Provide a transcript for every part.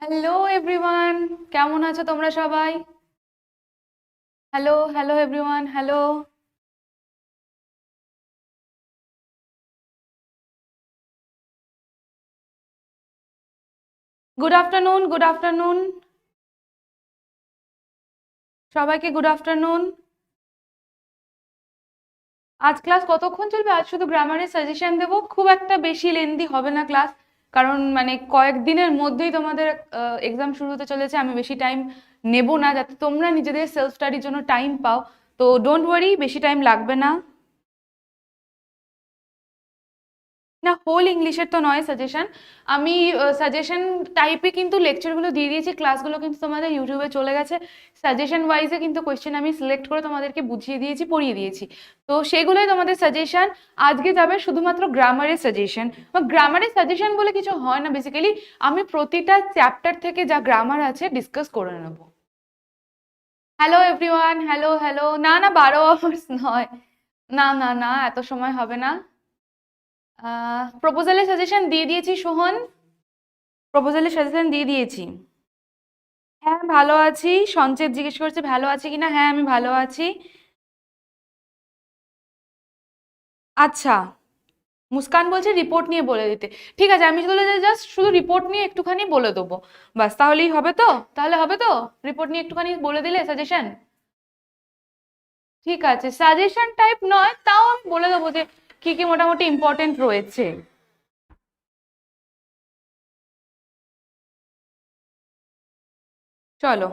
Hello everyone, কেমন আছো তোমরা সবাই? Hello hello everyone, hello. Good afternoon, good afternoon. সবাইকে গুড আফটারনুন। আজ ক্লাস কতক্ষণ চলবে? আজ শুধু গ্রামারের সাজেশন দেবো, খুব একটা বেশি লেন্দি হবে না ক্লাস, কারণ মানে কয়েকদিনের মধ্যেই তোমাদের এক্সাম শুরু হতে চলেছে। আমি বেশি টাইম নেব না, যাতে তোমরা নিজেদের সেলফ স্টাডির জন্য টাইম পাও। তো ডোন্ট ওয়ারি, বেশি টাইম লাগবে না। না, হোল ইংলিশের তো নয় সাজেশন। আমি সাজেশন টাইপে কিন্তু লেকচারগুলো দিয়ে দিয়েছি, ক্লাসগুলো কিন্তু তোমাদের ইউটিউবে চলে গেছে। সাজেশন ওয়াইজে কিন্তু কোয়েশ্চেন আমি সিলেক্ট করে তোমাদেরকে বুঝিয়ে দিয়েছি, পড়িয়ে দিয়েছি। তো সেগুলোই তোমাদের সাজেশন। আজকে যাবে শুধুমাত্র গ্রামারের সাজেশন। বা গ্রামারের সাজেশন বলে কিছু হয় না, বেসিক্যালি আমি প্রতিটা চ্যাপ্টার থেকে যা গ্রামার আছে ডিসকাস করে নেব। Hello everyone, hello hello. না না, 12 আওয়ার্স নয়। না না না, এত সময় হবে না। প্রপোজালের সাজেশন দিয়ে দিয়েছি সোহন। প্রপোজালের সাজেশন দিয়ে দিয়েছি। হ্যাঁ ভালো আছি। সঞ্চেত জিজ্ঞেস করছে ভালো আছি কিনা। হ্যাঁ আমি ভালো আছি। আচ্ছা, মুস্কান বলছে রিপোর্ট নিয়ে বলে দিতে। ঠিক আছে, আমি তাহলে জাস্ট শুধু রিপোর্ট নিয়ে একটুখানি বলে দেবো, বাস। তাহলেই হবে তো? তাহলে হবে তো? রিপোর্ট নিয়ে একটুখানি বলে দিলে সাজেশন। ঠিক আছে, সাজেশন টাইপ নয়, তাও আমি বলে দেবো যে কি কি মোটামুটি ইম্পর্টেন্ট রয়েছে। চলো,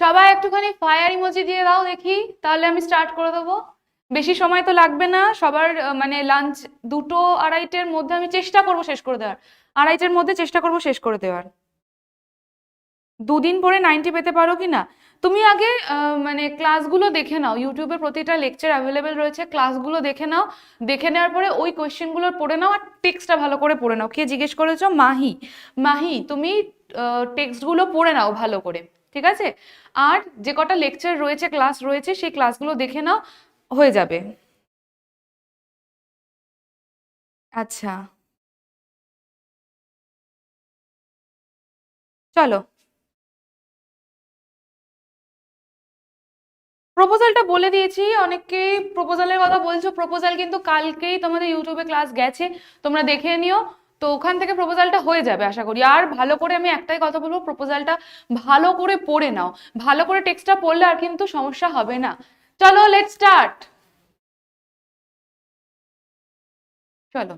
সবাই একটুখানি ফায়ার ইমোজি দিয়ে দাও দেখি, তাহলে আমি স্টার্ট করে দেবো। বেশি সময় তো লাগবে না সবার। মানে লাঞ্চ 2-2:30-এর মধ্যে আমি চেষ্টা করবো শেষ করে দেওয়ার। 2:30-এর মধ্যে চেষ্টা করবো শেষ করে দেওয়ার। দুদিন পরে 90 পেতে পারো কি না? তুমি আগে মানে ক্লাসগুলো দেখে নাও, ইউটিউবে প্রতিটা লেকচার অ্যাভেলেবেল রয়েছে, ক্লাসগুলো দেখে নাও। দেখে নেওয়ার পরে ওই কোয়েশ্চেনগুলো পড়ে নাও, আর টেক্সটটা ভালো করে পড়ে নাও। কে জিজ্ঞেস করেছো? মাহি। মাহি, তুমি টেক্সটগুলো পড়ে নাও ভালো করে, ঠিক আছে? আর যে কটা লেকচার রয়েছে, ক্লাস রয়েছে, সেই ক্লাসগুলো দেখে নাও, হয়ে যাবে। আচ্ছা, চলো। প্রপোজালটা বলে দিয়েছি, অনেককেই প্রপোজালের কথা বলছো। প্রপোজাল কিন্তু কালকেই তোমাদের ইউটিউবে ক্লাস গেছে, তোমরা দেখে নিও। তো ওখান থেকে প্রপোজালটা হয়ে যাবে আশা করি। আর ভালো করে আমি একটাই কথা বলবো, প্রপোজালটা ভালো করে পড়ে নাও। ভালো করে টেক্সটটা পড়লে আর কিন্তু সমস্যা হবে না। চলো, লেটস স্টার্ট। চলো,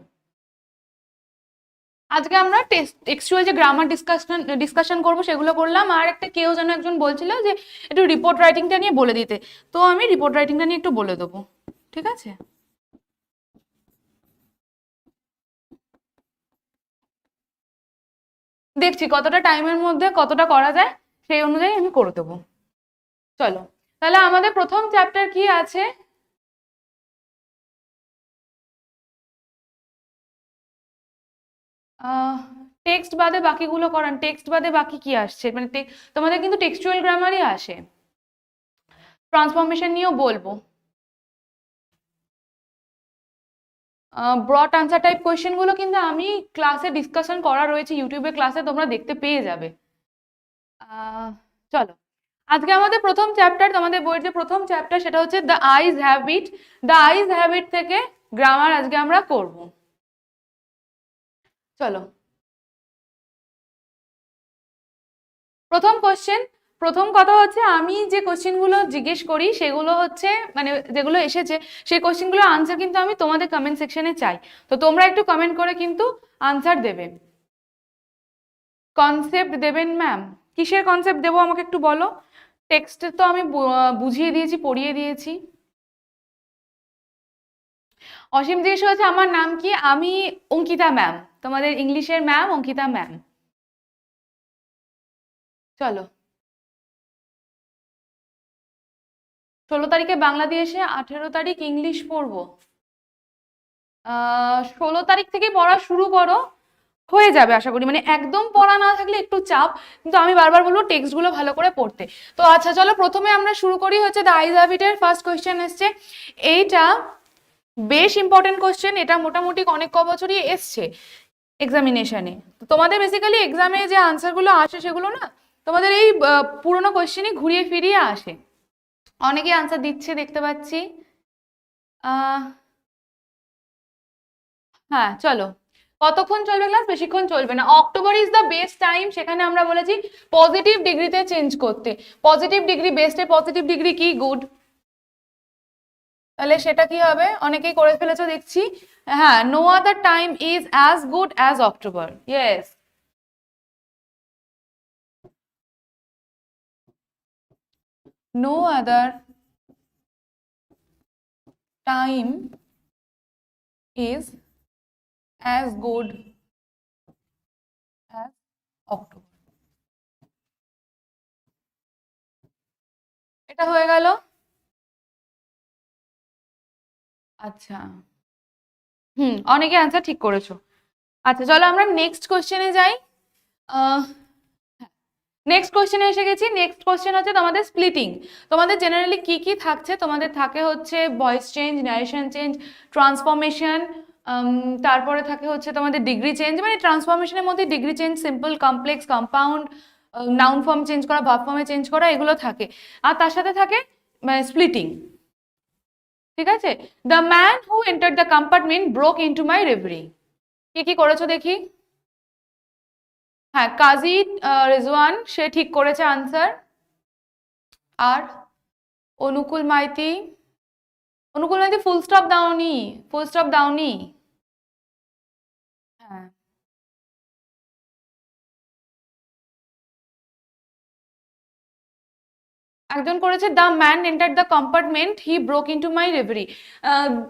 আজকে আমরা টেক্সচুয়াল যে গ্রামার ডিসকাশন করবো সেগুলো করলাম। আর একটা কেউ যেন একজন বলছিল যে একটু রিপোর্ট রাইটিংটা নিয়ে বলে দিতে, তো আমি রিপোর্ট রাইটিংটা নিয়ে একটু বলে দেবো, ঠিক আছে? দেখছি কতটা টাইমের মধ্যে কতটা করা যায়, সেই অনুযায়ী আমি করে দেবো। চলো, তাহলে আমাদের প্রথম চ্যাপ্টার কি আছে? টেক্সট বাদে বাকিগুলো করান। টেক্সট বাদে বাকি কি আসছে? মানে তোমাদের কিন্তু টেক্সচুয়াল গ্রামারই আসে। ট্রান্সফরমেশন নিয়েও বলবো। ব্রড আনসার টাইপ কোয়েশ্চেন গুলো কিন্তু আমি ক্লাসে ডিসকাশন করা রয়েছে, ইউটিউবে ক্লাসে তোমরা দেখতে পেয়ে যাবে। চলো, আজকে আমাদের প্রথম চ্যাপ্টার, তোমাদের বইয়ের যে প্রথম চ্যাপ্টার, সেটা হচ্ছে the eyes have it. The eyes have it থেকে গ্রামার আজকে আমরা করব। চলো, প্রথম কোশ্চেন। প্রথম কথা হচ্ছে, আমি যে কোশ্চেনগুলো জিজ্ঞেস করি সেগুলো হচ্ছে মানে যেগুলো এসেছে, সেই কোশ্চেনগুলোর আনসার কিন্তু আমি তোমাদের কমেন্ট সেকশনে চাই। তো তোমরা একটু কমেন্ট করে কিন্তু আনসার দেবে। কনসেপ্ট দেবেন ম্যাম? কিসের কনসেপ্ট দেবো আমাকে একটু বলো। টেক্সটে তো আমি বুঝিয়ে দিয়েছি, পড়িয়ে দিয়েছি। অসীম জিজ্ঞেস করেছে আমার নাম কি। আমি অঙ্কিতা ম্যাম, তোমাদের ইংলিশের ম্যাম, অঙ্কিতা ম্যাম। চলো, 16 তারিখে বাংলা দিয়ে এসে 18 তারিখ ইংলিশ পড়বো। 16 তারিখ থেকে পড়া শুরু করো, হয়ে যাবে আশা করি। মানে একদম পড়া না থাকলে একটু চাপ, কিন্তু আমি বারবার বলবো টেক্সটগুলো ভালো করে পড়তে। তো আচ্ছা, চলো প্রথমে আমরা শুরু করি হচ্ছে দ্য আইজ হ্যাবিটের ফার্স্ট কোয়েশ্চেন এসছে। এইটা বেশ ইম্পর্টেন্ট কোয়েশ্চেন, এটা মোটামুটি অনেক ক বছরই এসছে। এক্সামিনেশনে। তো তোমাদের বেসিক্যালি এক্সামে যে আনসারগুলো আসে সেগুলো না তোমাদের এই পুরোনো কোয়েশ্চেনই ঘুরিয়ে ফিরিয়ে আসে। অনেকেই আনসার দিচ্ছে দেখতে পাচ্ছি। হ্যাঁ চলো, কতক্ষণ চলবে ক্লাস? বেশিক্ষণ চলবে না। October is the best time, সেখানে আমরা বলেছি পজিটিভ ডিগ্রিতে চেঞ্জ করতে। পজিটিভ ডিগ্রি, বেস্টে পজিটিভ ডিগ্রি কি? গুড। তাহলে সেটা কি হবে? অনেকেই করে ফেলেছো দেখছি। হ্যাঁ, no other time is as good as October. Yes, no other time is as good as October. এটা হয়ে গেল। আচ্ছা, অনেকে অ্যান্সার ঠিক করেছো। আচ্ছা চলো আমরা নেক্সট কোশ্চেনে যাই। নেক্সট কোশ্চেনে এসে গেছি। নেক্সট কোশ্চেন হচ্ছে তোমাদের স্প্লিটিং। তোমাদের জেনারেলি কি কি থাকছে? তোমাদের থাকে হচ্ছে voice change, narration change, transformation, তারপরে থাকে হচ্ছে তোমাদের ডিগ্রি চেঞ্জ। মানে ট্রান্সফরমেশনের মধ্যে degree change, simple, complex, compound, noun form change করা, ভার্ব ফর্মে চেঞ্জ করা, এগুলো থাকে। আর তার সাথে থাকে স্প্লিটিং। ঠিক আছে? The man who entered the compartment broke into my reverie. কি কি করেছো দেখি? হ্যাঁ, কাজী রিজওয়ান সে ঠিক করেছে আনসার। আর অনুকূল মাইতি, অনুকূল মাইতি ফুল স্টপ দাওনি, ফুল স্টপ দাওনি। হ্যাঁ, একজন করেছে the man enter the compartment he broke into my reverie.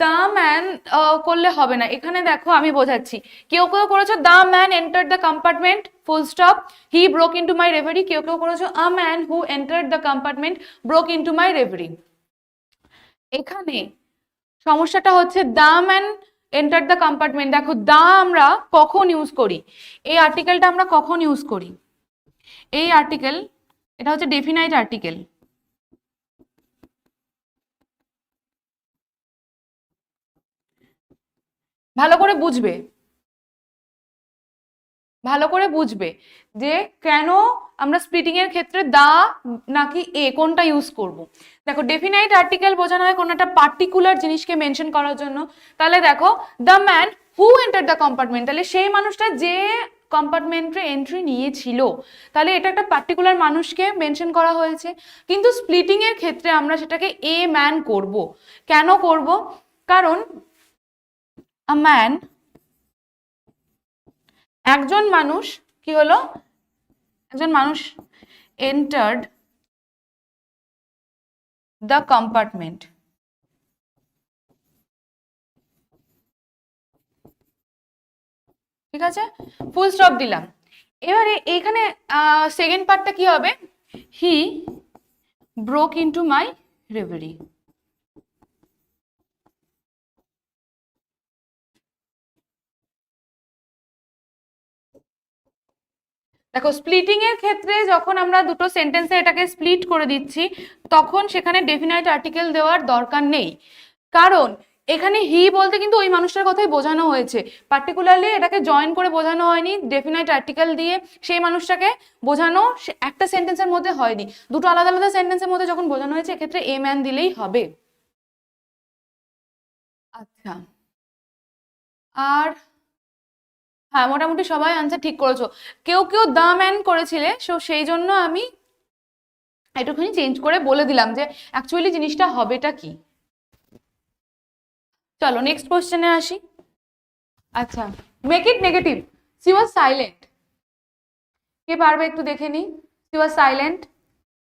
The man করলে হবে না, এখানে দেখো আমি বোঝাচ্ছি। কেউ কেউ করেছো the man enter the compartment full stop he broke into my reverie. কেউ কেউ করেছো a man who enter the compartment broke into my reverie. এখানে সমস্যাটা হচ্ছে the man enter the compartment. দেখো দা আমরা কখন ইউজ করি? এই আর্টিকেলটা আমরা কখন ইউজ করি? এই আর্টিকেল, এটা হচ্ছে ডেফিনাইট আর্টিকেল। ভালো করে বুঝবে, ভালো করে বুঝবে যে কেন আমরা স্প্লিটিং এর ক্ষেত্রে দা নাকি এ কোনটা ইউজ করব। দেখো ডেফিনাইট আর্টিকেল বোঝানো হয় কোনো একটা পার্টিকুলার জিনিসকে মেনশন করার জন্য। তাহলে দেখো the man who enter the compartment, তাহলে সেই মানুষটা যে কম্পার্টমেন্টে এন্ট্রি নিয়েছিল, তাহলে এটা একটা পার্টিকুলার মানুষকে মেনশন করা হয়েছে। কিন্তু স্প্লিটিং এর ক্ষেত্রে আমরা সেটাকে এ ম্যান করব। কেন করব? কারণ আ ম্যান, একজন মানুষ, কি হলো? একজন মানুষ এন্টার্ড দ্য কম্পার্টমেন্ট। ঠিক আছে, ফুল স্টপ দিলাম। এবারে এইখানে সেকেন্ড পার্টটা কি হবে? হি ব্রোক ইনটু মাই রেভারি। দেখো স্প্লিটিং এর ক্ষেত্রে যখন আমরা দুটো সেন্টেন্সে এটাকে স্প্লিট করে দিচ্ছি, তখন সেখানে ডেফিনাইট আর্টিকেল দেওয়ার দরকার নেই। কারণ এখানে হি বলতে কিন্তু ওই মানুষটার কথাই বোঝানো হয়েছে, পার্টিকুলারলি এটাকে জয়েন করে বোঝানো হয়নি। ডেফিনাইট আর্টিকেল দিয়ে সেই মানুষটাকে বোঝানো একটা সেন্টেন্সের মধ্যে হয়নি, দুটো আলাদা আলাদা সেন্টেন্সের মধ্যে যখন বোঝানো হয়েছে, এক্ষেত্রে এ ম্যান দিলেই হবে। আচ্ছা, আর হ্যাঁ মোটামুটি সবাই আনসার ঠিক করেছো। কেউ কেউ দা ম্যান করেছিলে, সো সেই জন্য আমি একটুখানি চেঞ্জ করে বলে দিলাম যে অ্যাকচুয়ালি জিনিসটা হবেটা কি। চলো নেক্সট কোশ্চেনে আসি। আচ্ছা, make it negative. She was silent. কে পারবে একটু দেখে নি? She was silent.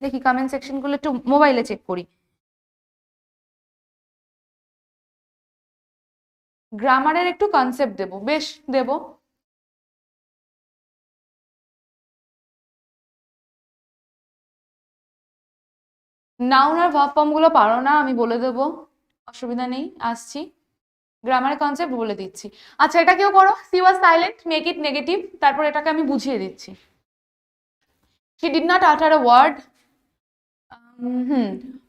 দেখি কমেন্ট সেকশন গুলো একটু মোবাইলে চেক করি। গ্রামারের একটু কনসেপ্ট দেবো, বেশ দেবো। নাউন আর ভার্ব ফর্ম গুলো পারো না, আমি বলে দেবো, অসুবিধা নেই, আসছি। গ্রামারের কনসেপ্ট বলে দিচ্ছি। আচ্ছা এটা কেউ করো, C was silent, make it negative, তারপর এটাকে আমি বুঝিয়ে দিচ্ছি। হি ডিড নট আটার আ ওয়ার্ড।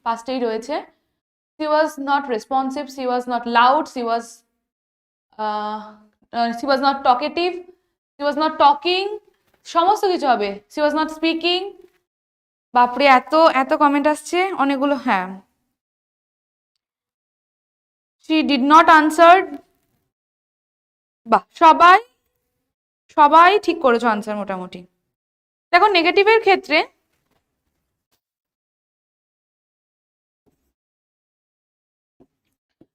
পাঁচটাই রয়েছে। she was not responsive, she was not loud, she was not talkative, she was not talking, সমস্ত কিছু হবে। She was not speaking. বাপরে এত এত কমেন্ট আসছে অনেকগুলো। হ্যাঁ, শি ডিড নট আনসার। বাহ, সবাই সবাই ঠিক করেছো আনসার মোটামুটি। দেখো নেগেটিভের ক্ষেত্রে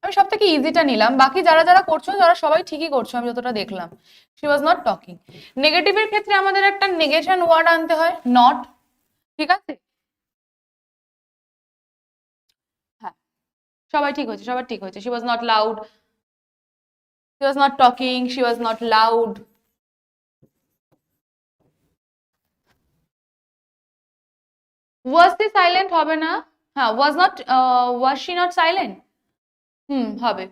আমি সব থেকে ইজিটা নিলাম, বাকি যারা যারা করছো তারা সবাই ঠিকই করছো আমি যতটা দেখলাম। She was not talking. নেগেটিভের ক্ষেত্রে আমাদের একটা নেগেশন ওয়ার্ড আনতে হয়, নট। ঠিক আছে, হ্যাঁ সবাই ঠিক হয়েছে, সবার ঠিক হয়েছে। She was not loud, she was not talking, she was not loud. Was the silent হবে না। হ্যাঁ, was not, was she not silent, হবে।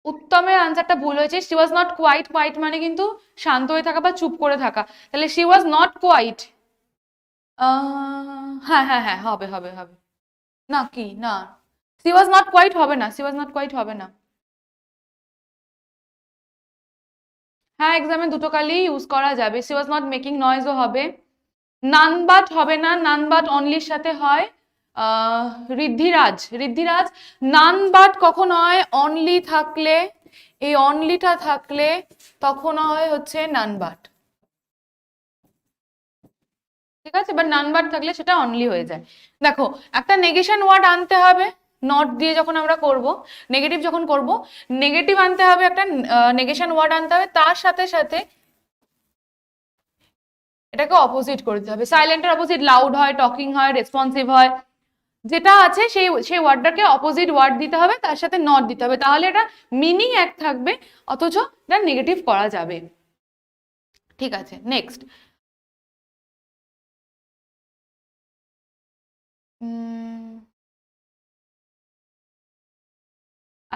উত্তমের আনসারটা ভুল হয়েছে। She was not quiet, quiet মানে কিন্তু শান্ত হয়ে থাকা বা চুপ করে থাকা, তাহলে শি ওয়াজ নট কোয়াইট। হ্যাঁ হ্যাঁ হ্যাঁ, হবে হবে হবে। না কি না, সি ওয়াজ নট কোয়াইট হবে না, সি ওয়াজ নট কোয়াইট হবে না। হ্যাঁ, এক্সামে দুটো কালই ইউজ করা যাবে। সি ওয়াজ নট মেকিং নয়েজও হবে। নান বাট হবে না, নান বাট অনলির সাথে হয়। আহ ঋদ্ধিরাজ, ঋদ্ধিরাজ নান বাট কখন হয়? অনলি থাকলে, এই অনলিটা থাকলে তখন হয় হচ্ছে নান বাট। ঠিক আছে, বাট নান বাট থাকলে সেটা অনলি হয়ে যায়। দেখো একটা নেগেশন ওয়ার্ড আনতে হবে, নট দিয়ে যখন আমরা করব, নেগেটিভ যখন করব, নেগেটিভ আনতে হবে, একটা নেগেশন ওয়ার্ড আনতে হবে, তার সাথে সাথে এটাকে অপোজিট করতে হবে। সাইলেন্টের অপোজিট লাউড হয়, টকিং হয়, রেসপন্সিভ হয়। যেটা আছে সেই সেই ওয়ার্ডটাকে অপোজিট ওয়ার্ড দিতে হবে, তার সাথে নট দিতে হবে, তাহলে এটা মিনিং এক থাকবে, অথচ এটা নেগেটিভ করা যাবে। ঠিক আছে, নেক্সট।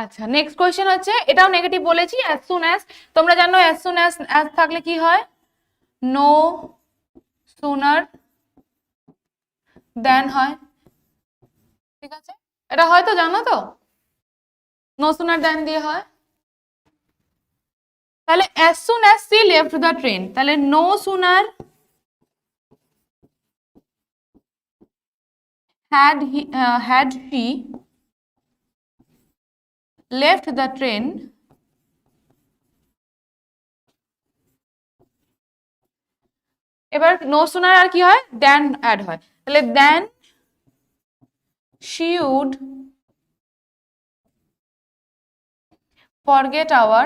আচ্ছা, নেক্সট কোয়েশ্চেন হচ্ছে, এটাও নেগেটিভ বলেছি, অ্যাজ সুন অ্যাজ। তোমরা জানো অ্যাজ সুন অ্যাজ অ্যাজ থাকলে কি হয়? নো সুনার দেন হয়। ঠিক আছে, এটা হয়তো জানো তো, নো সুনার দেন দিয়ে হয়। তাহলে as soon as she left the train, তাহলে no sooner had she left the train, এবার নো সুনার আর কি হয়? দেন অ্যাড হয়, তাহলে দেন she would forget our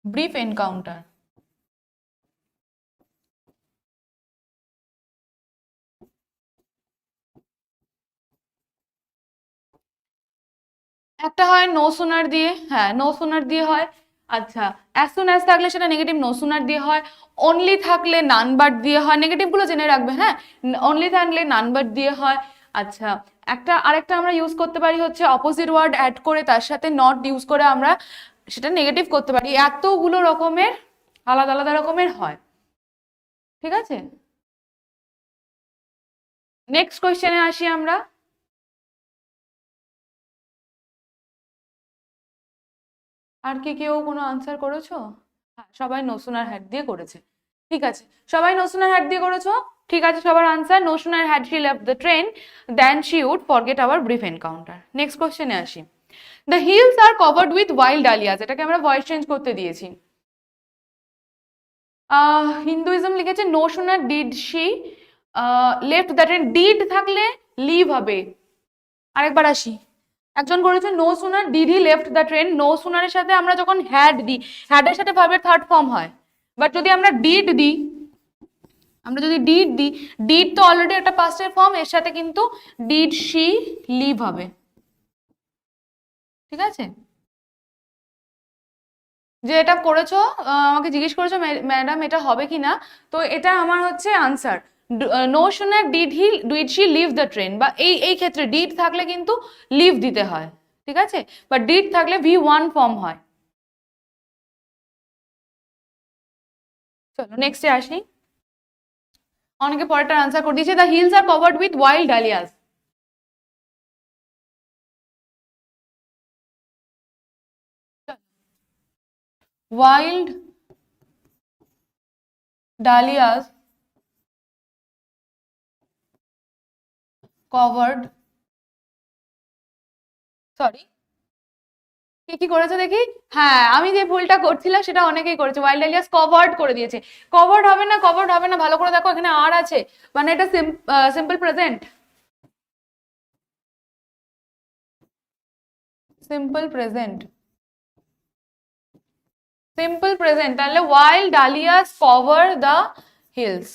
brief encounter. একটা হয় নো সুনার দিয়ে, হ্যাঁ নো সুনার দিয়ে হয়। আচ্ছা, অ্যাজ সুন অ্যাজ থাকলে সেটা নেগেটিভ, নো সুনার দিয়ে হয়। অনলি থাকলে নান বাট দিয়ে হয়, নেগেটিভ গুলো জেনে রাখবে। হ্যাঁ, অনলি থাকলে নান বাট দিয়ে হয়। আচ্ছা, আরেকটা আমরা ইউজ করতে পারি হচ্ছে অপোজিট ওয়ার্ড অ্যাড করে তার সাথে নট ইউজ করে আমরা সেটা নেগেটিভ করতে পারি। এতগুলো রকমের আলাদা আলাদা রকমের হয়। ঠিক আছে, নেক্সট কোয়েশ্চেনে আসি আমরা। আর কি কেউ কোনো আনসার করেছো? হ্যাঁ, সবাই নোসুনার হ্যাড দিয়ে করেছে। ঠিক আছে, সবাই নোসুনার হ্যাড দিয়ে করেছো। ঠিক আছে, সবার answer no sooner had she left the train then she would forget our brief encounter. Next কোশ্চেনে আসি। The hills are covered with wild dahlias, এটাকে আমরা ভয়েস চেঞ্জ করতে দিয়েছি। হিন্দুইজম লিখেছে no sooner did she left the train, did থাকলে leave হবে। আরেকবার আসি, একজন করেছে no sooner did he left the train, no সুনারের সাথে আমরা যখন হ্যাড দিই, হ্যাডের সাথে ভার্বের থার্ড ফর্ম হয়। বাট যদি আমরা ডিড দিই, আমরা যদি ডিড দিই, ডিড তো অলরেডি একটা পাস্টের ফর্ম, এর সাথে কিন্তু ডিড শি লিভ হবে। ঠিক আছে, যে এটা করেছো আমাকে জিজ্ঞেস করেছো ম্যাডাম এটা হবে কিনা, তো এটা আমার হচ্ছে আনসার। নো শুনে did she leave the train, বা এই এই ক্ষেত্রে ডিড থাকলে কিন্তু লিভ দিতে হয়। ঠিক আছে, বা ডিড থাকলে V1 ফর্ম হয়। চলো নেক্সটে আসি। অনেকে পরেরটার আনসার করে দিয়েছে, the hills are covered with wild dahlias. wild dahlias covered, sorry কি কি করেছে দেখি, হ্যাঁ আমি যে ভুলটা করছিলাম সেটা অনেকেই করেছে, ওয়াইল্ড ডালিয়াস কভার্ড করে দিয়েছে। কভার্ড হবে না, কভার্ড হবে না, ভালো করে দেখো এখানে আর আছে, মানে এটা simple present, simple present, simple present, তাহলে wild dahlias cover the hills,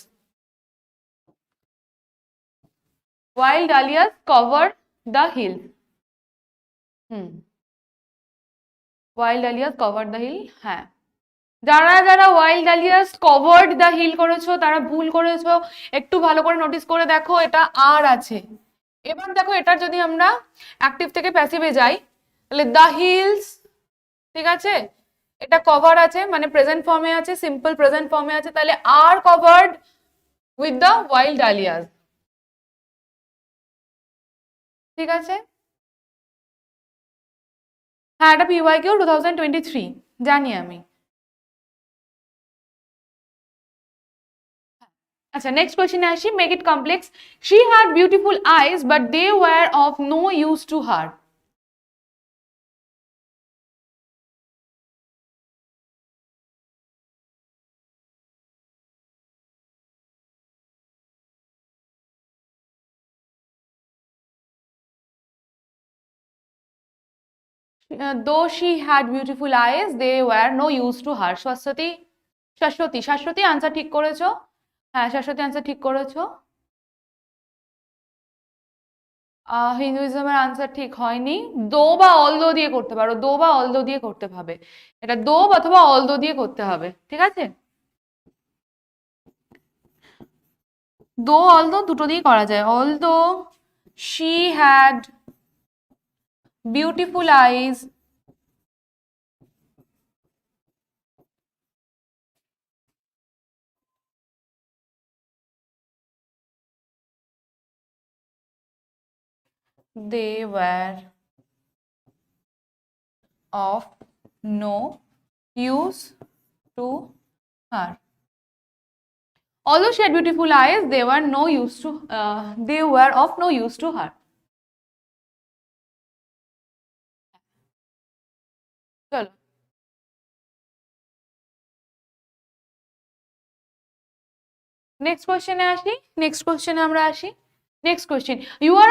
wild dahlias cover the hill. Hmm, wild dahlias cover the hill, হ্যাঁ। যারা যারা wild dahlias covered the hill করেছো তারা ভুল করেছো, একটু ভালো করে নোটিস করে দেখো, এটা আর আছে। এবার দেখো এটার যদি আমরা অ্যাক্টিভ থেকে প্যাসিভে যাই, তাহলে দ্য হিলস, ঠিক আছে, এটা কভার আছে মানে প্রেজেন্ট ফর্মে আছে, সিম্পল প্রেজেন্ট ফর্মে আছে, তাহলে আর covered with the wild dahlias, ঠিক আছে। হ্যাঁ, এটা PYQ 2023 জানি আমি। আচ্ছা, নেক্সট কোয়েশ্চেনে আসি, make it complex. She had beautiful eyes but they were of no use to her. Though she had beautiful eyes, they were no use to her. Shashwati, Shashwati, Shashwati answer ঠিক করেছো। হ্যাঁ, শাশ্বতী আনসার ঠিক করেছো। হিন্দুইজমের আনসার ঠিক হয়নি। দো বা অলদো দিয়ে করতে পারো, দো বা অলদো দিয়ে করতে হবে, এটা দো অথবা অলদো দিয়ে করতে হবে, ঠিক আছে। দো অলদো দুটো দিয়ে করা যায়। Although she had beautiful eyes, they were of no use to her. Although she had beautiful eyes, they were no use to. They were of no use to her. চলো নেক্সট কোয়েশ্চেনে আসি, next কোয়েশ্চেনে আমরা আসি। Next question. You are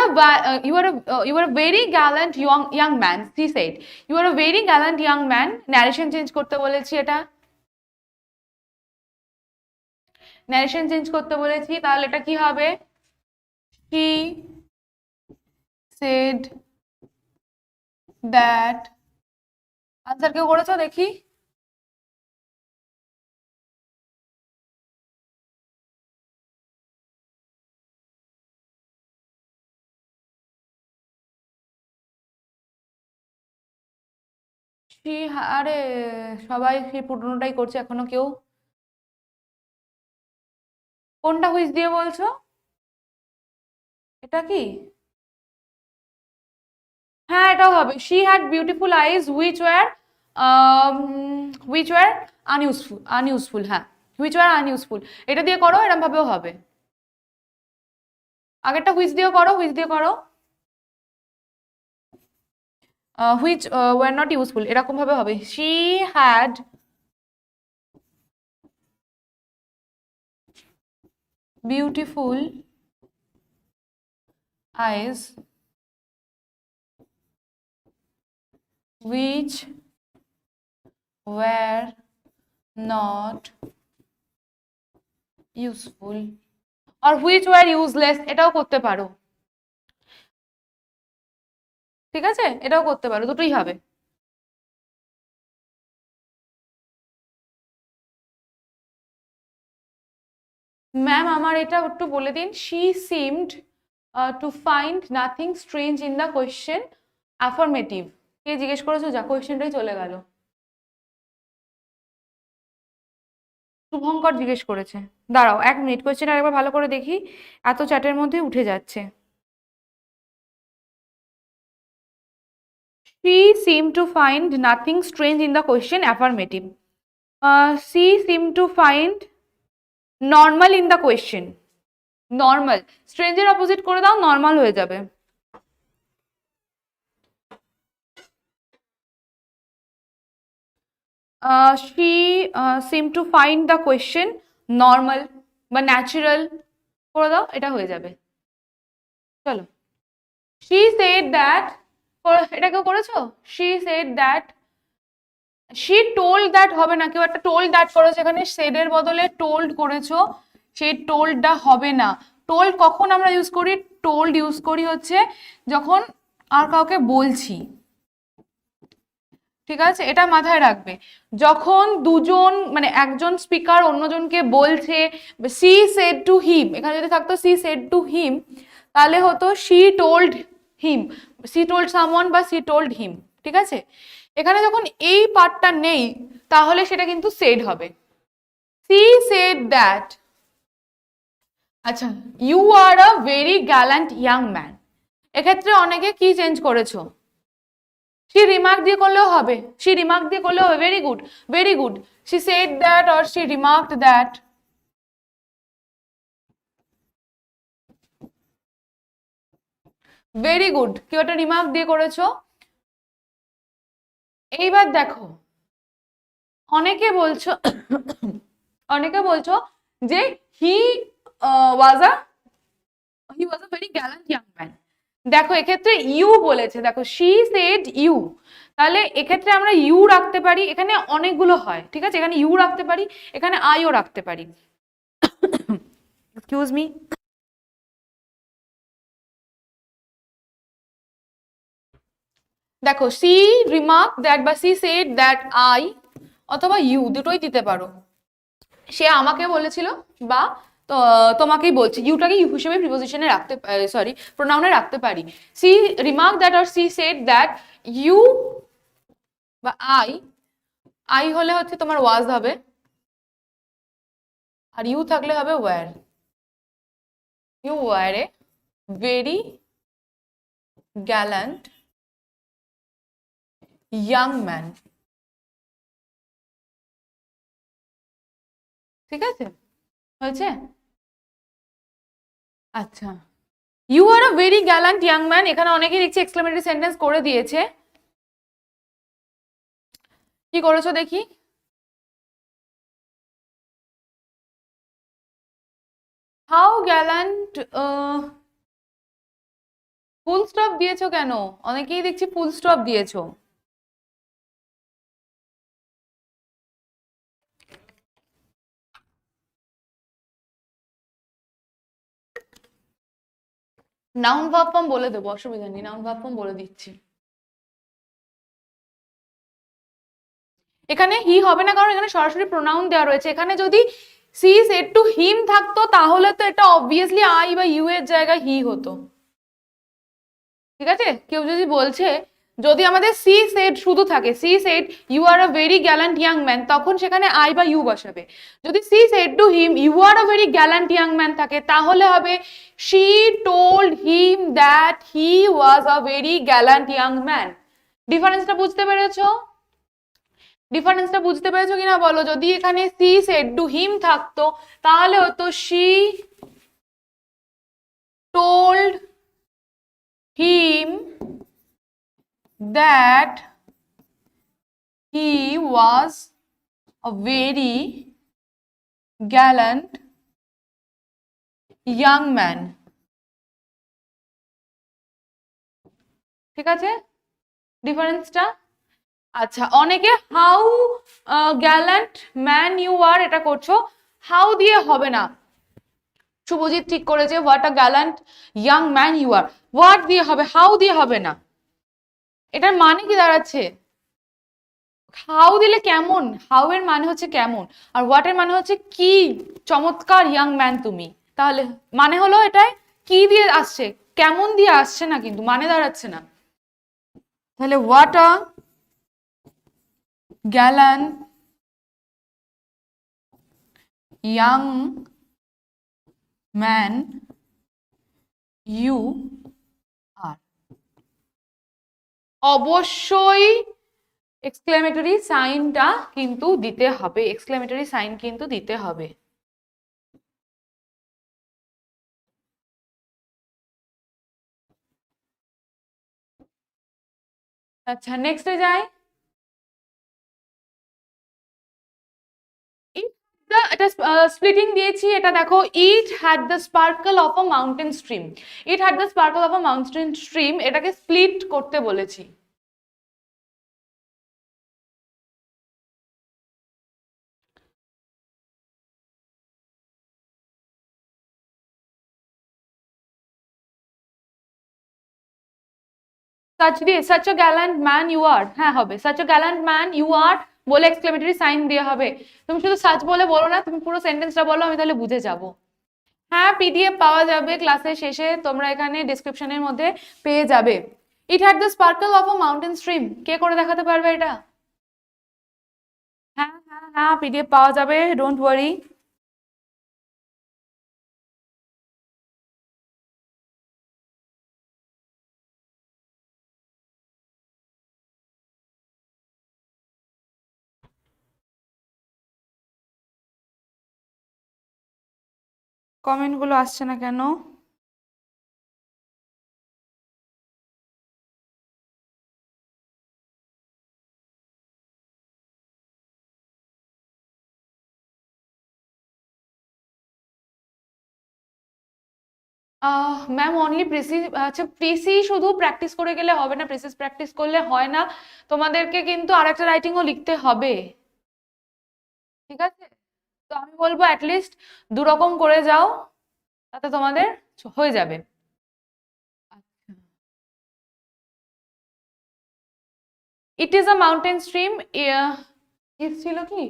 a very gallant young man. She said. You are a very gallant young man. Narration change করতে বলেছি এটা। Narration change করতে বলেছি, তাহলে এটা কি হবে? She said that. আনসার কেউ করেছো দেখি? আরে সবাই সেই পুরনোটাই করছে, এখনো কেউ কোনটা হুইচ দিয়ে বলছো? এটা কি? হ্যাঁ, এটাও হবে। She had beautiful eyes which were unuseful, হ্যাঁ, হুইচ ওয়ার আনইউজফুল, এটা দিয়ে করো, এরকম ভাবেও হবে। আগেরটা হুইচ দিয়ে করো, হুইচ দিয়ে করো। হুইচ ওয়ার নট ইউজফুল, এরকম ভাবে হবে। She had beautiful eyes which were not useful or which were useless, এটাও করতে পারো, ঠিক আছে, এটাও করতে পারো, দুটোই হবে। ম্যাম আমার এটা একটু বলে দিন। she seemed to find nothing strange in the question, affirmative। কে জিজ্ঞেস করেছো? যা, কোয়েশ্চেনটাই চলে গেল। শুভঙ্কর জিজ্ঞেস করেছে। দাঁড়াও 1 মিনিট, কোয়েশ্চেনটা আরেকবার ভালো করে দেখি, এত চ্যাটের মধ্যে উঠে যাচ্ছে। She seemed to find nothing strange in the question, affirmative। She seem to find normal in the question. Normal, স্ট্রেঞ্জের অপোজিট করে দাও, নর্মাল হয়ে যাবে। she seemed to find the question normal বা ন্যাচারাল করে দাও, এটা হয়ে যাবে। চলো, she said that, এটা কেউ করেছো? she said that, she told that হবে না, কেউ একটা told that করেছো, এখানে said এর বদলে told করেছো, সেই toldটা হবে না। told কখন আমরা ইউজ করি? told ইউজ করি হচ্ছে যখন আর কাউকে বলছি, ঠিক আছে, এটা মাথায় রাখবে। যখন দুজন মানে একজন স্পিকার অন্যজনকে বলছে, সি সেড টু হিম, এখানে যদি থাকতো সি সেড টু হিম তাহলে হতো she told him, she told someone বা সি টোল্ড হিম, ঠিক আছে। এখানে যখন এই পার্টটা নেই তাহলে সেটা কিন্তু সেড হবে। সি সেড দ্যাট, আচ্ছা, you are a very gallant young man, এক্ষেত্রে অনেকে কি চেঞ্জ করেছো? she remark দিয়ে করলেও হবে, she remark দিয়ে করলেও হবে, very good, very good, she said that or she remarked that, very good, কেউ একটা রিমার্ক দিয়ে করেছো। এইবার দেখো, অনেকে বলছো অনেকে বলছো যে he was a very gallant young man, দেখো এক্ষেত্রে ইউ বলেছে, দেখো she said you, তাহলে এক্ষেত্রে আমরা ইউ রাখতে পারি, এখানে অনেকগুলো হয়, ঠিক আছে, এখানে ইউ রাখতে পারি, এখানে আইও রাখতে পারি। এক্সকিউজ মি, দেখো সি রিমার্ক দ্যাট বা সি সেড দ্যাট আই অথবা ইউ দুটোই দিতে পারো, সে আমাকে বলেছিল বা তোমাকেই বলছি, ইউটাকে ইউ হিসেবে প্রিপোজিশনে রাখতে, সরি প্রোনাউনে রাখতে পারি। She remark that or she said that you বা আই হলে হচ্ছে তোমার ওয়াজ হবে, আর ইউ থাকলে হবে were, you were a very gallant young man, ঠিক আছে, হয়েছে। আচ্ছা, you are a very gallant young man, এখানে অনেকেই দেখছি এক্সক্লেমেটরি সেন্টেন্স করে দিয়েছে, কি করেছো দেখি? হাউ গ্যালান্ট, ফুল স্টপ দিয়েছো কেন? অনেকেই দেখছি ফুল স্টপ দিয়েছো। নাউন ভার্ব ফর্ম বলে দেবো, অসুবিধা নেই, নাউন ভার্ব ফর্ম বলে দিচ্ছি। এখানে হি হবে না কারণ এখানে সরাসরি প্রোনাউন দেওয়া রয়েছে, এখানে যদি সি সেড টু হিম থাকতো তাহলে তো এটা অবভিয়াসলি আই বা ইউ এর জায়গায় হি হতো, ঠিক আছে। কেউ যদি বলছে, যদি আমাদের সি সেড শুধু থাকে, she said you are a very gallant young man, তখন সেখানে আই বা ইউ বসাবে। যদি she said to him you are a very gallant young man থাকে তাহলে হবে she told him that he was a very gallant young man. ডিফারেন্সটা বুঝতে পেরেছো? ডিফারেন্সটা বুঝতে পেরেছো কিনা বলো? যদি এখানে সি সেড টু হিম থাকতো তাহলে হতো she told him that he was a very gallant young man, ঠিক আছে ডিফারেন্সটা। আচ্ছা, অনেকে how gallant man you are এটা করছো, হাউ দিয়ে হবে না, শুভজিৎ ঠিক করেছে, what a gallant young man you are, what দিয়ে হবে, হাউ দিয়ে হবে না। এটার মানে কি দাঁড়াচ্ছে? হাউ দিলে কেমন, হাউ এর মানে হচ্ছে কেমন, আর হোয়াট এর মানে হচ্ছে কি চমৎকার ইয়াং ম্যান তুমি, তাহলে মানে হলো এটাই কি দিয়ে আসছে, কেমন দিয়ে আসছে না, কিন্তু মানে দাঁড়াচ্ছে না। তাহলে what a gallant young man you are, অবশ্যই এক্সক্লেমেটরি সাইনটা কিন্তু দিতে হবে, এক্সক্লেমেটরি সাইন কিন্তু দিতে হবে। আচ্ছা নেক্সটে যাই। এটা স্প্লিটিং দিয়েছি, এটা দেখো, ইট had the sparkle of a mountain stream. It had the sparkle of a mountain stream, এটাকে স্প্লিট করতে বলেছি। such a gallant man you are, হ্যাঁ হবে, such a gallant man you are বলে এক্সক্লেমেটরি সাইন দিয়ে হবে। তুমি শুধু সাচ বলে বলো না, তুমি পুরো সেন্টেন্সটা বলো, আমি তাহলে বুঝে যাব। হ্যাঁ পিডিএফ পাওয়া যাবে ক্লাসের শেষে, তোমরা এখানে ডেসক্রিপশনের মধ্যে পেয়ে যাবে। It had the sparkle of a mountain stream, কে করে দেখাতে পারবে এটা? হ্যাঁ হ্যাঁ হ্যাঁ পিডিএফ পাওয়া যাবে, ডোন্ট ওয়ারি। কমেন্টগুলো আসছে না কেন? ম্যাম অনলি প্রিসিস, আচ্ছা প্রিসি শুধু প্র্যাকটিস করে গেলে হবে না, প্রিসিস প্র্যাকটিস করলে হয় না, তোমাদেরকে কিন্তু আরেকটা রাইটিংও লিখতে হবে, ঠিক আছে? তো আমি বলবো অ্যাটলিস্ট দুরকম করে যাও, তাতে তোমাদের হয়ে যাবে। It is a mountain stream, is ছিল কি?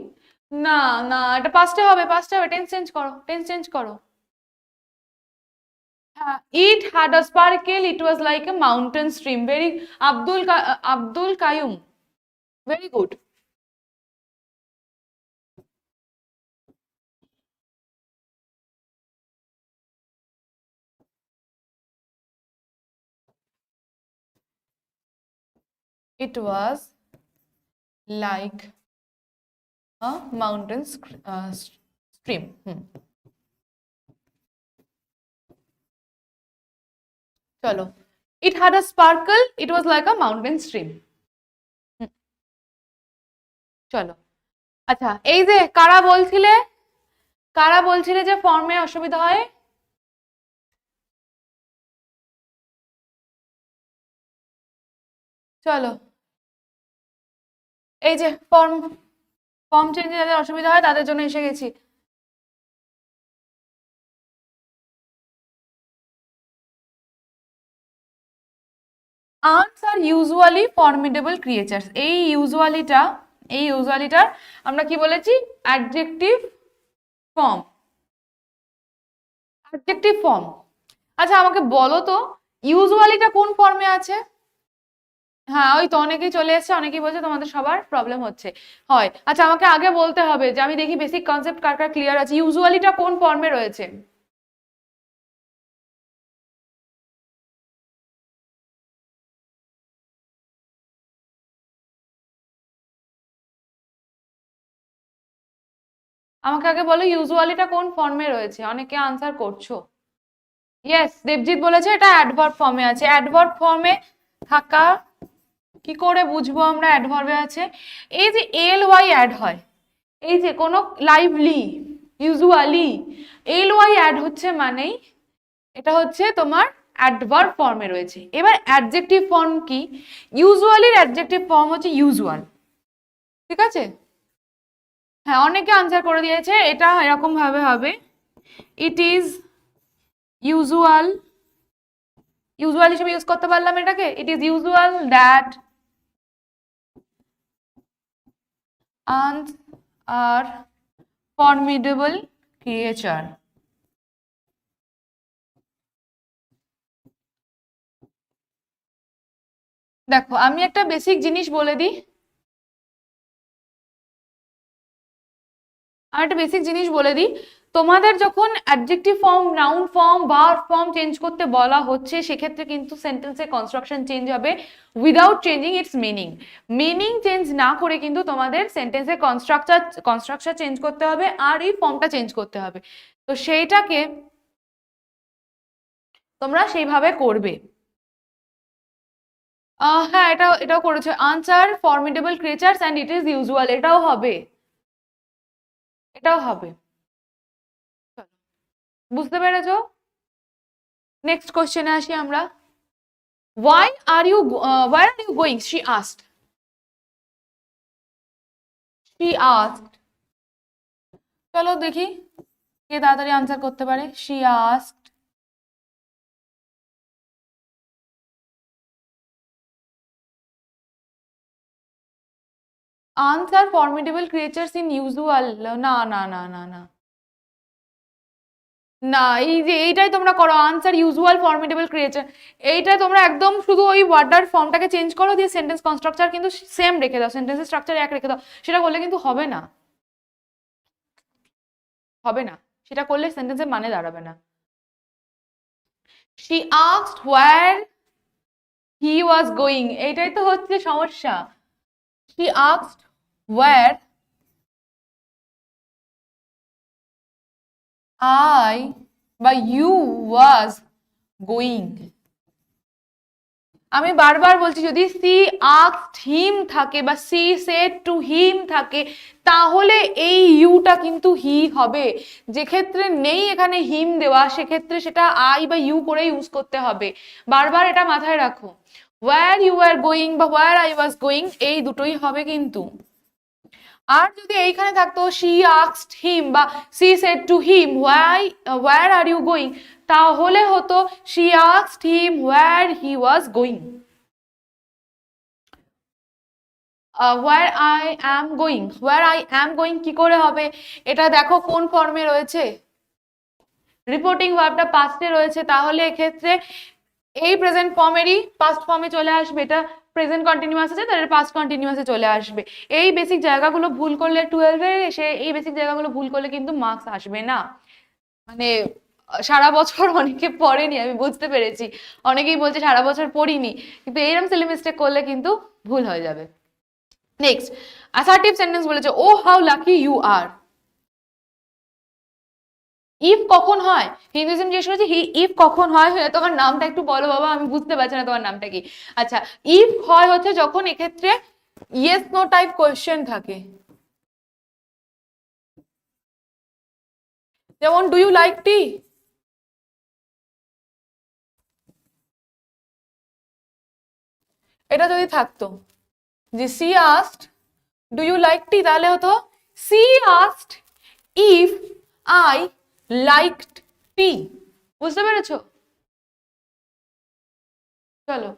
না না, এটা পাস্টে হবে, পাস্টে হবে, টেন্স চেঞ্জ করো, টেন্স চেঞ্জ করো। হ্যাঁ, it had a sparkle, it was like a mountain stream, very, Abdul Kayum, very good. It was like a mountain stream. চলো, it had a sparkle, it was like a mountain stream. চলো, আচ্ছা এই যে কারা বলছিলে যে ফর্মে অসুবিধা হয়? চলো, এই যে ফর্ম চেঞ্জে যাদের অসুবিধা হয় তাদের জন্য এসে গেছি। Ants are usually formidable creatures, এই ইউজুয়ালিটার আমরা কি বলেছি? Adjective form, adjective form. আচ্ছা আমাকে বলো তো, ইউজুয়ালিটা কোন ফর্মে আছে? হ্যাঁ ওই তো অনেকেই চলে এসেছে, অনেকেই বলছে তোমাদের সবার প্রবলেম হচ্ছে হয়। আচ্ছা আমাকে আগে বলতে হবে যে আমি দেখি বেসিক কনসেপ্ট কার কার ক্লিয়ার আছে, ইউজুয়ালিটা কোন ফর্মে রয়েছে? আমাকে আগে বলো ইউজুয়ালিটা কোন ফর্মে রয়েছে, অনেকে আনসার করছো। ইয়েস, দেবজিৎ বলেছে এটা অ্যাডভার্ব ফর্মে আছে। অ্যাডভার্ব ফর্মে থাকা কি করে বুঝবো আমরা অ্যাডভার্বে আছে? এই যে এল ওয়াই অ্যাড হয়, এই যে কোনো lively, usually L Y add হচ্ছে মানেই এটা হচ্ছে তোমার অ্যাডভার্ব ফর্মে রয়েছে। এবার অ্যাডজেক্টিভ ফর্ম কি? ইউজুয়ালির অ্যাডজেক্টিভ ফর্ম হচ্ছে ইউজুয়াল, ঠিক আছে? হ্যাঁ অনেকে আনসার করে দিয়েছে, এটা এরকম ভাবে হবে, ইট ইজ ইউজুয়াল, ইউজুয়াল হিসেবে ইউজ করতে পারলাম এটাকে, it is usual that ants are formidable creature। দেখো আমি একটা বেসিক জিনিস বলে দিই, আমি একটা বেসিক জিনিস বলে দিই, তোমাদের যখন adjective form, noun form, verb form change করতে বলা হচ্ছে, সেক্ষেত্রে কিন্তু সেন্টেন্সের কনস্ট্রাকশন চেঞ্জ হবে without changing its meaning. Meaning change না করে কিন্তু তোমাদের সেন্টেন্সের কনস্ট্রাকচার চেঞ্জ করতে হবে, আর এই ফর্মটা চেঞ্জ করতে হবে। তো সেইটাকে তোমরা সেইভাবে করবে। হ্যাঁ, এটাও করেছে। Answer formidable creatures and it is usual, এটাও হবে, এটাও হবে। বুঝতে পেরেছো? নেক্সট কোশ্চেনে আসি আমরা। Where are you going? She asked. She asked. চলো দেখি কে তাড়াতাড়ি আনসার করতে পারে। She asked. Answer formidable creatures in usual. না না না না না না, এই যে এইটাই তোমরা করো, আনসার ইউজুয়াল ফর্মিডেবল ক্রিয়েচার। এইটা তোমরা একদম শুধু ওই ওয়ার্ডার ফর্মটাকে চেঞ্জ করো, দিয়ে সেন্টেন্স কনস্ট্রাকচার কিন্তু সেম রেখে দাও, সেন্টেন্সের স্ট্রাকচার এক রেখে দাও। সেটা করলে কিন্তু হবে না, হবে না, সেটা করলে সেন্টেন্সের মানে দাঁড়াবে না। She asked where he was going, এইটাই তো হচ্ছে সমস্যা। She asked where I বা you was going। আমি বারবার বলছি, যদি সি আস্কড হিম থাকে বা সি সেড টু হিম থাকে, তাহলে এই ইউটা কিন্তু হি হবে। যে ক্ষেত্রে নেই এখানে হিম দেওয়া, সেক্ষেত্রে সেটা আই বা ইউ করে ইউজ করতে হবে। বারবার এটা মাথায় রাখো, ওয়্যার ইউ আর গোয়িং বা ওয়্যার আই ওয়াজ গোয়িং, এই দুটোই হবে কিন্তু। আর যদি এইখানে থাকতো শি আস্কড হিম বা she said to him where are you going, তাহলে হতো she asked him where he was going. where I am going কি করে হবে? এটা দেখো কোন ফর্মে রয়েছে, রিপোর্টিং ভার্বটা পাস্টে রয়েছে, তাহলে এক্ষেত্রে এই প্রেজেন্ট ফর্মেরই পাস্ট ফর্মে চলে আসবে। এটা প্রেজেন্ট কন্টিনিউয়াস আছে, তাহলে পাস্ট কন্টিনিউয়াসে চলে আসবে। এই বেসিক জায়গাগুলো ভুল করলে 12-এ এসে এই বেসিক জায়গাগুলো ভুল করলে কিন্তু মার্কস আসবে না। মানে সারা বছর অনেকে পড়েনি, আমি বুঝতে পেরেছি, অনেকেই বলছে সারা বছর পড়িনি, কিন্তু এইরকম সিলি মিস্টেক করলে কিন্তু ভুল হয়ে যাবে। নেক্সট অ্যাসার্টিভ সেন্টেন্স বলেছে, oh how lucky you are. If কখন হয়? হিন্দুইজম জিজ্ঞেস করেছে ইফ কখন হয়। তোমার নামটা একটু বলো বাবা, আমি বুঝতে পারছি না তোমার নামটা কি। আচ্ছা, ইফ হয় হচ্ছে যখন এক্ষেত্রে ইয়েস নো টাইপ কোয়েশ্চেন থাকে, যেমন ডু ইউ লাইক টি, এটা যদি থাকতো যে she asked do you like tea, তাহলে হতো she asked if I liked tea. বুঝতে পেরেছো? চলো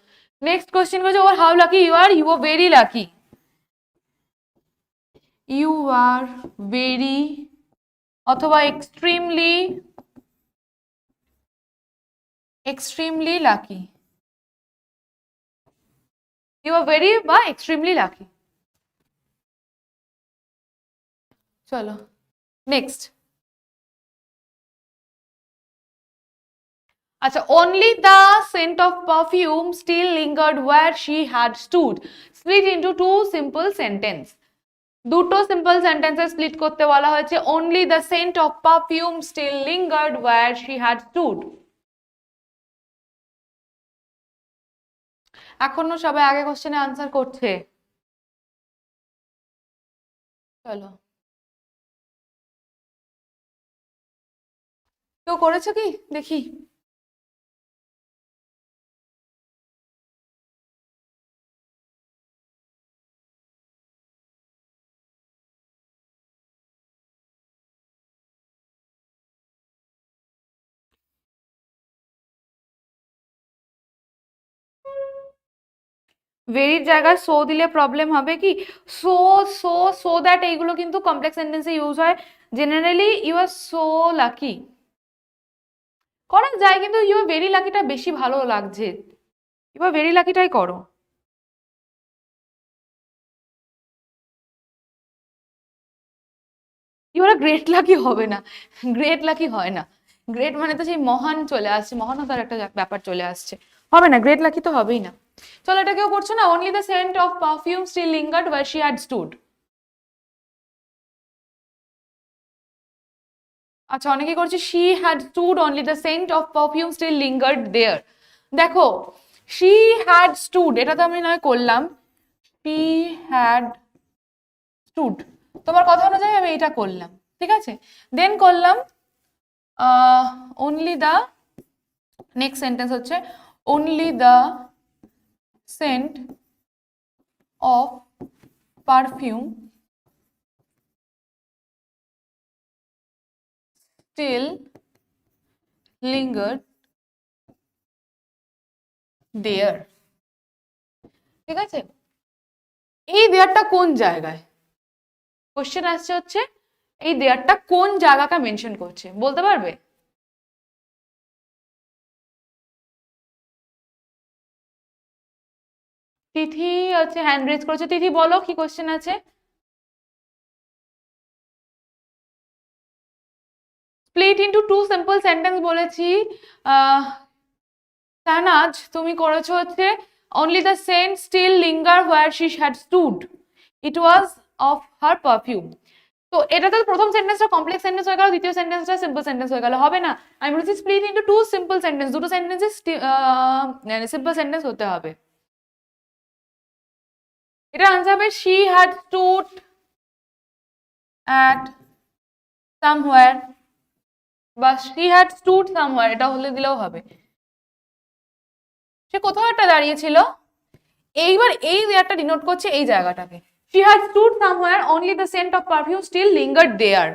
নেক্সট কোশ্চেন করেছে, ওর how lucky you are, you are very lucky. You are very অথবা extremely extremely lucky. You are very বা extremely lucky. চলো নেক্সট। আচ্ছা, only the scent of perfume still lingered where she had stood. Split into two simple sentence. দুটো simple সেন্টেন্সে split করতে বলা হয়েছে। only the scent of perfume still lingered where she had stood. এখনো সবাই আগে কোশ্চেনে আনসার করছে। চলো, কেউ করেছো কি দেখি? ভেরির জায়গায় সো দিলে প্রবলেম হবে কি? সো সো সো দ্যাট এইগুলো কিন্তু কমপ্লেক্স সেন্টেন্সে ইউজ হয়। Generally you are so lucky করা যায়, কিন্তু ইউ আর ভেরি লাকিটা বেশি ভালো লাগছে। ইউ আর ভেরি লাকিটাই করো। ইউ বলে গ্রেট লাকি হবে না, গ্রেট লাকি হয় না। গ্রেট মানে তো সেই মহান চলে আসছে, মহানতার একটা ব্যাপার চলে আসছে, হবে না, গ্রেট লাকি তো হবেই না। চলো এটা কেউ করছো না, only the scent of perfume still lingered where she had stood. আচ্ছা অনেকে করছে she had stood only the scent of perfume still lingered there. দেখো শি হ্যাড স্টুড এটা তো আমি নয় করলাম, শি হ্যাড স্টুড, তোমার কথা অনুযায়ী আমি এটা করলাম, ঠিক আছে। দেন করলাম অনলি দ্য, নেক্সট সেন্টেন্স হচ্ছে only the scent of perfume still lingered there, ঠিক আছে। এই দেয়ারটা কোন জায়গায়, কোশ্চেন আসছে হচ্ছে এই দেয়ারটা কোন জায়গাটা মেনশন করছে, বলতে পারবে? তিথি আছে, হ্যান্ড রেজ করেছে, তিথি বলো কি কোশ্চেন আছে। Split into two simple sentence বলেছি। সানাজ তুমি করেছো হচ্ছে only the scent still linger where she had stood, it was of her perfume. তো এটা তো প্রথম সেন্টেন্সটা কমপ্লেক্স সেন্টেন্স হয়ে গেল, দ্বিতীয় সেন্টেন্সটা সিম্পল সেন্টেন্স হয়ে গেল, হবে না। আমি বলেছি split into two simple sentence, দুটো সেন্টেন্সে সিম্পল সেন্টেন্স হতে হবে। এটা আনসার হবে she had stood at somewhere, বা শি হ্যাড স্টুড সামহোয়ার, এটা হলে দিলেও হবে। সে কোথাও একটা দাঁড়িয়েছিল, এইবার এই দেয়ারটা ডিনোট করছে এই জায়গাটাকে। She had stood somewhere only the scent of perfume still lingered there.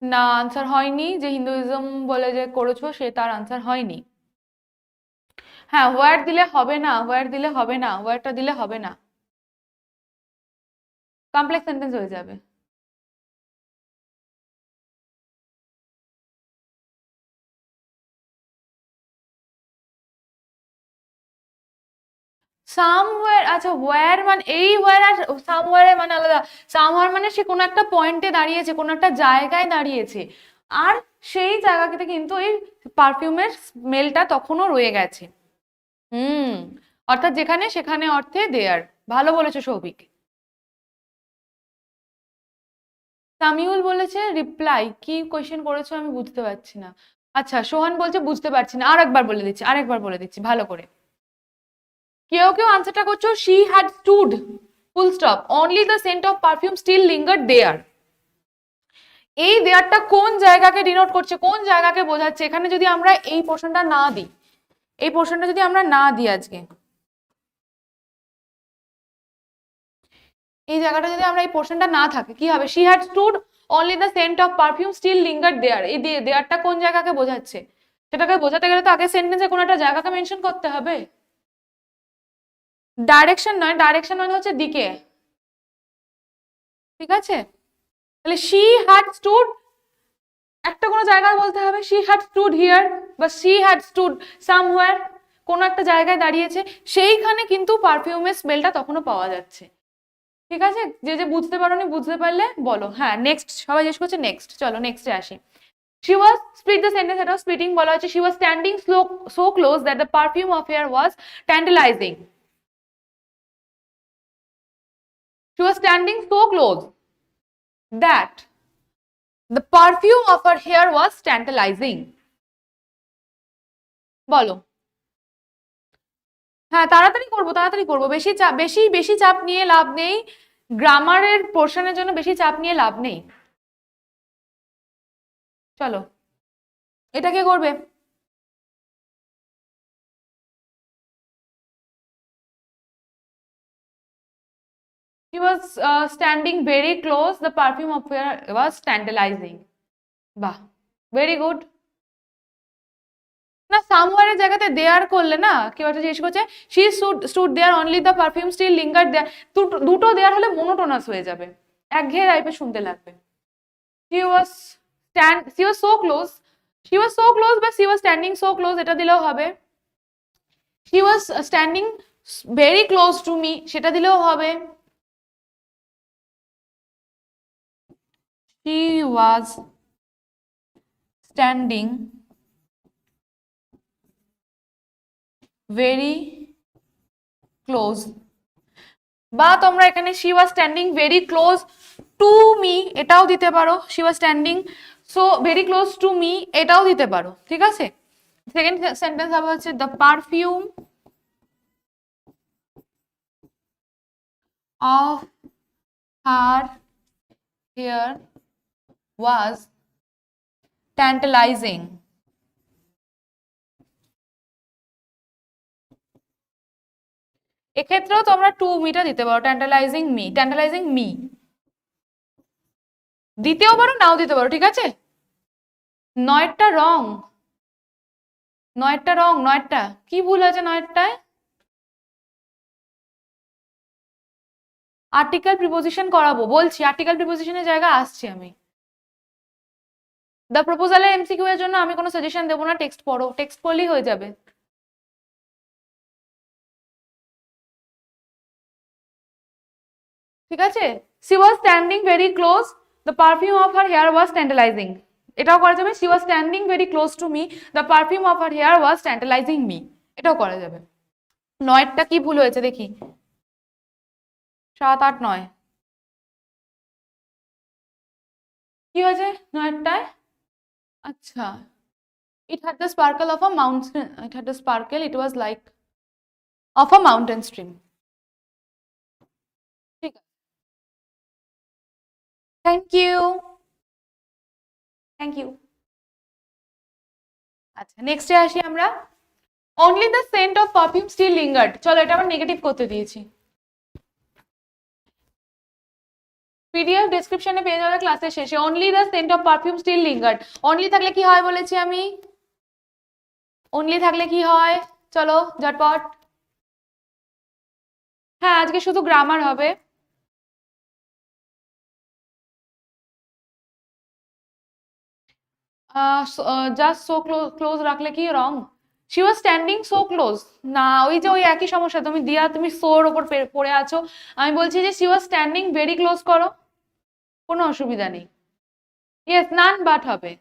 না আনসার হয়নি, যে হিন্দুইজম বলে যে করেছো সে তার আনসার হয়নি। হ্যাঁ ওয়ার্ড দিলে হবে না, ওয়ার্ড দিলে হবে না, ওয়ার্ডটা দিলে হবে না, কমপ্লেক্স সেন্টেন্স হয়ে যাবে। সামওয়্যার, আচ্ছা ওয়্যার মানে এই ওয়্যার আর সামওয়্যার মানে আলাদা। সামওয়্যার মানে সে কোনো একটা পয়েন্টে দাঁড়িয়েছে, কোনো একটা জায়গায় দাঁড়িয়েছে, আর সেই জায়গাতে কিন্তু এই পারফিউমের স্মেলটা তখনও রয়ে গেছে। হুম, অর্থাৎ যেখানে সেখানে অর্থে দেয়ার, ভালো বলেছো সৌভিক। সামিউল বলেছে রিপ্লাই, কি কোয়েশ্চেন করেছো আমি বুঝতে পারছি না। আচ্ছা সোহান বলছে বুঝতে পারছি না, আরেকবার বলে দিচ্ছি, আরেকবার বলে দিচ্ছি ভালো করে। কেউ কেউ আনসারটা করছো she had stood full stop only the scent of perfume still lingered there. এই দেয়ারটা কোন জায়গাকে ডিনোট করছে, কোন জায়গাকে বোঝাচ্ছে, এখানে যদি আমরা এই পোর্শনটা না দিই, এই পোর্শনটা যদি আমরা না দিই আজকে, এই জায়গাটা যদি আমরা এই পোর্শনটা না থাকে কি হবে, she had stood only the scent of perfume still lingered there, এই দেয়ারটা কোন জায়গাকে বোঝাচ্ছে, সেটাকে বোঝাতে গেলে তো আগে সেন্টেন্সে কোনো একটা জায়গাকে মেনশন করতে হবে। ডাইরেকশন নয়, ডাইরেকশন মানে হচ্ছে দিকে, ঠিক আছে। তাহলে শি হ্যাড স্টুড একটা কোনো জায়গায় বলতে হবে, শি হ্যাড স্টুড হিয়ার বা শি হ্যাড স্টুড সামওয়্যার, কোনো একটা জায়গায় দাঁড়িয়েছে, সেইখানে কিন্তু পারফিউমের স্মেলটা তখনও পাওয়া যাচ্ছে, ঠিক আছে। যে যে বুঝতে পারোনি, বুঝতে পারলে বলো। হ্যাঁ নেক্সট, সবাই জিজ্ঞেস করছে নেক্সট, চলো নেক্সটে আসি। She was, split the sentence, এটা স্প্লিটিং বলা হচ্ছে, she was standing so close that the perfume of her was tantalizing. She was standing so close that the perfume of her hair was tantalizing. বলো। হ্যাঁ তাড়াতাড়ি করবো, তাড়াতাড়ি করবো, বেশি চাপ, বেশি বেশি চাপ নিয়ে লাভ নেই, গ্রামারের পোর্শনের জন্য বেশি চাপ নিয়ে লাভ নেই। চলো এটা কে করবে? She was standing very close, the perfume of her was tantalizing. বাহ, ভেরি গুড। না সামওয়্যারের জায়গাতে দেয়ার করলে না, কেউ একটা জিজ্ঞেস করছে she stood there only the perfume still linger there, দুটো দেয়ার হলে মোনোটোনাস হয়ে যাবে, একঘেয়ে টাইপের শুনতে লাগবে। She was she was so close, she was so close বা she was standing so close এটা দিলেও হবে। She was standing very close to me সেটা দিলেও হবে। she was standing very close, বা তোমরা এখানে she was standing very close to me এটাও দিতে পারো, she was standing so very close to me এটাও দিতে পারো, ঠিক আছে। সেকেন্ড সেন্টেন্স হবে হচ্ছে the perfume of her hair was tantalizing। এক্ষেত্রেও তোমরা টু মিটা দিতে পারো, ট্যান্টালাইজিং মি, ট্যান্টালাইজিং মি দিতেও পারো, নাও দিতে পারো, ঠিক আছে। নয়টা রং, নয়টা রং, নয়টা কি ভুল আছে নয়টায়? আর্টিকেল প্রিপোজিশন করাবো, বলছি আর্টিকেল প্রিপোজিশনের জায়গা আসছি আমি। দ্য প্রপোজালের এমসিকিউ এর জন্য আমি কোনো সাজেশন দেবো না, টেক্সট পড়ো, টেক্সট পড়লেই হয়ে যাবে, ঠিক আছে। she was standing very close, the perfume of her hair was tantalizing, এটাও করা যাবে। she was standing very close to me, the perfume of her hair was tantalizing me, এটাও করা যাবে। নয়টা কি ভুল হয়েছে দেখি, 7, 8, 9 কি হয়েছে নয়টায়? আচ্ছা, it had the sparkle of a mountain, it had the sparkle, it was like of a mountain stream, ঠিক আছে। Thank you, thank you. আচ্ছা নেক্সটে আসি আমরা, only the scent of perfume still lingered, চলো এটা আবার নেগেটিভ করতে দিয়েছি, পিডিএফ ডেসক্রিপশনে পেয়ে যাবে ক্লাসের শেষে। only the scent of perfume still lingered, only থাকলে কি হয় বলেছি আমি, only থাকলে কি হয় চলো ঝটপট। হ্যাঁ আজকে শুধু গ্রামার হবে, জাস্ট সো ক্লোজ রাখলে কি রং, she was standing so close, না ওই যে ওই একই সমস্যা, তুমি দিয়া তুমি সোর ওপর পড়ে আছো, আমি বলছি যে she was standing very close করো, কোনো অসুবিধা নেই। yes none but হবে,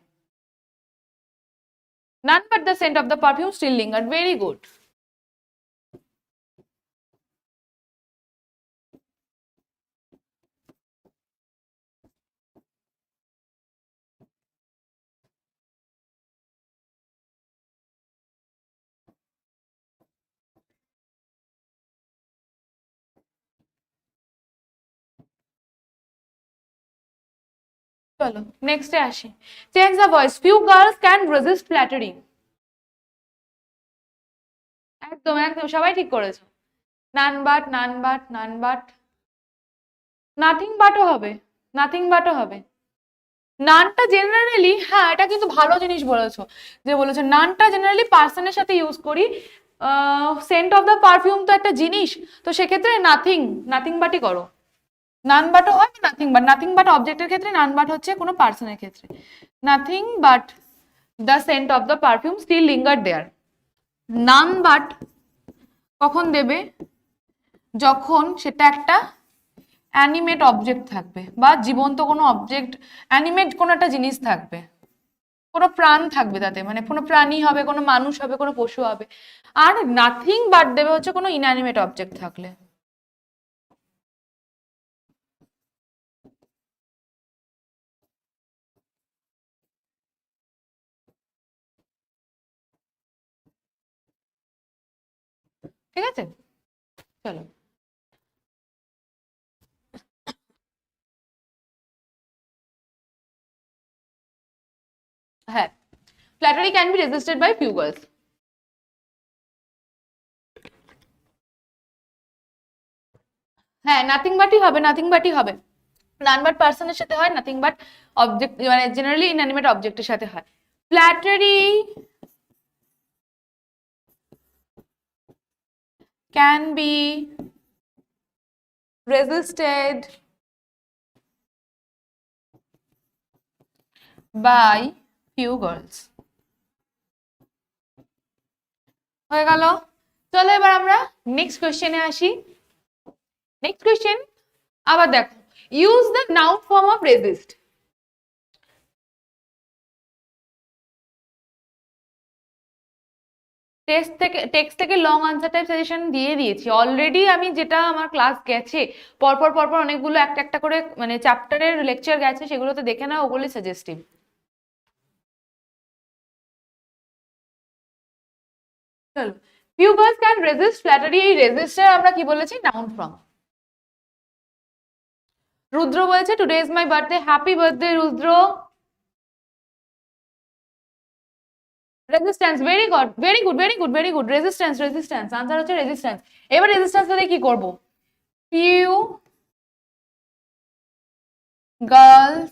none but the scent of the perfume still lingered, very good। চলো নেক্সটে আসি, change the voice, few girls can resist flattering, একদম একদম সবাই ঠিক করেছো, none but none but none but, nothing but হবে, নাথিং বাটও হবে। নানটা জেনারেলি, হ্যাঁ এটা কিন্তু ভালো জিনিস বলেছো, যে বলেছো নানটা জেনারেলি পার্সনের সাথে ইউজ করি, সেন্ট অফ দ্য পারফিউম তো একটা জিনিস, তো সেক্ষেত্রে নাথিং, নাথিং বাটই করো, নান বাটও হয় নাথিং বাট, নাথিং বাট অবজেক্টের ক্ষেত্রে, নান বাট হচ্ছে কোনো পার্সনের ক্ষেত্রে, nothing but the scent of the perfume still linger there. None but কখন দেবে, যখন সেটা একটা অ্যানিমেট অবজেক্ট থাকবে, বা জীবন্ত কোনো অবজেক্ট, অ্যানিমেট কোনো একটা জিনিস থাকবে, কোনো প্রাণ থাকবে তাতে, মানে কোনো প্রাণী হবে, কোনো মানুষ হবে, কোনো পশু হবে। আর নাথিং বাট দেবে হচ্ছে কোনো ইনঅ্যানিমেট অবজেক্ট থাকলে। ঠিক আছে চলো, হ্যাঁ flattery can be resisted by few girls, হ্যাঁ নাথিং বাটই হবে, নাথিং বাটই হবে, নান বাট পার্সনের সাথে হয়, নাথিং বাট অবজেক্ট মানে জেনারেলি ইনঅ্যানিমেট অবজেক্টের সাথে হয়। Flattery can B resisted by few girls, হয়ে গেল। চলো এবার আমরা নেক্সট কোয়েশ্চেনে আসি। নেক্সট কোয়েশ্চেন আবার দেখো, use the noun form of resist, text থেকে লং আনসার টাইপ সাজেশন দিয়ে দিয়েছি অলরেডি। আমি যেটা আমার ক্লাস গেছে পরপর পরপর অনেকগুলো একটা একটা করে মানে চ্যাপ্টারের লেকচার গেছে, সেগুলোতে দেখে নাও, ওগুলো সাজেস্টিভ। চলো, few girls can resist flattery, এই রেজিস্টার আমরা কি বলেছি, নাউন ফর্ম। রুদ্র বলেছে today is my birthday, happy birthday Rudra. Resistance, very good very good very good very good, resistance resistance, answer হচ্ছে রেজিস্ট্যান্স। এবার রেজিস্ট্যান্স দিয়ে কি করব, few girls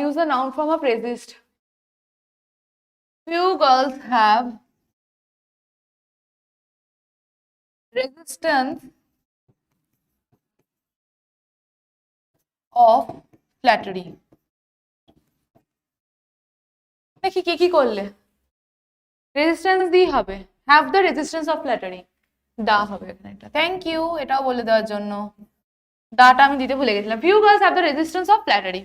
use the noun form of resist. Few girls have resistance of flattery. দেখি কে কি করলে, resistance দিয়ে হবে, have the resistance of flattery, দা হবে এখানে একটা, থ্যাংক ইউ এটাও বলে দেওয়ার জন্য, দাটা আমি দিতে ভুলে গেছিলাম। Few girls have the resistance of flattery.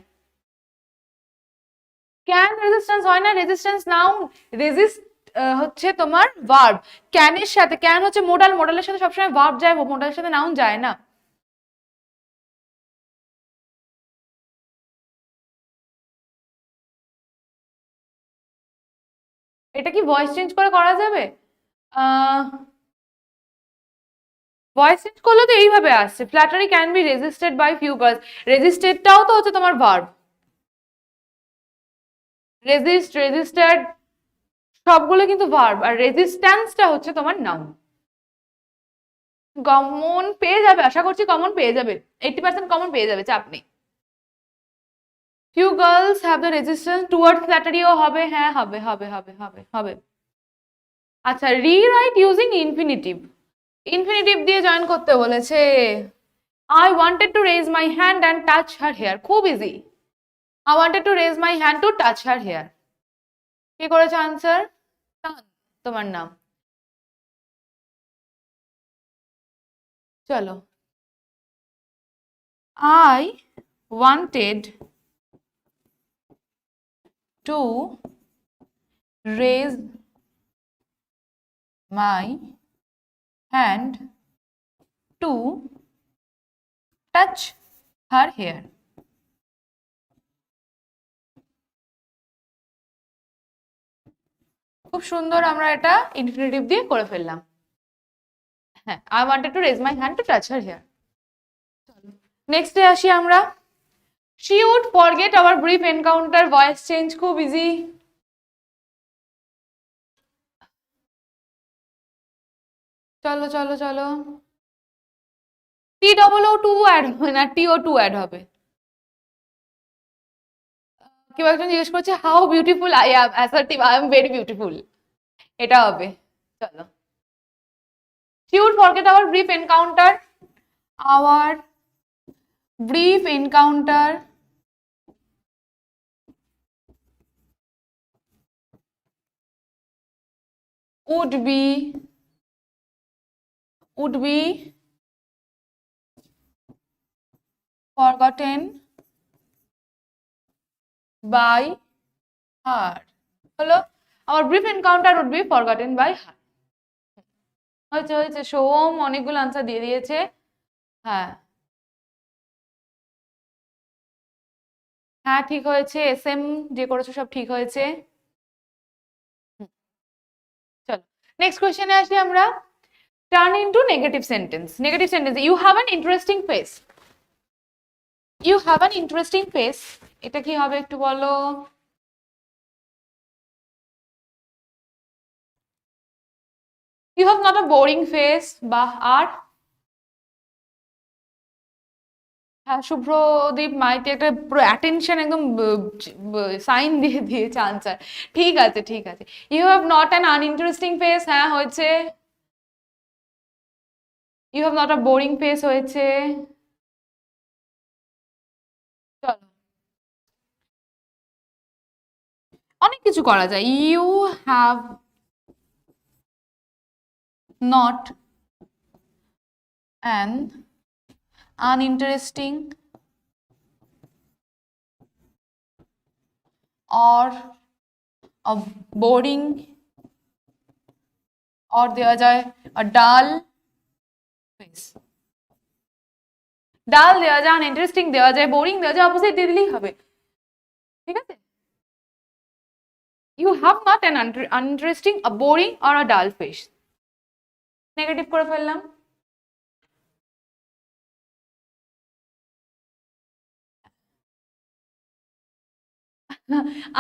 Can resistance হয় না, রেজিস্ট্যান্স নাউন, রেজিস্ট হচ্ছে তোমার ভার্ব, ক্যানের সাথে, ক্যান হচ্ছে মোডাল, মোডালের সাথে সবসময় ভার্ব যায়, মোডালের সাথে নাউন যায় না। এটা কি ভয়েস চেঞ্জ করে করা যাবে? ভয়েস চেঞ্জ করলে তো এইভাবে আসছে, flattery can be resisted by few girls, রেজিস্টেডটাও তো হচ্ছে তোমার ভার্ব, রেজিস্ট রেজিস্টার্ড সবগুলো কিন্তু ভার্ব, আর রেজিস্ট্যান্সটা হচ্ছে তোমার নাউন। কমন পেয়ে যাবে, আশা করছি কমন পেয়ে যাবে, 80% কমন পেয়ে যাবে, চাপ নেই। Few girls have the resistance towards ফ্ল্যাটারিও হবে, হ্যাঁ হবে হবে হবে হবে হবে। আচ্ছা, রিরাইট ইউজিং ইনফিনিটিভ, ইনফিনিটিভ দিয়ে জয়েন করতে বলেছে। I wanted to raise my hand and touch her hair, খুব ইজি। I wanted to raise my hand to touch her hair, কি করেছে আনসার, তোমার নাম। চলো, I wanted to raise my hand to touch her hair. খুব সুন্দর, আমরা এটা ইনফিনিটিভ দিয়ে করে ফেললাম। হ্যাঁ, I wanted to raise my hand to touch her hair. নেক্সটে আসি আমরা, she would forget our brief encounter, voice change, খুব ইজি। চলো চলো চলো, T double O too add হবে না, টি ও টু অ্যাড হবে। কেউ একজন জিজ্ঞেস করছে how beautiful I am, assertive, I am very beautiful, এটা হবে। চলো, she would forget our brief encounter, our brief encounter would be forgotten by her, হলো, our brief encounter would be forgotten by her। হয়েছে হয়েছে, সোম অনেকগুলো answer দিয়ে দিয়েছে। হ্যাঁ হ্যাঁ ঠিক হয়েছে, এস এম যে করেছো সব ঠিক হয়েছে। চলো, নেক্সট কোয়েশ্চেনে আসি আমরা, turn into negative sentence. Negative sentence, you have an interesting face, you have an interesting face, এটা কি হবে একটু বলো। You have not a boring face, বাহ। আর হ্যাঁ, শুভ্রদীপ মাইতি একটা পুরো অ্যাটেনশন একদম সাইন দিয়ে দিয়েছে আনসার, ঠিক আছে ঠিক আছে। You have not an uninteresting face, হ্যাঁ হয়েছে। You have not a boring face হয়েছে। চলো, অনেক কিছু করা যায়, you have not an uninteresting or boring, और দেওয়া যায় ডাল ফেস। ডাল দেওয়া যায়, আনইন্টারেস্টিং দেওয়া যায়, বোরিং দেওয়া যায়, অপোজিট দিয়ে দিলেই হবে। ঠিক আছে, you have not an uninteresting, a boring or a dull face. Negative করে ফেললাম।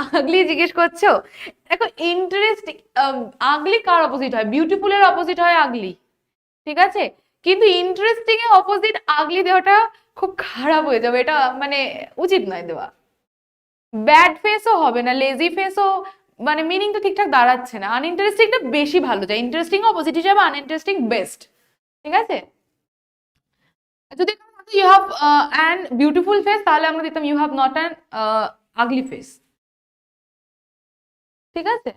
আগলি জিজ্ঞেস করছো? দেখো ইন্টারেস্টিং, আগলি কার অপোজিট হয়? বিউটিফুলের অপোজিট হয় আগলি, ঠিক আছে? কিন্তু ইন্টারেস্টিং এর অপোজিট আগলি দেওয়াটা খুব খারাপ হয়ে যাবে, এটা মানে উচিত নয় দেওয়া। ব্যাড ফেসও হবে না, লেজি ফেসও, মানে মিনিংটা ঠিকঠাক দাঁড়াচ্ছে না। আনইন্টারেস্টিংটা বেশি ভালো যায়, ইন্টারেস্টিং অপোজিট হিসাবে আনইন্টারেস্টিং বেস্ট। ঠিক আছে, যদি you have an beautiful face তাহলে আমরা দিতাম you have not an ugly face. ঠিক আছে,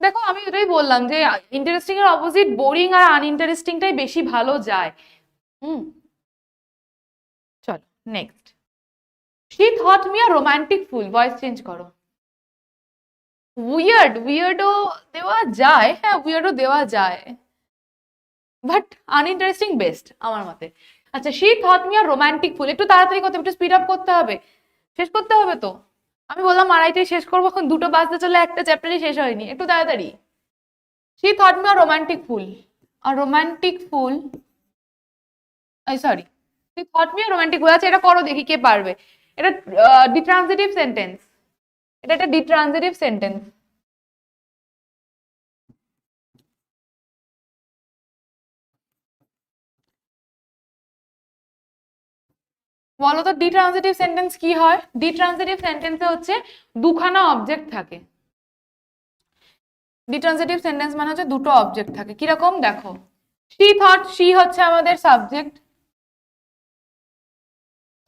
দেখো আমি এটাই বললাম যে ইন্টারেস্টিং এর অপোজিট বোরিং আর আনইন্টারেস্টিংটাই বেশি ভালো যায়। হুম, চলো next. She thought me a romantic full, voice change করো। উইয়ার্ড, উইয়ার্ডও দেওয়া যায়, হ্যাঁ উইয়ার্ডও দেওয়া যায়, বাট আনইন্টারেস্টিং বেস্ট আমার মতে। আচ্ছা, she thought me are romantic fool, একটু তাড়াতাড়ি করতে হবে, একটু স্পিড আপ করতে হবে, শেষ করতে হবে তো। আমি বললাম আড়াইটায় শেষ করবো, এখন দুটো বাজতে চলে, একটা চ্যাপ্টারই শেষ হয়নি, একটু তাড়াতাড়ি। She thought me are romantic fool, are romantic fool, এই sorry, she thought me are romantic fool. আচ্ছা এটা করো দেখি কে পারবে। এটা ডিট্রানজিটিভ সেন্টেন্স, এটা একটা ডিট্রানজিটিভ সেন্টেন্স। বলো তো ডিট্রানজিটিভ সেন্টেন্স কি হয়? ডিট্রানজিটিভ সেন্টেন্সে হচ্ছে দুখানা অবজেক্ট থাকে। ডিট্রানজিটিভ সেন্টেন্স মানে হচ্ছে দুটো অবজেক্ট থাকে। কিরকম দেখো, শি থট, শি হচ্ছে আমাদের সাবজেক্ট,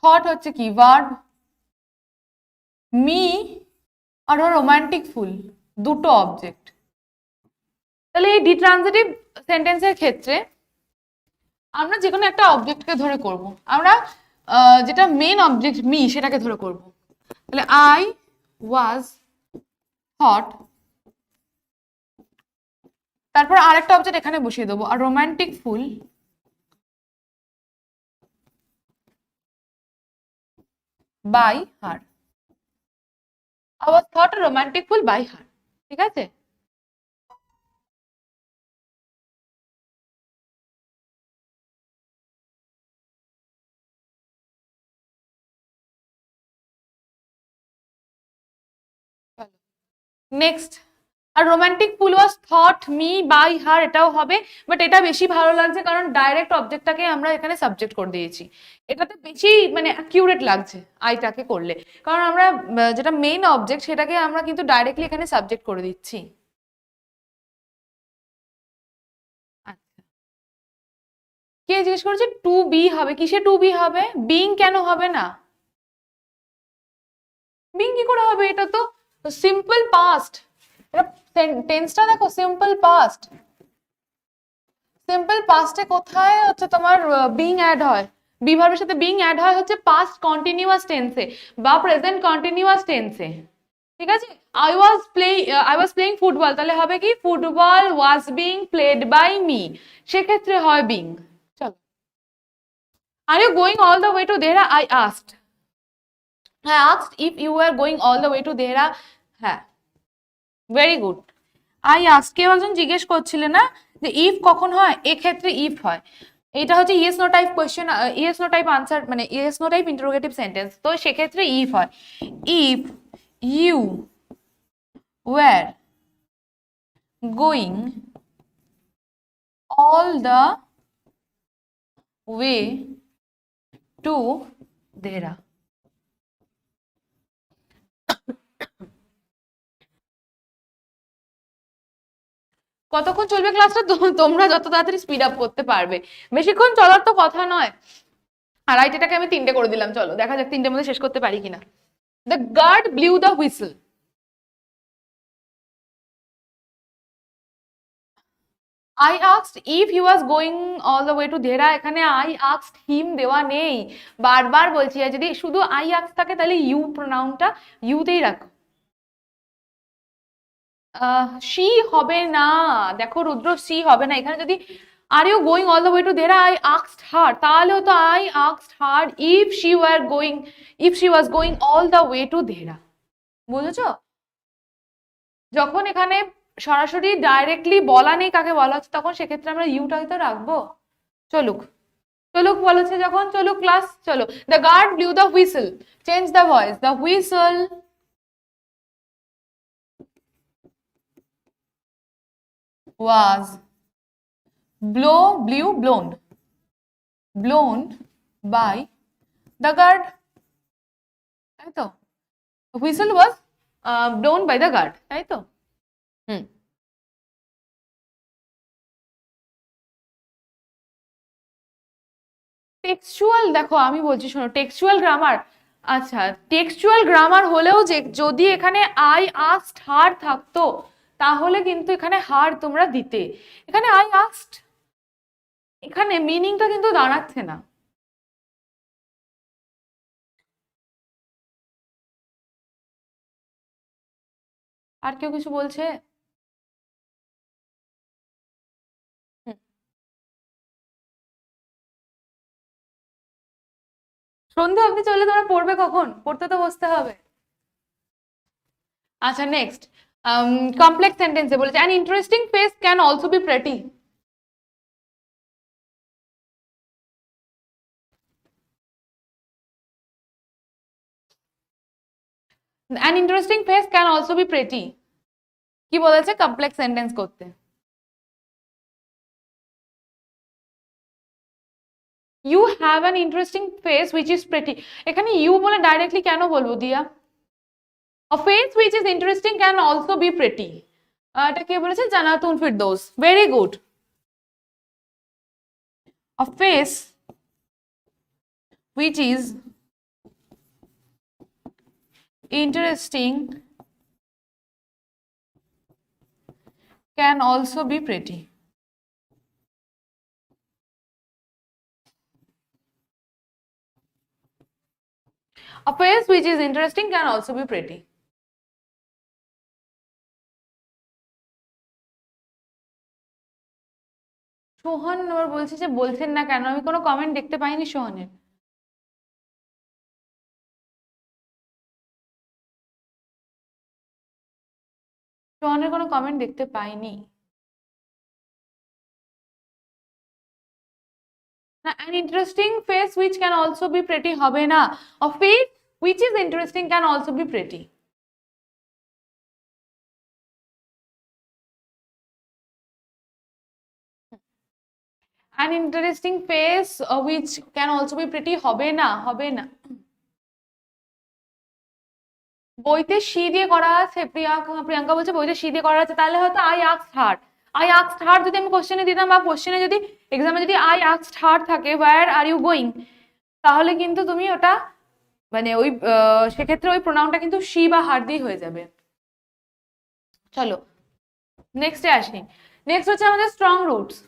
থট হচ্ছে কি ভার্ব, মি আর রোমান্টিক ফুল দুটো অবজেক্ট। তাহলে এই ডিট্রানজিটিভ সেন্টেন্সের ক্ষেত্রে আমরা যে কোনো একটা অবজেক্টকে ধরে করব। আমরা যেটা মেন অবজেক্ট মি সেটাকে ধরে করব। তাহলে আই ওয়াজ থট, তারপর আরেকটা অবজেক্ট এখানে বসিয়ে দেবো, are romantic fool by her. I was thought a romantic fool by her, ঠিক আছে? নেক্সট, আর romantic fool was thought me by her, এটাও হবে, বাট এটা বেশি ভালো লাগছে কারণ ডাইরেক্ট অবজেক্টটাকে আমরা এখানে সাবজেক্ট করে দিয়েছি। এটাতে বেশি মানে অ্যাকিউরেট লাগছে আইটাকে করলে, কারণ আমরা যেটা মেইন অবজেক্ট সেটাকে আমরা কিন্তু ডাইরেক্টলি এখানে সাবজেক্ট করে দিচ্ছি। আচ্ছা, কে জিজ্ঞেস করেছে টু বি হবে? কিসে টু বি হবে? বিং কেন হবে না? বিং কি করে হবে? এটা তো সিম্পল পাস্ট, এটা টেন্সটা দেখো সিম্পল পাস্ট। সিম্পল পাস্টে কোথায় হচ্ছে তোমার বিং অ্যাড হয়? বি ভার্বের সাথে বিং অ্যাড হয় হচ্ছে পাস্ট কন্টিনিউয়াস টেন্সে বা প্রেজেন্ট কন্টিনিউয়াস টেন্সে। ঠিক আছে, আই ওয়াজ প্লেইং ফুটবল, তাহলে হবে কি football was being played by me, সেক্ষেত্রে হয় বিং। চলো, are you going all the way to Dehra? I asked, হ্যাঁ asked if you are going all the way to Dehra, হ্যাঁ ভেরি গুড। আই আস্কড, কেউ একজন জিজ্ঞেস করছিলে না যে ইফ কখন হয়? এক্ষেত্রে ইফ হয়। এটা হচ্ছে yes no type question, yes no type answer, মানে yes no type interrogative sentence, তো সেক্ষেত্রে ইফ হয়। If you were going all the way to Dehra. কতক্ষণ চলবে ক্লাসটা? তোমরা যত তাড়াতাড়ি স্পিড আপ করতে পারবে, বেশিক্ষণ চলার তো কথা নয়। আড়াইটাটাকে আমি 3টে করে দিলাম, চলো দেখা যাক 3টের মধ্যে শেষ করতে পারি কিনা। The guard blew the whistle, I asked if he was going all the way to Dhera, এখানে I asked him দেওয়া নেই, বারবার বলছি। আর যদি শুধু I asked থাকে তাহলে you প্রোনাউনটা you তেই রাখো। she হবে না, দেখো রুদ্র she হবে না, এখানে যদি are you going all the way to Dhera I asked her, তাহলেও তো I asked her if she were going, if she was going all the way to Dhera, বুঝেছো? যখন এখানে সরাসরি ডাইরেক্টলি বলা নেই কাকে বলা হচ্ছে, তখন সেক্ষেত্রে আমরা ইউটা হয়তো রাখবো। চলুক, চলুক বলেছে যখন, চলুক ক্লাস, চলো। The guard blew the whistle, change the voice, the whistle was blown by the guard, তাই তো? Whistle was blown by the guard, তাই তো? টেক্সচুয়াল, দেখো আমি বলছি শোনো, টেক্সচুয়াল গ্রামার, আচ্ছা টেক্সচুয়াল গ্রামার হলেও যে যদি এখানে আই আস্কড হার থাকতো তাহলে কিন্তু এখানে হার তোমরা দিতে, এখানে আই আস্কড, এখানে মিনিংটা কিন্তু দাঁড়াচ্ছে না। আর কেউ কিছু বলছে? সন্ধ্যা অবধি চলে তোমরা পড়বে কখন? পড়তে তো বসতে হবে। আচ্ছা নেক্সট, কমপ্লেক্স সেন্টেন্সে বলেছে an interesting face can also be pretty. An interesting face can also be pretty, কি বলেছে কমপ্লেক্স সেন্টেন্স করতে? You have an interesting face which is pretty, এখানে ইউ বলে ডাইরেক্টলি কেন বলবো দিয়া? A face which is interesting can also be pretty. এটা কে বলেছে? Janatun Firdous, very good. A face which is interesting can also be pretty. A face which is interesting can also be pretty. Sohan আবার বলছে যে বলছেন না কেন, আমি কোনো কমেন্ট দেখতে পাইনি সোহনের। সোহনের কোনো কমেন্ট দেখতে পাইনি। না, an interesting face which can also be pretty হবে না, a face which is interesting can also be pretty. An interesting face which can also be pretty হবে না, হবে না। বইতে সি দিয়ে করা আছে, প্রিয়াঙ্কা বলছে বইতে সি দিয়ে করা আছে, তাহলে হয়তো I asked her, I asked her যদি আমি কোশ্চেনে দিতাম বা কোশ্চেনে যদি এক্সামে যদি আই আস্কড হার থাকে ওয়্যার আর ইউ গোয়িং, তাহলে কিন্তু তুমি ওটা মানে ওই সেক্ষেত্রে ওই প্রোনাউনটা কিন্তু সি বা হার দিয়ে হয়ে যাবে। চলো নেক্সটে আসি। নেক্সট হচ্ছে আমাদের স্ট্রং রুটস।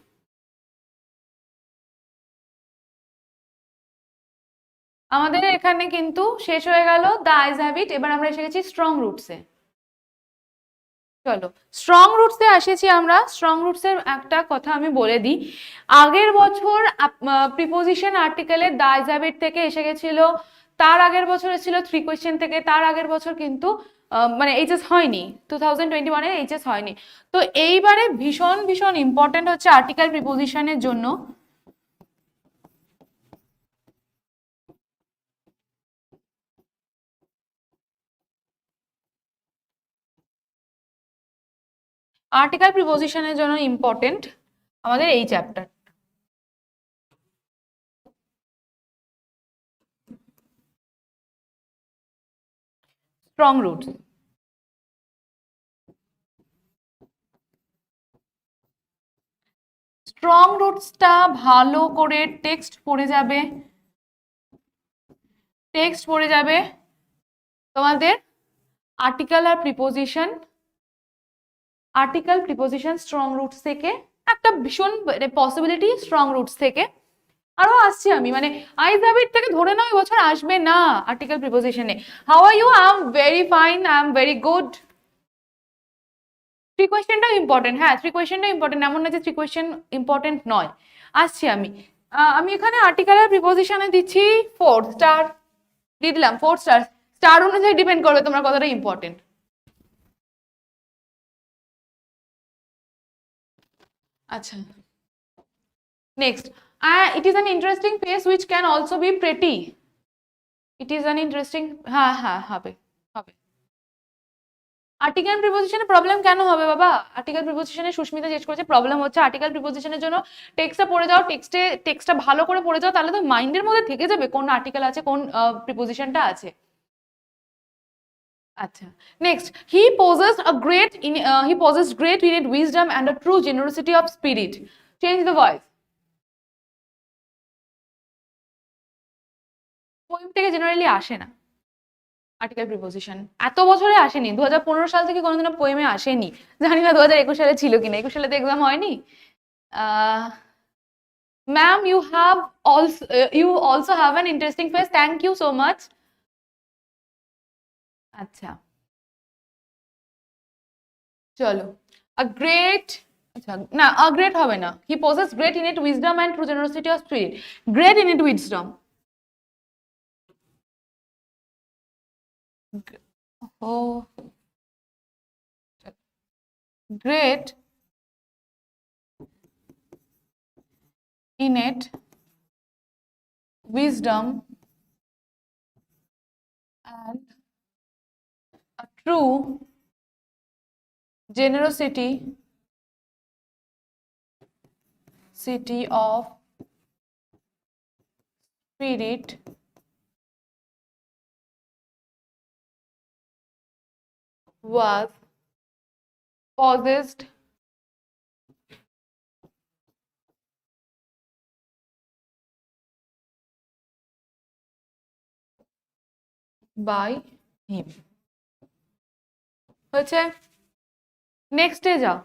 আমাদের এখানে কিন্তু শেষ হয়ে গেল দ্য আইজ হ্যাবিট, এবার আমরা এসে গেছি স্ট্রং রুটসে। চলো স্ট্রং রুটসে এসেছি আমরা। স্ট্রং রুটসের একটা কথা আমি বলে দিই, আগের বছর প্রিপোজিশন আর্টিকেলের দ্য আইজ হ্যাবিট থেকে এসে গেছিল, তার আগের বছর এসেছিল 3 কোয়েশ্চেন থেকে, তার আগের বছর কিন্তু মানে এইচএস হয়নি, 2021 এইচএস হয়নি। তো এইবারে ভীষণ ভীষণ ইম্পর্টেন্ট হচ্ছে আর্টিকেল প্রিপোজিশনের জন্য। আর্টিকেল প্রিপোজিশনের জন্য ইম্পর্টেন্ট আমাদের এই চ্যাপ্টার। স্ট্রং রুটস, স্ট্রং রুটসটা ভালো করে টেক্সট পড়ে যাবে, টেক্সট পড়ে যাবে তোমাদের আর্টিকেল আর preposition, article preposition strong roots থেকে একটা ভীষণ পসিবিলিটি স্ট্রং রুটস থেকে। আরো আসছি আমি, মানে আইজ হ্যাবিট থেকে ধরে নাও এবছর আসবে না আর্টিকেল প্রিপোজিশনে। How are you? I am very fine, I am very good. Three কোয়েশ্চেনটাও ইম্পর্টেন্ট, হ্যাঁ থ্রি কোয়েশ্চেনটাও ইম্পর্টেন্ট, এমন না যে থ্রি কোয়েশ্চেন ইম্পর্টেন্ট নয়। আসছি আমি। আমি এখানে আর্টিকেলের প্রিপোজিশনে দিচ্ছি 4 স্টার, দিয়ে দিলাম 4 স্টার। স্টার অনুযায়ী ডিপেন্ড করবে তোমার কতটা ইম্পর্টেন্ট। আচ্ছা, next, it is an interesting face which can also be pretty. It is an interesting, হ্যাঁ হ্যাঁ হবে হবে। আর্টিকেল প্রিপোজিশনে প্রবলেম কেন হবে বাবা? আর্টিকেল প্রিপোজিশনে সুস্মিতা জিজ্ঞেস করেছে প্রবলেম হচ্ছে আর্টিকেল প্রিপোজিশনের জন্য। টেক্সটটা পড়ে যাও, টেক্সটটা ভালো করে পড়ে যাও, তাহলে তো মাইন্ডের মধ্যে থেকে যাবে কোন আর্টিকেল আছে, কোন প্রিপোজিশনটা আছে। আচ্ছা, next, he possessed great innate wisdom and a true generosity of spirit. Change the voice. Poem থেকে জেনারেলি আসে না আর্টিকেল প্রিপোজিশন, এত বছরে আসেনি, 2015 সাল থেকে কোনোদিনও পোয়েমে আসেনি। জানি না 2021 সালে ছিল কিনা, 21 সালে তো এক্সাম হয়নি। Ma'am, you also have an interesting face, thank you so much. আচ্ছা চলো, a great, আচ্ছা না a great হবে না, he possesses great innate wisdom and true generosity of spirit. Great innate wisdom, oh, great innate wisdom and a true generosity of spirit was possessed by him. হচ্ছে, নেক্সটে যাও।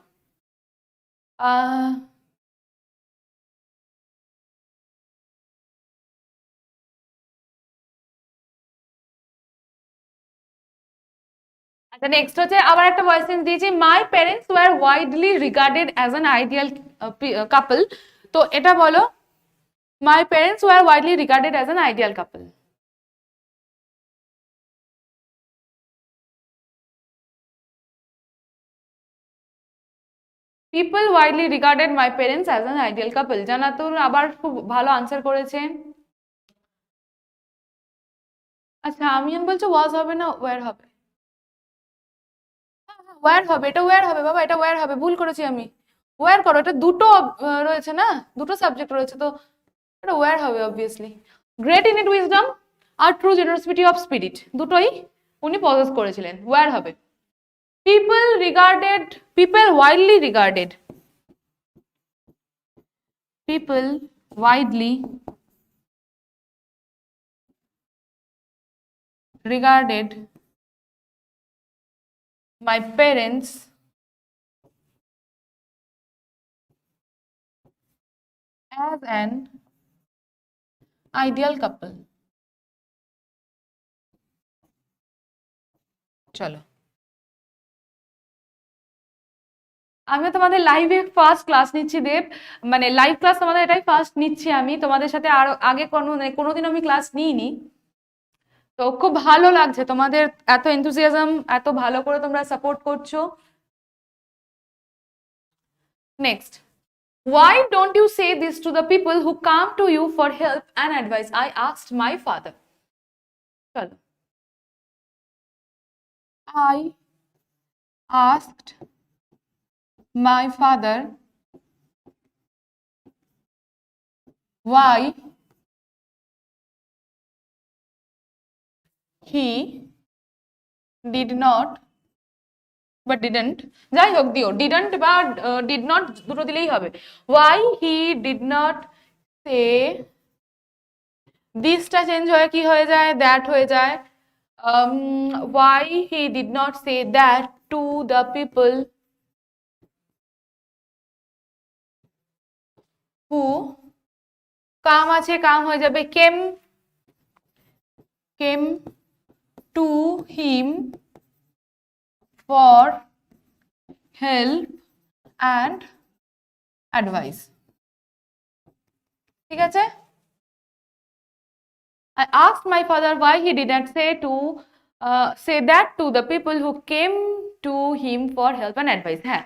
আচ্ছা next হচ্ছে আবার একটা ভয়েস সেন্স দিয়েছি, my parents were widely regarded as an ideal কাপল। তো এটা বলো, my parents were widely regarded as an ideal couple. People widely regarded my parents as an ideal কাপল। জানাতুল আবার খুব ভালো আনসার করেছে। আচ্ছা আমিয়ান বলছো ওয়াজ হবে না ওয়্যার হবে? ওয়্যার হবে, এটা ওয়্যার হবে বাবা, এটা ওয়্যার হবে, ভুল করেছি আমি। ওয়্যার করো, এটা দুটো রয়েছে না, দুটো সাবজেক্ট রয়েছে, তো এটা ওয়্যার হবে obviously. Great in it wisdom আর ট্রু জেনারসিটি অফ স্পিরিট দুটোই উনি পজেস করেছিলেন, ওয়্যার হবে। People widely regarded my parents as an ideal couple. চলো, আমি তোমাদের লাইভে ফার্স্ট ক্লাস নিচ্ছি দেব, মানে লাইভ ক্লাস তোমাদের এটাই ফার্স্ট নিচ্ছি আমি তোমাদের সাথে, আর আগে কোনোদিন আমি ক্লাস নিইনি, তো খুব ভালো লাগছে তোমাদের এত এনথুজিয়াজম, এত ভালো করে তোমরা সাপোর্ট করছো। Next, why don't you say this to the people who come to you for help and advice? I asked my father. চলো, I asked my father why he did not বা didn't, যাই হোক দিও, didn't বা did not দুটো দিলেই হবে। why he did not say, দিসটা চেঞ্জ হয়ে কি হয়ে যায়, দ্যাট হয়ে যায়। why he did not say that to the people হু কাম আছে, কাম হয়ে যাবে came, came to him for help and advice. ঠিক আছে? I asked my father why he didn't say that to the people who came to him for help and advice. হ্যাঁ,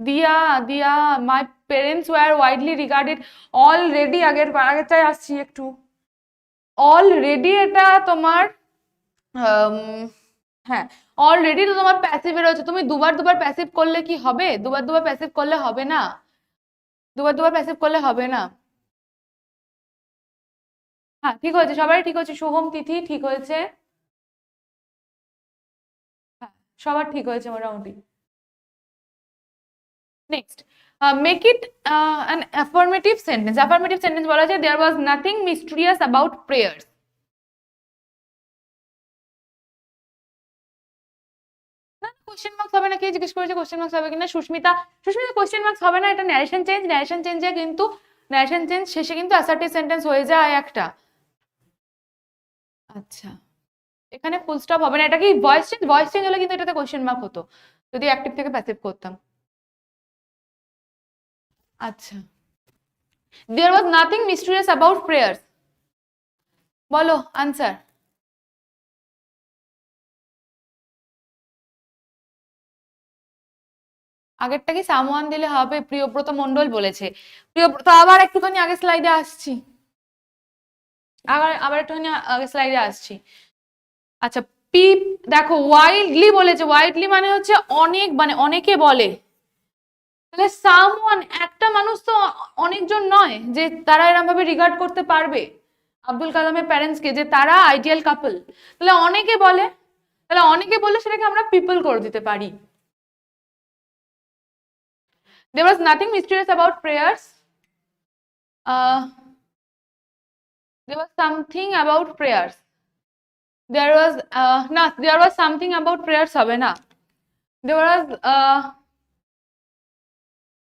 দিয়া দিয়া my parents were widely regarded already, আগেরটায় আসছি একটু। Already এটা তোমার হ্যাঁ, অলরেডি তো তোমার প্যাসিভে রয়েছে, তুমি দুবার দুবার প্যাসিভ করলে কি হবে? দুবার দুবার প্যাসিভ করলে হবে না, দুবার দুবার প্যাসিভ করলে হবে না। হ্যাঁ ঠিক হয়েছে, সবারই ঠিক হয়েছে, শুভম তিথি ঠিক হয়েছে, হ্যাঁ সবার ঠিক হয়েছে মোটামুটি। Next, make it an affirmative sentence. Affirmative sentence বলা যায় there was nothing mysterious about prayers. না কোশ্চেন মার্কস হবে না, কে জিজ্ঞেস করেছে কোশ্চেন মার্কস হবে কিনা? সুস্মিতা, সুস্মিতা কোশ্চেন মার্কস হবে না, এটা ন্যারেশন চেঞ্জ, ন্যারেশন চেঞ্জে কিন্তু ন্যারেশন চেঞ্জ শেষে কিন্তু অ্যাসার্টিভ সেন্টেন্স হয়ে যায় একটা। আচ্ছা, এখানে ফুল স্টপ হবে না, এটা কি ভয়েস চেঞ্জ? ভয়েস চেঞ্জ হলে কিন্তু এটাতে কোশ্চেন মার্ক হতো যদি অ্যাক্টিভ থেকে প্যাসিভ করতাম। আচ্ছা, there was nothing mysterious about prayers, বলো আনসার। আগেরটা কি সামওয়ান দিলে হবে? প্রিয়ব্রত মন্ডল বলেছে। প্রিয়ব্রত, আবার একটুখানি আগে স্লাইডে আসছি, আবার আবার একটুখানি আগে স্লাইডে আসছি। আচ্ছা, পিপ দেখো ওয়াইল্ডলি বলেছে, ওয়াইল্ডলি মানে হচ্ছে অনেক, মানে অনেকে বলে, তাহলে সামওয়ান একটা মানুষ তো অনেকজন নয় যে তারা এরকম ভাবে রিগার্ড করতে পারবে আব্দুল কালামের প্যারেন্টসকে যে তারা আইডিয়াল কাপল, তাহলে অনেকে বলে, তাহলে অনেকে বললে সেটাকে আমরা পিপল করে দিতে পারি। There was nothing mysterious about prayers. There was something about prayers. There was না, there was something about prayers হবে না। There was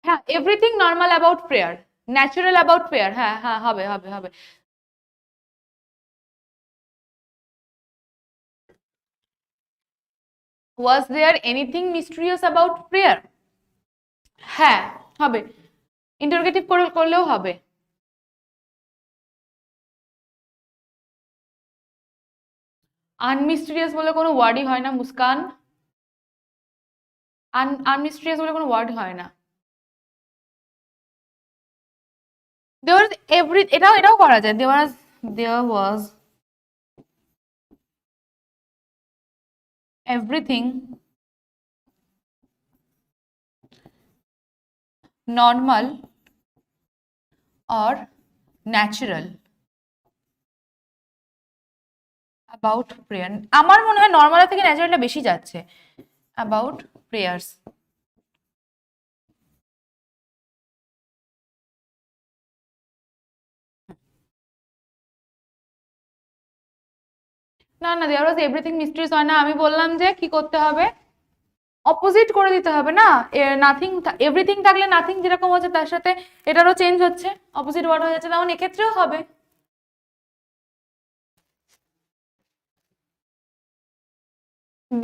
হ্যাঁ, everything normal about prayer, natural about prayer, হ্যাঁ হ্যাঁ হবে হবে হবে। Was there anything mysterious about prayer? হ্যাঁ হবে, ইন্টারোগেটিভ করলেও হবে। আনমিস্টিরিয়াস বলে কোনো ওয়ার্ডই হয় না মুস্কান, আনমিস্টিরিয়াস বলে কোনো ওয়ার্ড হয় না। There was এটাও করা যায়, there was everything normal or natural about prayer. আমার মনে হয় নর্মাল থেকে ন্যাচারালটা বেশি যাচ্ছে, about prayers। না না, দেয়ার ওয়াজ এভরিথিং মিস্ট্রিয়াস হয় না, আমি বললাম যে কি করতে হবে, অপোজিট করে দিতে হবে না, নাথিং এভরিথিং থাকলে নাথিং যেরকম হচ্ছে তার সাথে এটারও চেঞ্জ হচ্ছে, অপোজিট ওয়ার্ড হয়ে যাচ্ছে, তেমন এক্ষেত্রেও হবে।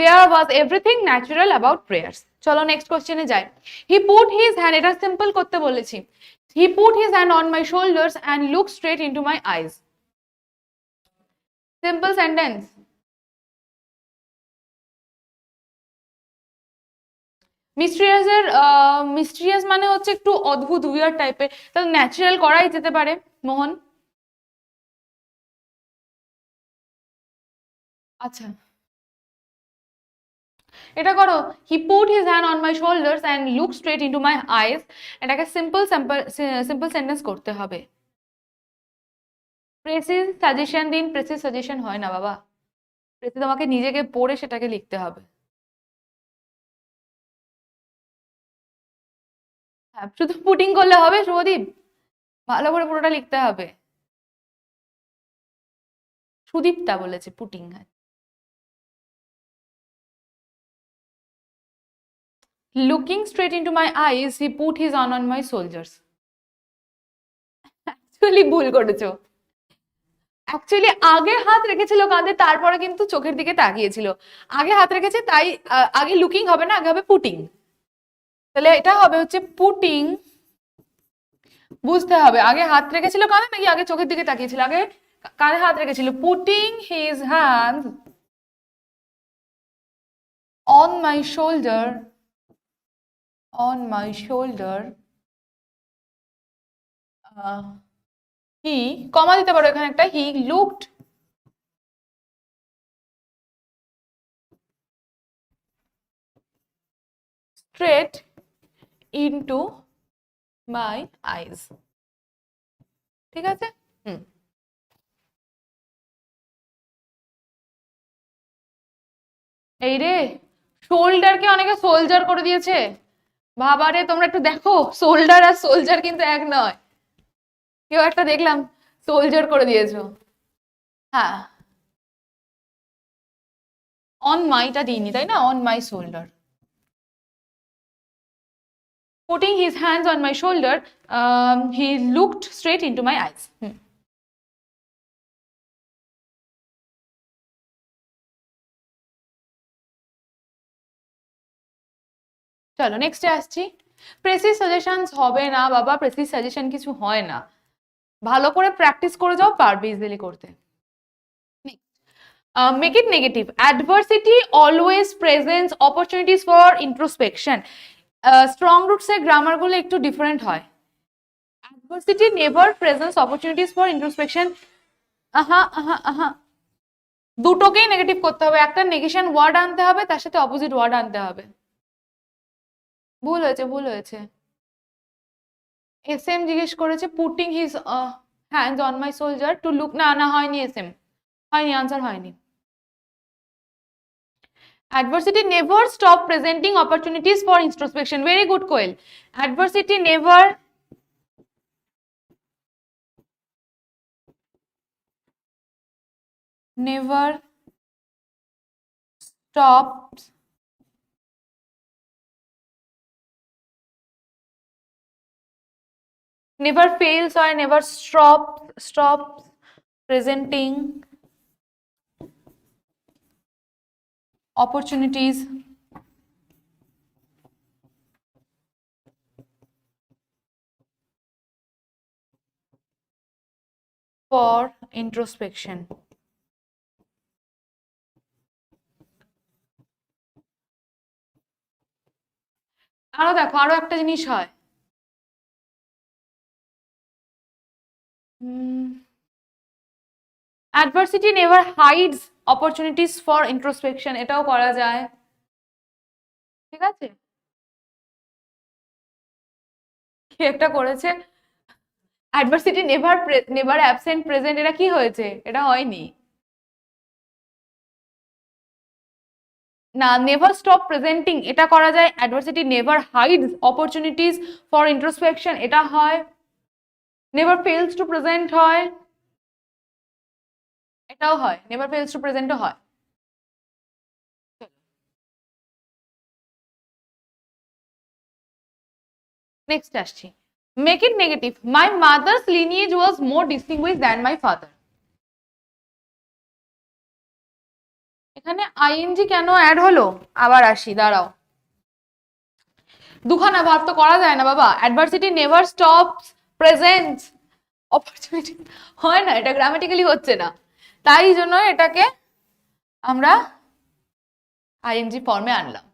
There was everything natural about prayers. চলো নেক্সট কোশ্চেনে যাই। He put his hand, এটা সিম্পল করতে বলেছি। He put his hand on my shoulders and looked straight into my eyes. Simple sentence. Mysterious মানে হচ্ছে একটু অদ্ভুত উইয়ার্ড টাইপের, তাহলে ন্যাচারাল করাই যেতে পারে। মোহন, আচ্ছা এটা করো, he put his hand on my shoulders and look straight into my eyes, এটাকে সিম্পল সেন্টেন্স করতে হবে। প্রেসিজ সাজেশন দিন, প্রেসিজ সাজেশন হয় না বাবা, প্রেসিজ তোমাকে নিজেকে পড়ে সেটাকে লিখতে হবে। হ্যাঁ, শুধু পুটিং করলে হবে শুভদীপ, ভালো করে পুরোটা লিখতে হবে। সুদীপ্তা বলেছে putting. Looking straight into my eyes he put his on my soldiers. Actually ভুল করেছো। অ্যাকচুয়ালি আগে হাত রেখেছিল কাঁধে, তারপরে কিন্তু চোখের দিকে তাকিয়েছিল। আগে হাত রেখেছে তাই আগে লুকিং হবে না, আগে হবে পুটিং। তাহলে এটা হবে হচ্ছে পুটিং। বুঝতে হবে আগে হাত রেখেছিল কাঁধে নাকি আগে চোখের দিকে তাকিয়েছিল। আগে কাঁধে হাত রেখেছিল। Putting his hand on my shoulder, on my shoulder, he, comma দিতে পারো এখানে একটা, he looked straight into my eyes। ঠিক আছে। এই রে, শোল্ডারকে অনেকে সোলজার করে দিয়েছে। বাবারে তোমরা একটু দেখো, শোল্ডার আর সোলজার কিন্তু এক নয়। কেউ একটা দেখলাম সোলজার করে দিয়েছো। হ্যাঁ, অন মাইটা দিইনি তাই না, on my shoulder. Putting his hands on my shoulder, he looked straight into my eyes. চলো নেক্সটে আসছি। প্রেসিস সাজেশনস হবে না বাবা, প্রেসিস সাজেশন কিছু হয় না। ভালো করে প্র্যাকটিস করে যাও, পারবে ইজিলি করতে। Make it negative. Adversity always presents opportunities for introspection. Strong roots এর গ্রামার গুলো একটু ডিফারেন্ট হয়। Adversity never presents opportunities for introspection. দুটোকেই নেগেটিভ করতে হবে, একটা নেগেশন ওয়ার্ড আনতে হবে, তার সাথে অপোজিট ওয়ার্ড আনতে হবে। ভুল হয়েছে, ভুল হয়েছে। এস এম জিজ্ঞেস করেছে putting his hands on my soldier to look, না না হয়নি, এস এম হয়নি, আনসার হয়নি। Adversity never stop presenting opportunities for introspection. Very good, Koel. Adversity never stops never fails or never stops presenting opportunities for introspection. আরো দেখো, আরো একটা জিনিস হয়। Adversity never hides opportunities for introspection, এটাও করা যায়। ঠিক আছে, কি একটা করেছে অ্যাডভার্সিটি নেভার অ্যাবসেন্ট প্রেজেন্ট, এটা কি হয়েছে, এটা হয়নি না। নেভার স্টপ প্রেজেন্টিং এটা করা যায়। Adversity never hides opportunities for introspection এটা হয়। নেভার ফেলস টু প্রেজেন্ট হয়, এটাও হয়। নেভার ফেলস টু প্রেজেন্টও হয়। নেক্সট আসছি। Make it negative. My mother's lineage was more distinguished than my father. এখানে আইএনজি কেন অ্যাড হলো, আবার আসি, দাঁড়াও। দুখানা ভাব তো করা যায় না বাবা। Adversity never stops presents opportunity হয় না, এটা গ্রামাটিক্যালি হচ্ছে না, তাই জন্য এটাকে আমরা আইএনজি ফর্মে আনলাম।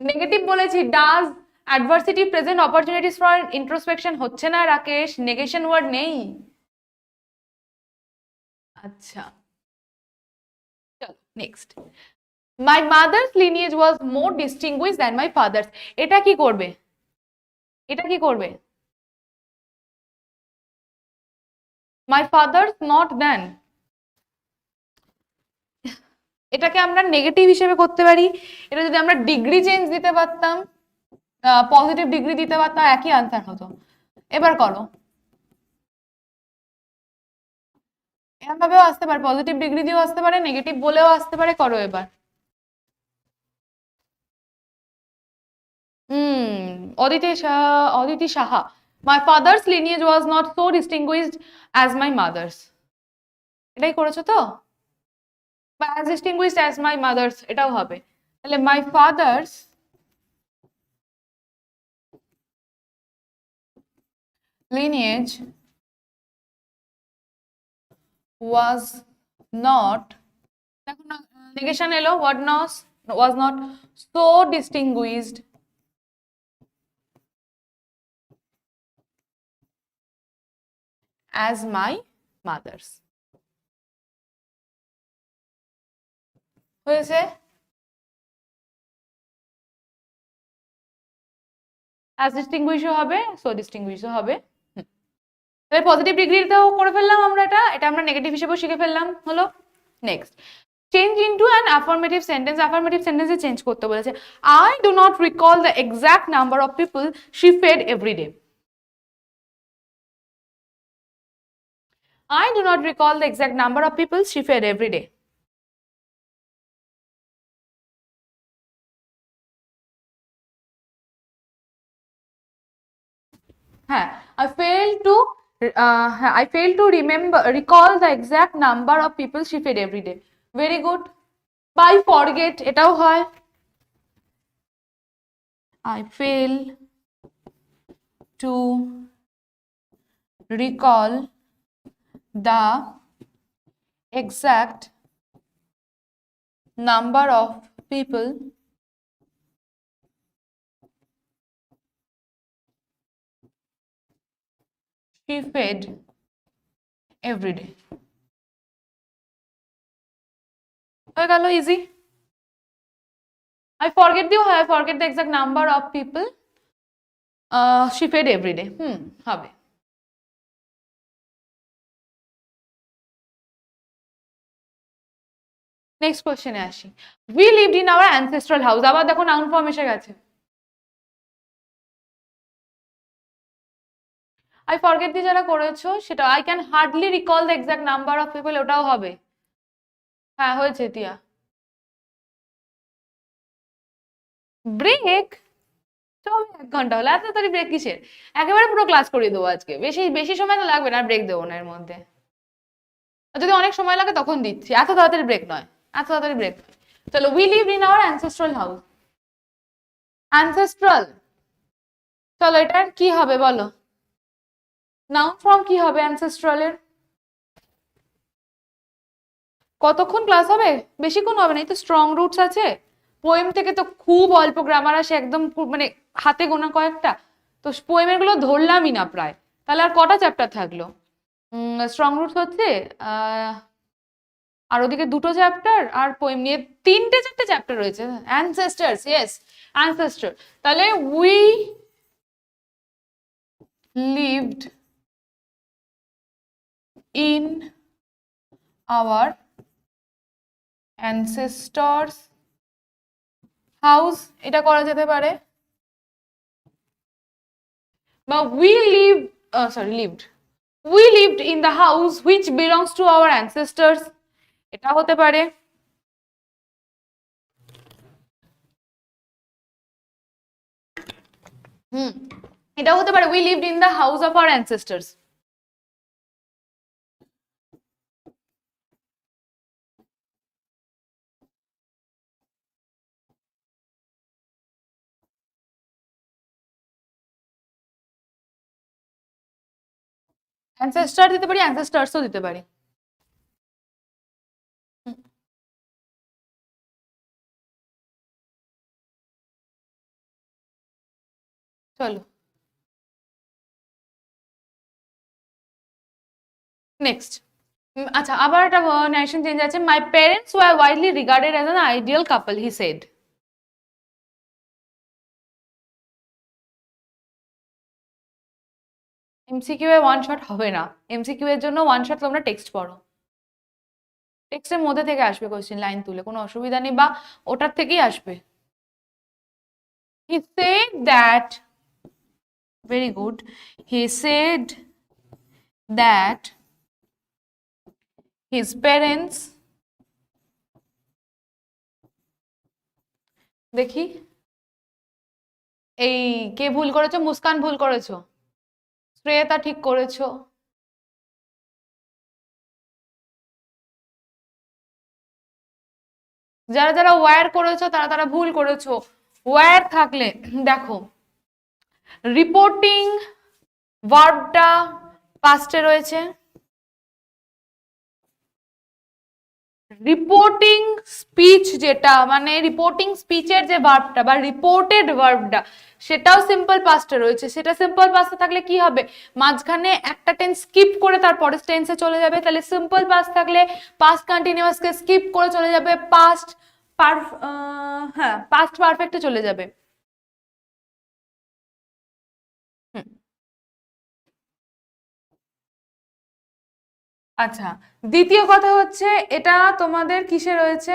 নেগেটিভ বলেছি, does adversity present opportunities for introspection হচ্ছে না রাকেশ, নেগেশন ওয়ার্ড নেই। আচ্ছা চলো next. My mother's lineage was more distinguished than my father's. এটা কি করবে, এটা কি করবে? মাই ফাদার্স নট দেন, এটাকে আমরা নেগেটিভ হিসেবে করতে পারি। এটা যদি আমরা ডিগ্রি চেঞ্জ দিতে পারতাম, পজিটিভ ডিগ্রি দিতে পারতাম, একই আনসার হতো। এবার করো। এরকম ভাবেও আসতে পারে, পজিটিভ ডিগ্রি দিয়েও আসতে পারে, নেগেটিভ বলেও আসতে পারে। করো এবার। Aditi Saha, my father's lineage was not so distinguished as my mother's. এটাই করেছো তো? বা as distinguished as my mother's, এটাও হবে। তাহলে my father's lineage was not, দেখো না নেগেশন এলো, was not so distinguished as my mother's। হয়েছে? as distinguished হবে, so distinguished হবে। তাহলে পজিটিভ ডিগ্রিতেও করে ফেললাম আমরা, এটা এটা আমরা নেগেটিভ হিসেবেও শিখে ফেললাম। হলো next, change into an affirmative sentence. Affirmative সেন্টেন্সে চেঞ্জ করতে বলেছে। I do not recall the exact number of people she fed every day. I do not recall the exact number of people she fed every day. হ্যাঁ, I fail to recall the exact number of people she fed every day. Very good. By forget এটাও হয়। I fail to recall the exact number of people she fed every day. হয়ে গেল, easy. I forget I forget the exact number of people she fed every day. হবে। Next কোশ্চেনে আসি। We lived in our ancestral house। আবার দেখো noun form এসে গেছে। I forget দিয়ে যারা করেছো সেটা I can hardly recall the exact number of people, ওটাও হবে। হ্যাঁ হয়েছে তিয়া। ব্রেক? চল 1 ঘন্টা হলো, এত তাড়াতাড়ি ব্রেক কিসের? একেবারে পুরো ক্লাস করিয়ে দেবো আজকে, বেশি বেশি সময় তো লাগবে না, ব্রেক দেবো না এর মধ্যে। যদি অনেক সময় লাগে তখন দিচ্ছি, এত তাড়াতাড়ি ব্রেক নয়, এত তাড়াতাড়ি ব্রেক নয়। চলো, we lived in our ancestral house। ancestral, চলো এটার কি হবে বলো? নাউন ফর্ম কি হবে ancestral এর? কতক্ষণ ক্লাস হবে? বেশিক্ষণ হবে না, এই তো স্ট্রং রুটস আছে। পোয়েম থেকে তো খুব অল্প গ্রামার আসে, একদম মানে হাতে গোনা কয়েকটা। তো পোয়েমের গুলো ধরলামই না প্রায়। তাহলে আর কটা চ্যাপ্টার থাকলো? স্ট্রং রুটস হচ্ছে আর ওদিকে 2টো চ্যাপ্টার, আর পোয়েম নিয়ে 3টে-4টে চ্যাপ্টার রয়েছে। Ancestors, yes ancestor. তাহলে we lived in our ancestors house, এটা করা যেতে পারে। বা we lived in the house which belongs to our ancestors, এটা হতে পারে। এটা হতে পারে we lived in the house of our ancestors। Ancestor দিতে পারি, অ্যানসেস্টার্সও দিতে পারি। চলো নেক্সট। আচ্ছা, আবার একটা ন্যারেশন চেঞ্জ আছে। My parents were widely regarded as an ideal couple, he said. MCQ A one shot হবে না, এমসিকিউ এর জন্য ওয়ান শট তোমরা টেক্সট পড়ো। টেক্সটের মধ্যে থেকে আসবে কোশ্চেন, লাইন তুলে, কোনো অসুবিধা নেই, বা ওটার থেকেই আসবে। He said that, very good, he said that his parents, দেখি এই কে ভুল করেছো? মুস্কান ভুল করেছো, শ্রেতা ঠিক করেছো, যারা যারা ওয়্যার করেছো তারা তারা ভুল করেছো। ওয়্যার থাকলে দেখো রিপোর্টিং ভার্বটা পাস্টে রয়েছে, রিপোর্টিং স্পিচ যেটা মানে রিপোর্টিং স্পিচের যে ভার্বটা বা রিপোর্টেড ভার্বটা সেটাও সিম্পল পাস্টে রয়েছে। সেটা সিম্পল পাস্টে থাকলে কি হবে, মাঝখানে একটা টেন্স স্কিপ করে তারপরে টেন্সে চলে যাবে, তাহলে সিম্পল পাস্ট থাকলে পাস্ট কন্টিনিউয়াসকে স্কিপ করে চলে যাবে পাস্ট হ্যাঁ পাস্ট পারফেক্টে চলে যাবে। আচ্ছা, দ্বিতীয় কথা হচ্ছে এটা তোমাদের কিসে রয়েছে,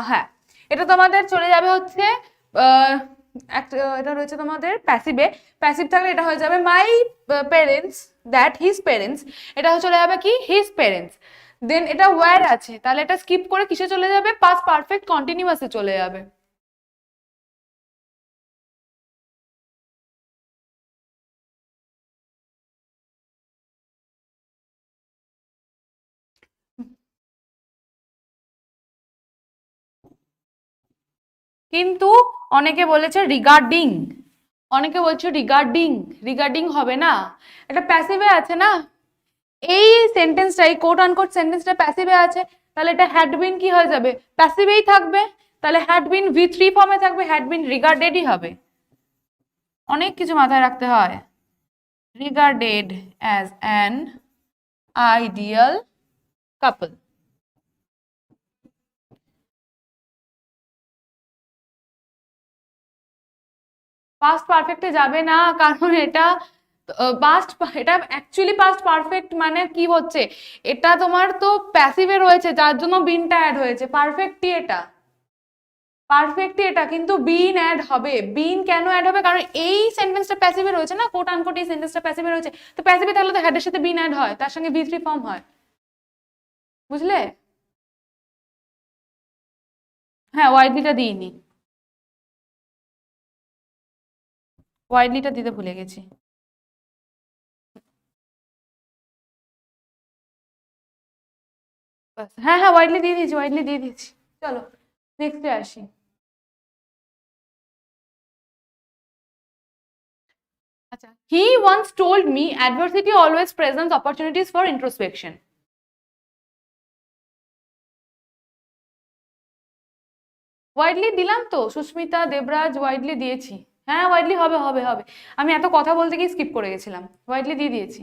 হ্যাঁ এটা তোমাদের চলে যাবে হচ্ছে এটা রয়েছে তোমাদের প্যাসিভে। প্যাসিভ থাকলে এটা হয়ে যাবে my parents that his parents, এটা চলে যাবে কি হিজ প্যারেন্টস। দেন এটা ওয়্যার আছে, তাহলে এটা স্কিপ করে কিসে চলে যাবে, পাস্ট পারফেক্ট কন্টিনিউয়াসে চলে যাবে। কিন্তু অনেকে বলেছে রিগার্ডিং, অনেকে বলছে রিগার্ডিং, রিগার্ডিং হবে না, এটা প্যাসিভে আছে না, এই সেন্টেন্সটা এই কোট আনকোট সেন্টেন্সটা প্যাসিভে আছে, তাহলে এটা হ্যাড বিন কি হয়ে যাবে, প্যাসিভেই থাকবে, তাহলে হ্যাড বিন V3 ফর্মে থাকবে, হ্যাড বিন রিগার্ডেডই হবে। অনেক কিছু মাথায় রাখতে হয়। Regarded as an ideal couple, past পারফেক্টে যাবে না, কারণ এটা পাস্ট, এটা অ্যাকচুয়ালি পাস্ট পারফেক্ট মানে কি হচ্ছে, এটা তোমার তো প্যাসিভে রয়েছে যার জন্য বিনটা অ্যাড হয়েছে, পারফেক্টই এটা, পারফেক্টই এটা, কিন্তু বিন অ্যাড হবে। বিন কেন অ্যাড হবে, কারণ এই সেন্টেন্সটা প্যাসিভে রয়েছে না, কোট আনকোট এই সেন্টেন্সটা প্যাসিভে রয়েছে, তো প্যাসিভে থাকলে তো হেডের সাথে বিন অ্যাড হয়, তার সঙ্গে V3 ফর্ম হয়, বুঝলে? হ্যাঁ ওয়াইডলিটা দিইনি, ওয়াইডলিটা দিতে ভুলে গেছি। হ্যাঁ হ্যাঁ ওয়াইডলি দিয়ে দিয়েছি, ওয়াইডলি দিয়ে দিয়েছি। চলো নেক্সটে আসি। আচ্ছা, he once told me adversity always presents opportunities for introspection. Widely দিলাম তো, সুস্মিতা দেবরাজ ওয়াইডলি দিয়েছি। হ্যাঁ ওয়াইডলি হবে হবে হবে, আমি এত কথা বলতে গিয়ে স্কিপ করে গেছিলাম, ওয়াইডলি দিয়ে দিয়েছি।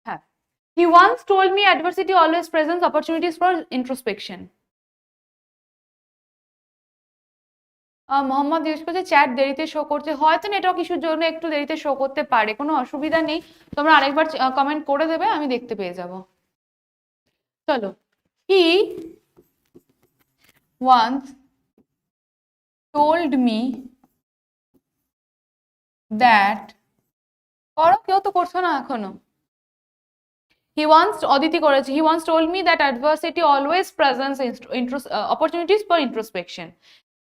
হ্যাঁ, he once told me adversity always presents opportunities for introspection. Mohammad Yusuf বলছে চ্যাট দেরিতে শো করছে, হয়তো নেটওয়ার্ক ইস্যুর জন্য একটু দেরিতে শো করতে পারে, কোনো অসুবিধা নেই, তোমরা আরেকবার কমেন্ট করে দেবে, আমি দেখতে পেয়ে যাব। চলো, he wants told me that, করো, কেউ তো করছো না এখনো। হি ওয়ান্স, অদিতি করেছে, he wants told me that adversity always presents opportunities for introspection।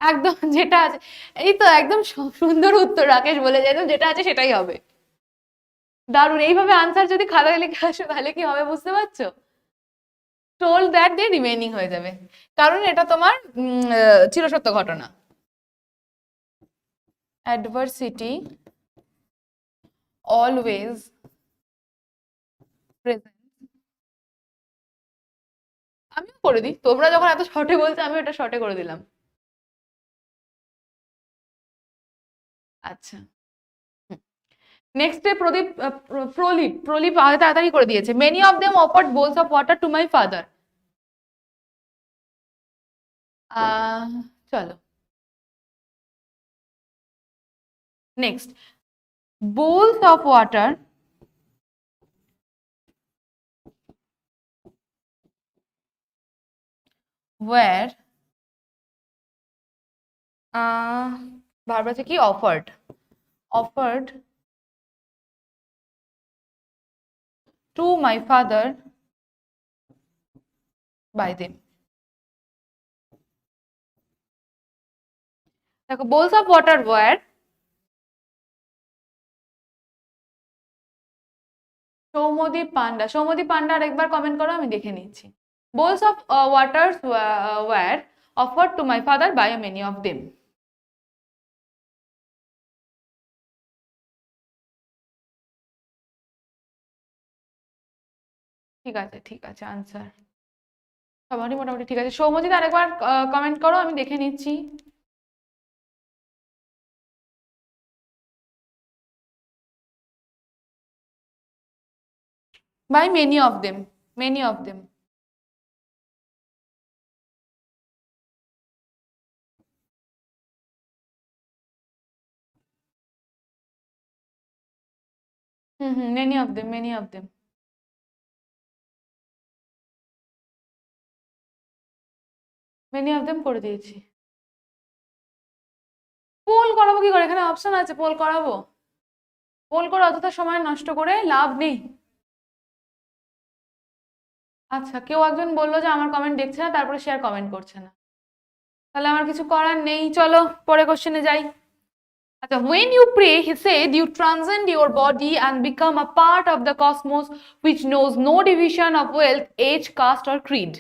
একদম যেটা আছে, এই তো একদম সুন্দর উত্তর রাকেশ বলে যায়, যেটা আছে সেটাই হবে। দারুণ, এইভাবে আনসার যদি খাতায় লিখে আসো তাহলে কি হবে বুঝতে পারছো, টোল্ড দ্যাট দিয়ে রিমেইনিং হয়ে যাবে, কারণ এটা তোমার চিরসত্য ঘটনা। অ্যাডভার্সিটি অলওয়েজ প্রেজেন্ট, আমিও করে দিই, তোমরা যখন এত শর্টে বলছো আমি এটা শর্টে করে দিলাম। আচ্ছা, নেক্সট ডে প্রদীপ প্রদীপ প্রদীপ তাড়াতাড়ি করে দিয়েছে, many of them offered bowls of water to my father. চলো next, bowls of water where verb আছে কি offered to my father by them. দেখো bowls of water were Soumadip পান্ডা আরেকবার কমেন্ট করো, আমি দেখে নিচ্ছি। bowls of waters were offered to my father by many of them. ঠিক আছে আনসার সবারই মোটামুটি ঠিক আছে। সৌম্যজিৎ আরেকবার কমেন্ট করো, আমি দেখে নিচ্ছি। By many of them, many of them. Many of them, many of them. Many of them করে দিয়েছি। পোল করাবো কি করে? এখানে অপশন আছে, পোল করাবো? পোল করে অতটা সময় নষ্ট করে লাভ নেই। আচ্ছা, কেউ একজন বললো যে আমার কমেন্ট দেখছে না, তারপরে সে আর কমেন্ট করছে না, তাহলে আমার কিছু করার নেই। চলো পরে কোশ্চেনে যাই। আচ্ছা, when you pray, he said, you transcend your body and become a part of the cosmos which knows no division of wealth, age, caste or creed.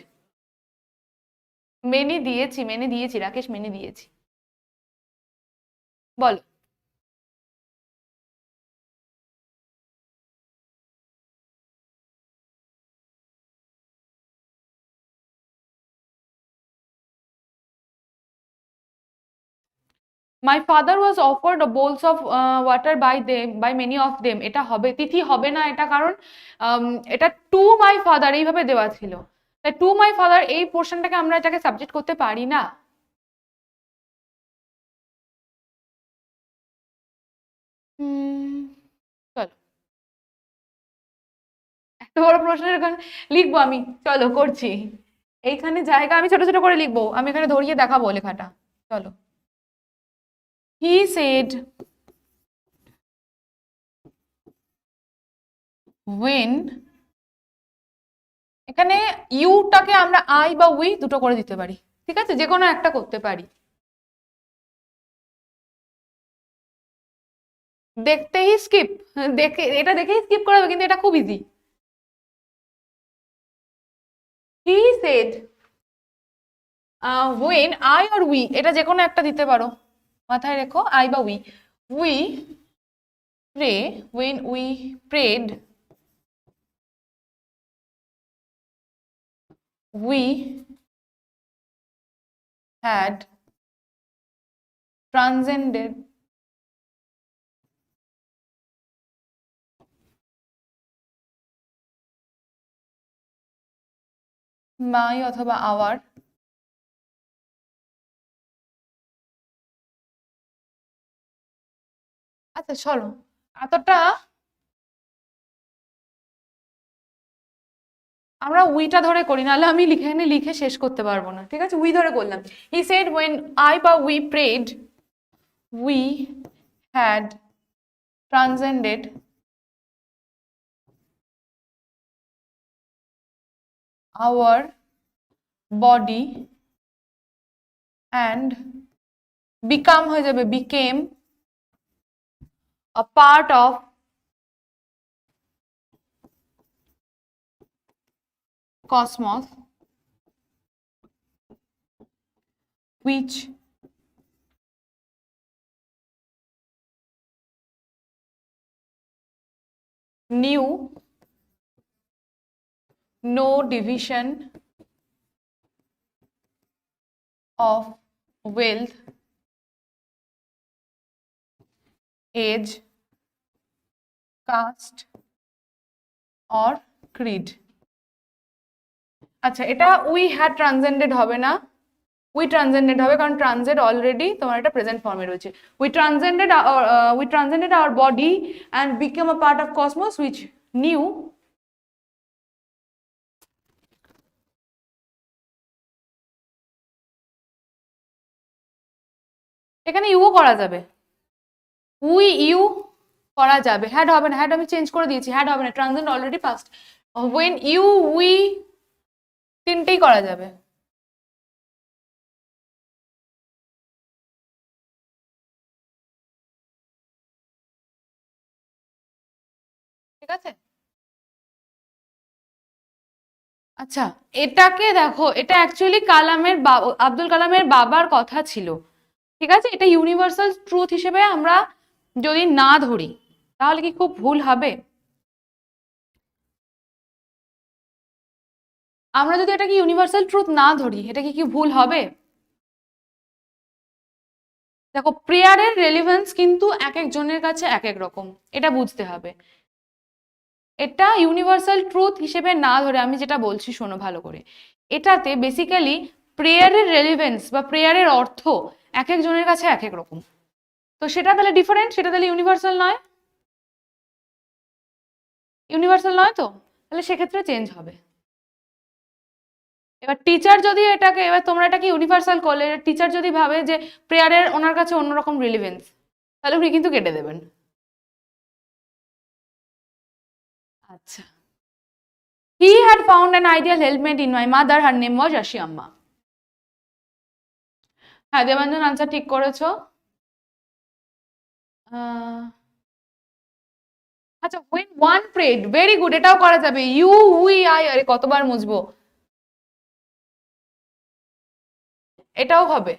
মেনে দিয়েছি রাকেশ, মেনে দিয়েছি। বলো। My father was offered a bowls of water by many of them. এটা হবে, তিথি হবে না এটা, কারণ এটা টু মাই ফাদার এইভাবে দেওয়া ছিল, তাই টু মাই ফাদার এই পোর্শনটাকে আমরা এটাকে সাবজেক্ট করতে পারি না। চলো, এত বড় প্রশ্নের লিখবো আমি, চলো করছি। এইখানে জায়গা আমি ছোট ছোট করে লিখবো, আমি এখানে ধরিয়ে দেখাবো লেখাটা। চলো। He said, when, এখানে ইউটাকে আমরা আই বা উই দুটো করে দিতে পারি, ঠিক আছে, যে কোনো একটা করতে পারি। দেখতেই স্কিপ, এটা দেখেই স্কিপ করাবে, কিন্তু এটা খুব easy. He said, when I আর উই, এটা যে কোনো একটা দিতে পারো, মাথায় রেখো, আই বা we. We pray, when we prayed, we had transcended my অথবা our আচ্ছা চলো, এতটা আমরা উইটা ধরে করি, নাহলে আমি এখানে লিখে শেষ করতে পারবো না, ঠিক আছে, উই ধরে করলাম। হি সেড, when I বা we prayed, we had transcended our body and become হয়ে যাবে became a part of cosmos which knew no division of wealth, age, caste or creed. আচ্ছা, এটা উই হ্যাড ট্রান্সেন্ডেড হবে না, উই ট্রান্সেন্ডেড হবে, কারণ ট্রানজেন্ড অলরেডি তোমার একটা প্রেজেন্ট ফর্মে রয়েছে। We transcended our body and became a part of cosmos which new এখানে ইউও করা যাবে, উই ইউ করা যাবে, হ্যাড হবে না, হ্যাড আমি চেঞ্জ করে দিয়েছি, হ্যাড হবে না, transit already past. When you we তিনটেই করা যাবে। ঠিক আছে। আচ্ছা, এটাকে দেখো, এটা অ্যাকচুয়ালি আব্দুল কালামের বাবার কথা ছিল। ঠিক আছে, এটা ইউনিভার্সাল ট্রুথ হিসেবে আমরা যদি না ধরি তাহলে কি খুব ভুল হবে? আমরা যদি এটাকে ইউনিভার্সাল ট্রুথ না ধরি এটা কি কি ভুল হবে? দেখো, প্রেয়ারের রেলিভেন্স কিন্তু এক একজনের কাছে এক এক রকম, এটা বুঝতে হবে। এটা ইউনিভার্সাল ট্রুথ হিসেবে না ধরে আমি যেটা বলছি শোনো ভালো করে, এটাতে বেসিক্যালি প্রেয়ারের রেলিভেন্স বা প্রেয়ারের অর্থ এক একজনের কাছে এক এক রকম। তো সেটা তাহলে ডিফারেন্ট, সেটা তাহলে ইউনিভার্সাল নয়, ইউনিভার্সাল নয় তো, তাহলে সেক্ষেত্রে চেঞ্জ হবে। এবার টিচার যদি এটাকে, এবার তোমরা এটাকে ইউনিভার্সাল করলে, টিচার যদি ভাবে যে প্রেয়ারের ওনার কাছে অন্যরকম রিলিভেন্স, তাহলে উনি কিন্তু কেটে দেবেন। আচ্ছা, he had found an ideal helpmate in my mother, her name was Ashi Amma. হ্যাঁ, দেবাঞ্জন আনসার ঠিক করেছো। আচ্ছা, when one prayed, very good, এটাও করা যাবে, ইউ উই আই, আরে কতবার মুছবো, এটাও হবে।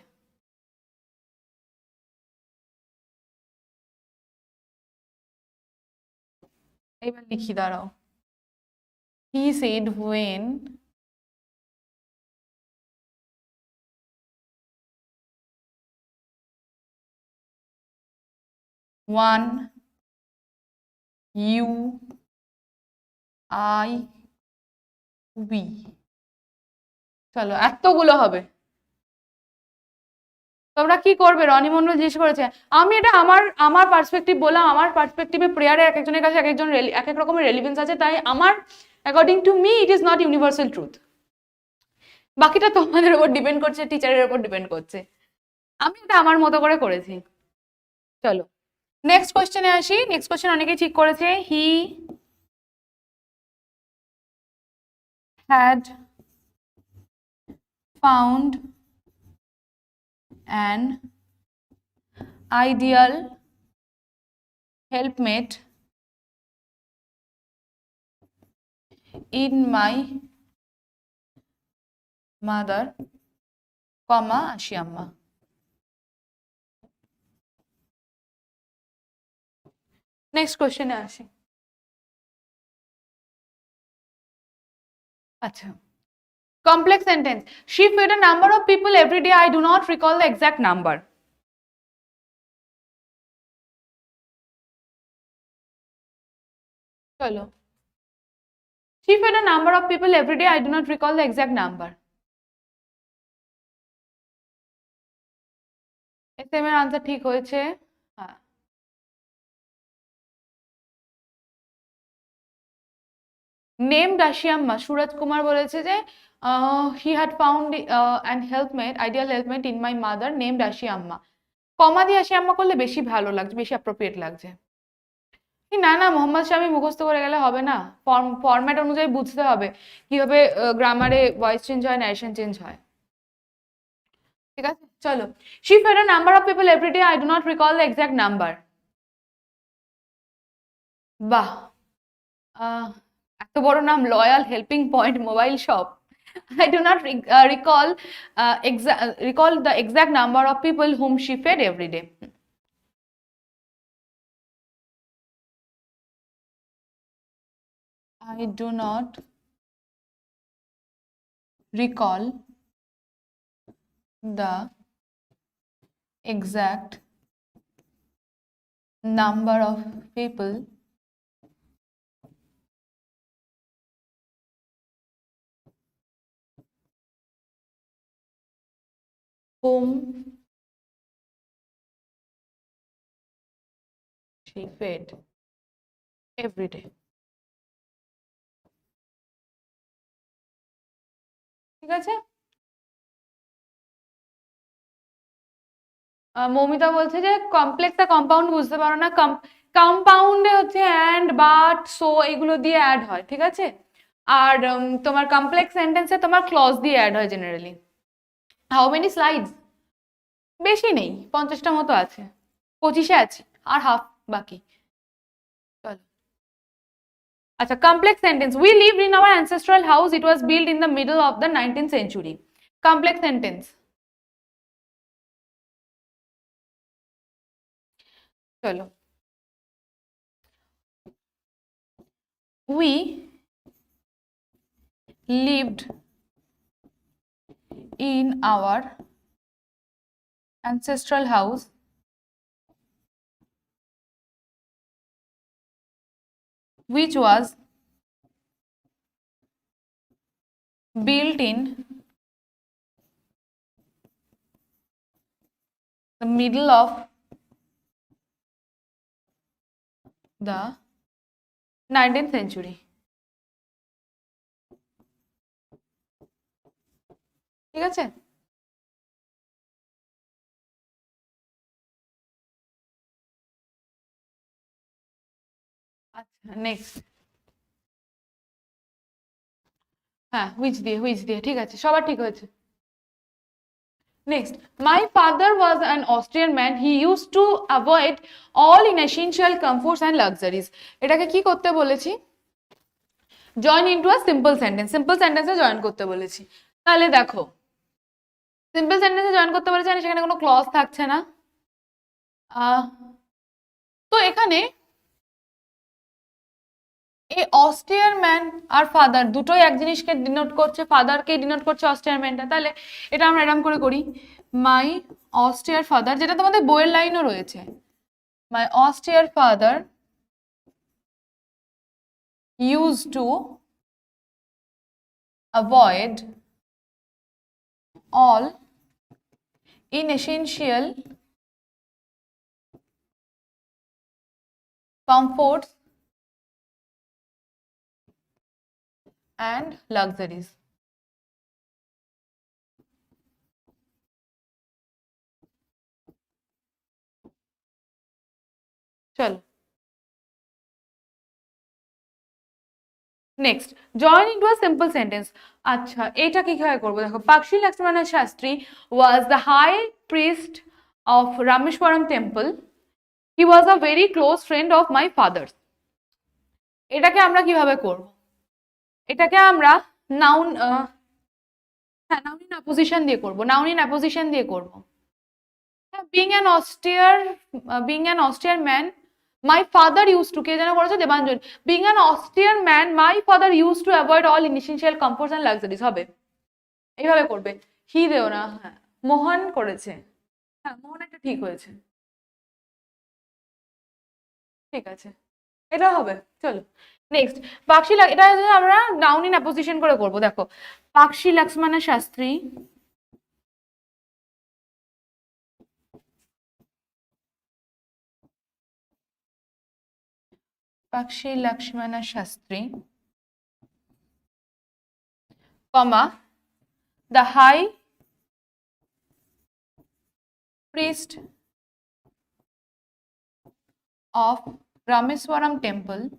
এবার লিখি, দাঁড়াও। He said when one you I we, চলো এতগুলো হবে। তোমরা কি করবে? রনি মন্ডল জিজ্ঞেস করেছে, আমি এটা আমার আমার পার্সপেক্টিভ বললাম, আমার পার্সপেক্টিভে প্রেয়ারে এক একজনের কাছে এক একজন এক এক রকমের রেলিভেন্স আছে, তাই আমার according to me it is not universal truth. বাকিটা তোমাদের উপর ডিপেন্ড করছে, টিচারের উপর ডিপেন্ড করছে, আমি এটা আমার মতো করে করেছি। চলো নেক্সট কোয়েশ্চেনে আসি। নেক্সট কোয়েশ্চেন অনেকেই ঠিক করেছে, হি had found an ideal helpmate in my mother, আশি আম্মা। নেক্সট কোয়েশ্চেনে আসি। আচ্ছা, complex sentence, she fed a number of people every day, I do not recall the exact number. চলো, she fed a number of people every day, I do not recall the exact number. SM এর answer ঠিক হয়েছে। হ্যাঁ, name Dasiamma, Suraj Kumar বলেছে যে he had found an helpmate, ideal helpmate in my mother name Dasiamma. Comma দিয়ে আশিয়াম্মা করলে বেশি ভালো লাগছে, বেশি অ্যাপ্রোপ্রিয়েট লাগছে। না না, মোহাম্মদ শামি মুখস্থ করে গেলে হবে না, ফরম্যাট অনুযায়ী বুঝতে হবে কিভাবে গ্রামারে ভয়েস চেঞ্জ হয়, ন্যারেশন চেঞ্জ হয়। ঠিক আছে, চলো, she fed a number of people every day, I do not recall the exact number. বাহ, এত বড় নাম, loyal helping point mobile shop, I do not recall the exact number of people whom she fed every day. I do not recall the exact number of people whom she fed every day. ঠিক আছে, মৌমিতা বলছে যে complex আর compound বুঝতে পারো না, কম্পাউন্ডে হচ্ছে and but so এগুলো দিয়ে অ্যাড হয়, ঠিক আছে? আর তোমার কমপ্লেক্স সেন্টেন্সে তোমার ক্লজ দিয়ে অ্যাড হয় জেনারেলি। How many slides? বেশি নেই, 50টা মতো আছে, 25-এ আছে, আর হাফ বাকি। চলো, আচ্ছা, complex sentence, we lived in our ancestral house, it was build in the middle of the 19th century। Complex sentence, চলো, we lived in our ancestral house which was built in the middle of the 19th century। ঠিক আছে? আচ্ছা, next. হ্যাঁ, which দিয়ে ঠিক আছে, সবার ঠিক হয়েছে। Next, my father was an Austrian man. He used to avoid all inessential comforts and luxuries. এটাকে কি করতে বলেছি? Join into a simple sentence. Simple সেন্টেন্সে জয়েন করতে বলেছি। তাহলে দেখো, সিম্পল সেন্টেন্সে জয়েন করতে বলেছি, মানে সেখানে কোনো ক্লজ থাকছে না। তো এখানে এই অস্ট্রিয়ান ম্যান আর ফাদার দুটোই এক জিনিসকে ডিনোট করছে, ফাদারকে ডিনোট করছে অস্ট্রিয়ান ম্যানটা। তাহলে এটা আমরা এরকম করে করি, মাই অস্ট্রিয়ার ফাদার, যেটা তোমাদের বইয়ের লাইনও রয়েছে, মাই অস্ট্রিয়ার father used to avoid all inessential comforts and luxuries। চলো, next, join into a simple sentence. আচ্ছা, এটা কিভাবে করবো? দেখো, Pakshi Lakshmana Sastry was the high priest of Rameswaram temple, he was a very close friend of my father. এটাকে আমরা কিভাবে করব? এটাকে আমরা নাউন, হ্যাঁ, নাউন ইন অ্যাপোজিশন দিয়ে করব, নাউন ইন অ্যাপোজিশন দিয়ে করব। Being an austere man, my father use to, কে যেন করেছে, Debanjan, being an austere man my father use to avoid all initial comforts and luxuries হবে, এইভাবে করবে। হি দেও না, হ্যাঁ, মোহন করেছে, হ্যাঁ, মোহন একটা ঠিক হয়েছে, ঠিক আছে, এটা হবে। চলো, নেক্সট, এটা আমরা নাউন ইন অ্যাপোজিশন করে করব। দেখো, Pakshi Lakshmana Shastri Pakshi Lakshmana Shastri, comma, the high priest of Rameswaram temple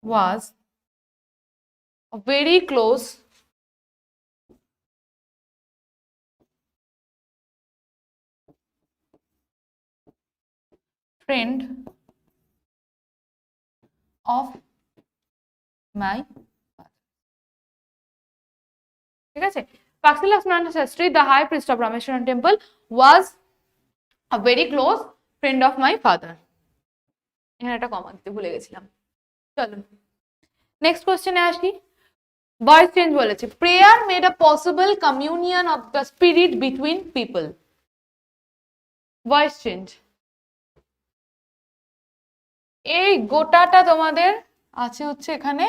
was a very close friend of my father। ঠিক আছে, Pakshi Lakshmana Shastri, the high priest of Rameswaram temple, was a very close friend of my father। এখানে একটা কমা দিতে ভুলে গেছিলাম। চলো, নেক্সট কোশ্চেনে আসি। ভয়েস চেঞ্জ বলেছে, prayer made a possible communion of the spirit between people. Voice change, এই গোটাটা তোমাদের আছে হচ্ছে এখানে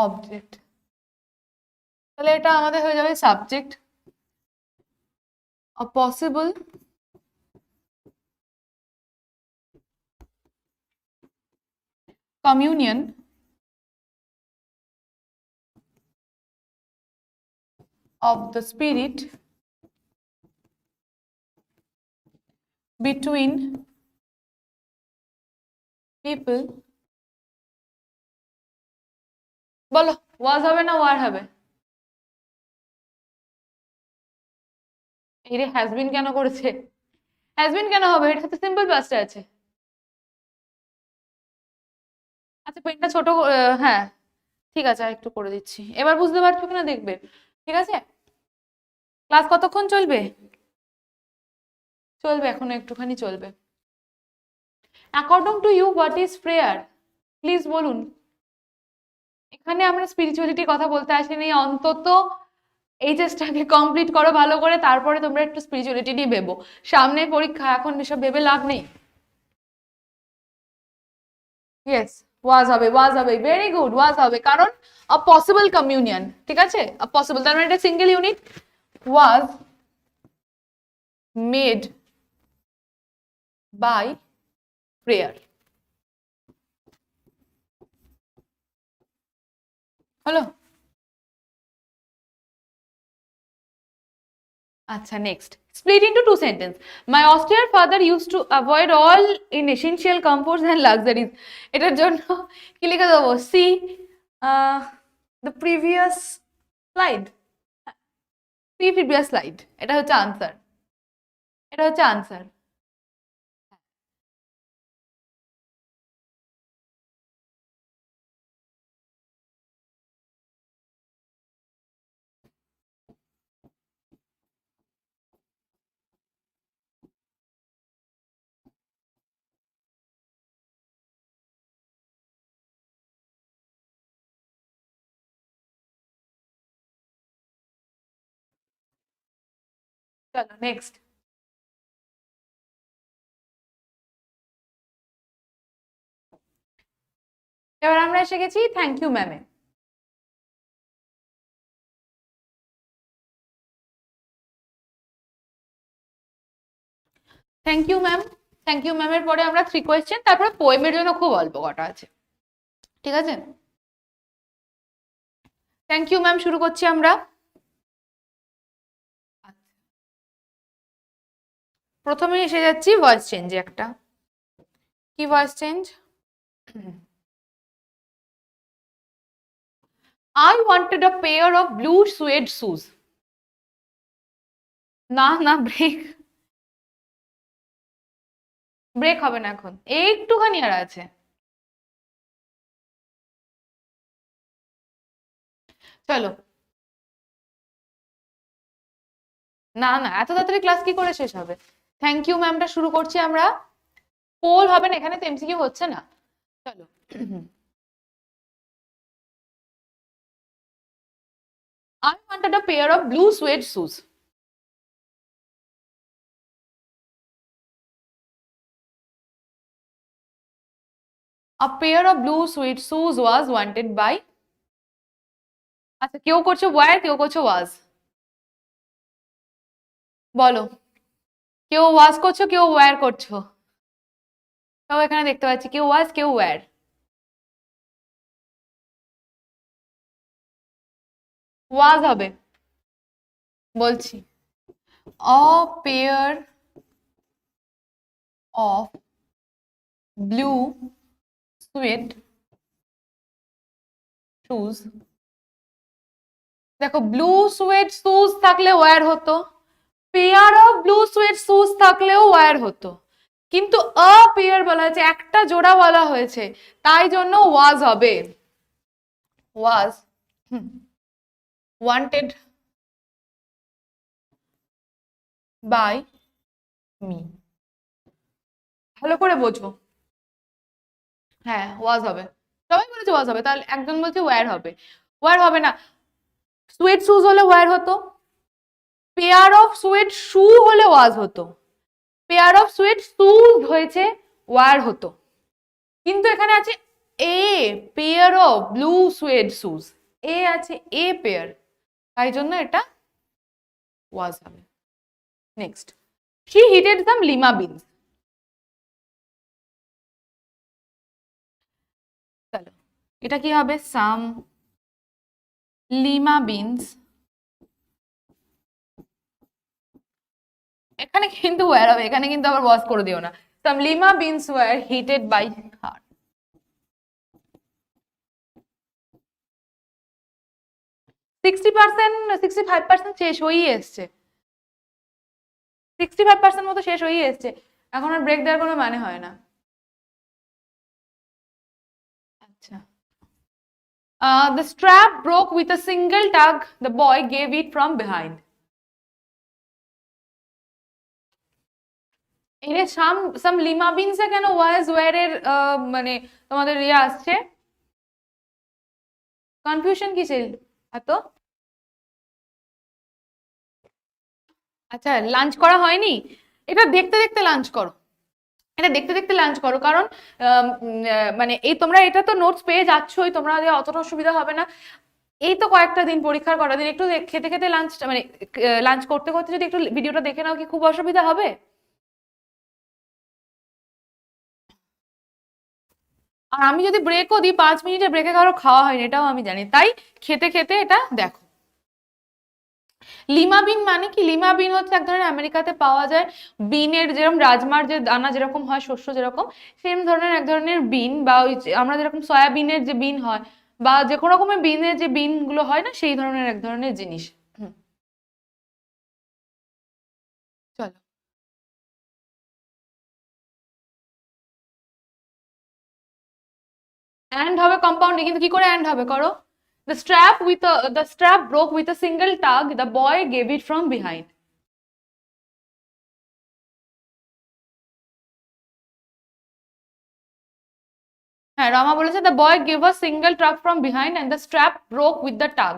অবজেক্ট, তাহলে এটা আমাদের হয়ে যাবে subject. a possible communion of the spirit between people, বলো ওয়াজ হবে না ওয়ার হবে? এই রে হ্যাজবিন কেন করেছে? হ্যাজবিন কেন হবে? এটা তো সিম্পল পাস্টে আছে। আচ্ছা পেনটা ছোট হ্যাঁ ঠিক আছে আর একটু করে দিচ্ছি, এবার বুঝতে পারছো কিনা দেখবে। ঠিক আছে, ক্লাস কতক্ষণ চলবে? চলবে এখনো একটুখানি চলবে। According to you what is prayer? Please বলুন। এখানে আমরা স্পিরিচুয়ালিটির কথা বলতে আসিনি, অন্তত এইচএসটাকে কমপ্লিট করো ভালো করে, তারপরে তোমরা একটু স্পিরিচুয়ালিটি নিয়ে ভেবো। সামনে পরীক্ষা, এখন এসব ভেবে লাভ নেই। ইয়েস, ওয়াজ হবে, ওয়াজ হবে, ভেরি গুড, ওয়াজ হবে, কারণ আ পসিবল কমিউনিয়ন, ঠিক আছে, আ পসিবল তার মানে এটা single unit. Was made by prayer. হলো? আচ্ছা next, split into two sentences. My austere father used to avoid all essential comforts and luxuries. এটার জন্য কি লিখে দেবো? See the previous slide, previous slide, এটা হচ্ছে আনসার, এটা হচ্ছে আনসার। চলো নেক্সট। এবার আমরা এসে গেছি থ্যাংক ইউ ম্যামে। Thank you ma'am, thank you ম্যামের পরে আমরা 3 কোয়েশ্চেন, তারপরে পোয়েমের জন্য খুব অল্প কটা আছে, ঠিক আছে। থ্যাংক ইউ ম্যাম শুরু করছি আমরা। প্রথমে এসে যাচ্ছি ভয়েস চেঞ্জে একটা। কি voice change? I wanted a pair of blue suede shoes. না না, ব্রেক ব্রেক হবে না এখন, একটুখানি আর আছে। চলো, না না এত তাড়াতাড়ি ক্লাস কি করে শেষ হবে? থ্যাংক ইউ ম্যামটা শুরু করছি আমরা। পোল হবে না এখানে, তো এমসিকিউ হচ্ছে না। চলো, I wanted a pair of blue suede shoes. A pair of blue suede shoes was wanted by, আচ্ছা কেউ করছো ওয়্যার, কেউ করছো ওয়াজ, বলো। কেউ ওয়াজ করছো, কেউ ওয়্যার করছো, সব এখানে দেখতে পাচ্ছি, কেউ ওয়াজ কেউ ওয়্যার। ওয়াজ হবে, বলছি। A pair of blue suede shoes, দেখো ব্লু সুয়েড শুজ থাকলে ওয়্যার হতো, pair of blue suede shoes থাকলেও ওয়্যার হতো, কিন্তু আ পেয়ার বলা হয়েছে, একটা জোড়া বলা হয়েছে, তাই জন্য ওয়াজ হবে। ওয়াজ ওয়ান্টেড বাই মি, ভালো করে বোঝো। হ্যাঁ ওয়াজ হবে, সবাই বলেছে ওয়াজ হবে, তাহলে একজন বলছে ওয়্যার হবে। ওয়্যার হবে না, সুয়েড শুজ হলে ওয়্যার হতো, পেয়ার অফ সুয়েড শু হলে ওয়াজ হতো, পেয়ার অফ সুয়েড শুজ হয়েছে ওয়্যার হতো, কিন্তু এখানে আছে a pair of blue suede shoes, a আছে এ পেয়ার, তাই জন্য এটা ওয়াজ হবে। Next, she heated some lima beans. এটা কি হবে? সাম লিমা বিনস, এখানে কিন্তু ওয়্যার হবে, এখানে কিন্তু আবার ওয়াজ করে দিও না। Some lima beans were heated by her. 60%, 65% শেষ হয়েই এসছে, 65% মতো শেষ হয়েই এসছে, এখন আর ব্রেক দেওয়ার কোনো মানে হয় না। আচ্ছা, the strap broke with a single tug, the boy gave it from behind. এরে সাম লিমা বিনসে কেন ওয়াজ ওয়্যার এর মানে তোমাদের ইয়ে আসছে, কনফিউশন কিসের এত? আচ্ছা, লাঞ্চ করা হয়নি, এটা দেখতে দেখতে লাঞ্চ করো, এটা দেখতে দেখতে লাঞ্চ করো, কারণ মানে এই তোমরা এটা তো নোটস পেয়ে যাচ্ছই, তোমরা অতটা অসুবিধা হবে না। এই তো কয়েকটা দিন, পরীক্ষার কটা দিন, একটু খেতে খেতে লাঞ্চ, মানে লাঞ্চ করতে করতে যদি একটু ভিডিওটা দেখে নাও, কি খুব অসুবিধা হবে? আর আমি যদি ব্রেকও দিই, 5 মিনিটের ব্রেকে কারো খাওয়া হয়নি, এটাও আমি জানি, তাই খেতে খেতে এটা দেখো। লিমা বিন মানে কি? লিমা বিন হচ্ছে এক ধরনের আমেরিকাতে পাওয়া যায় বিনের, যেরকম রাজমার যে দানা যেরকম হয়, শস্য যেরকম, সেম ধরনের এক ধরনের বিন, বা ওই আমরা যেরকম সয়াবিনের যে বিন হয়, বা যে কোনো রকমের বিনের যে বিন গুলো হয় না, সেই ধরনের এক ধরনের জিনিস। চলো, অ্যান্ড হবে কম্পাউন্ডে, কিন্তু কি করে অ্যান্ড হবে করো? The strap broke with a single tug, the boy gave it from behind. হ্যাঁ, রমা বলেছে the boy gave a single tug from behind and the strap broke with the tug.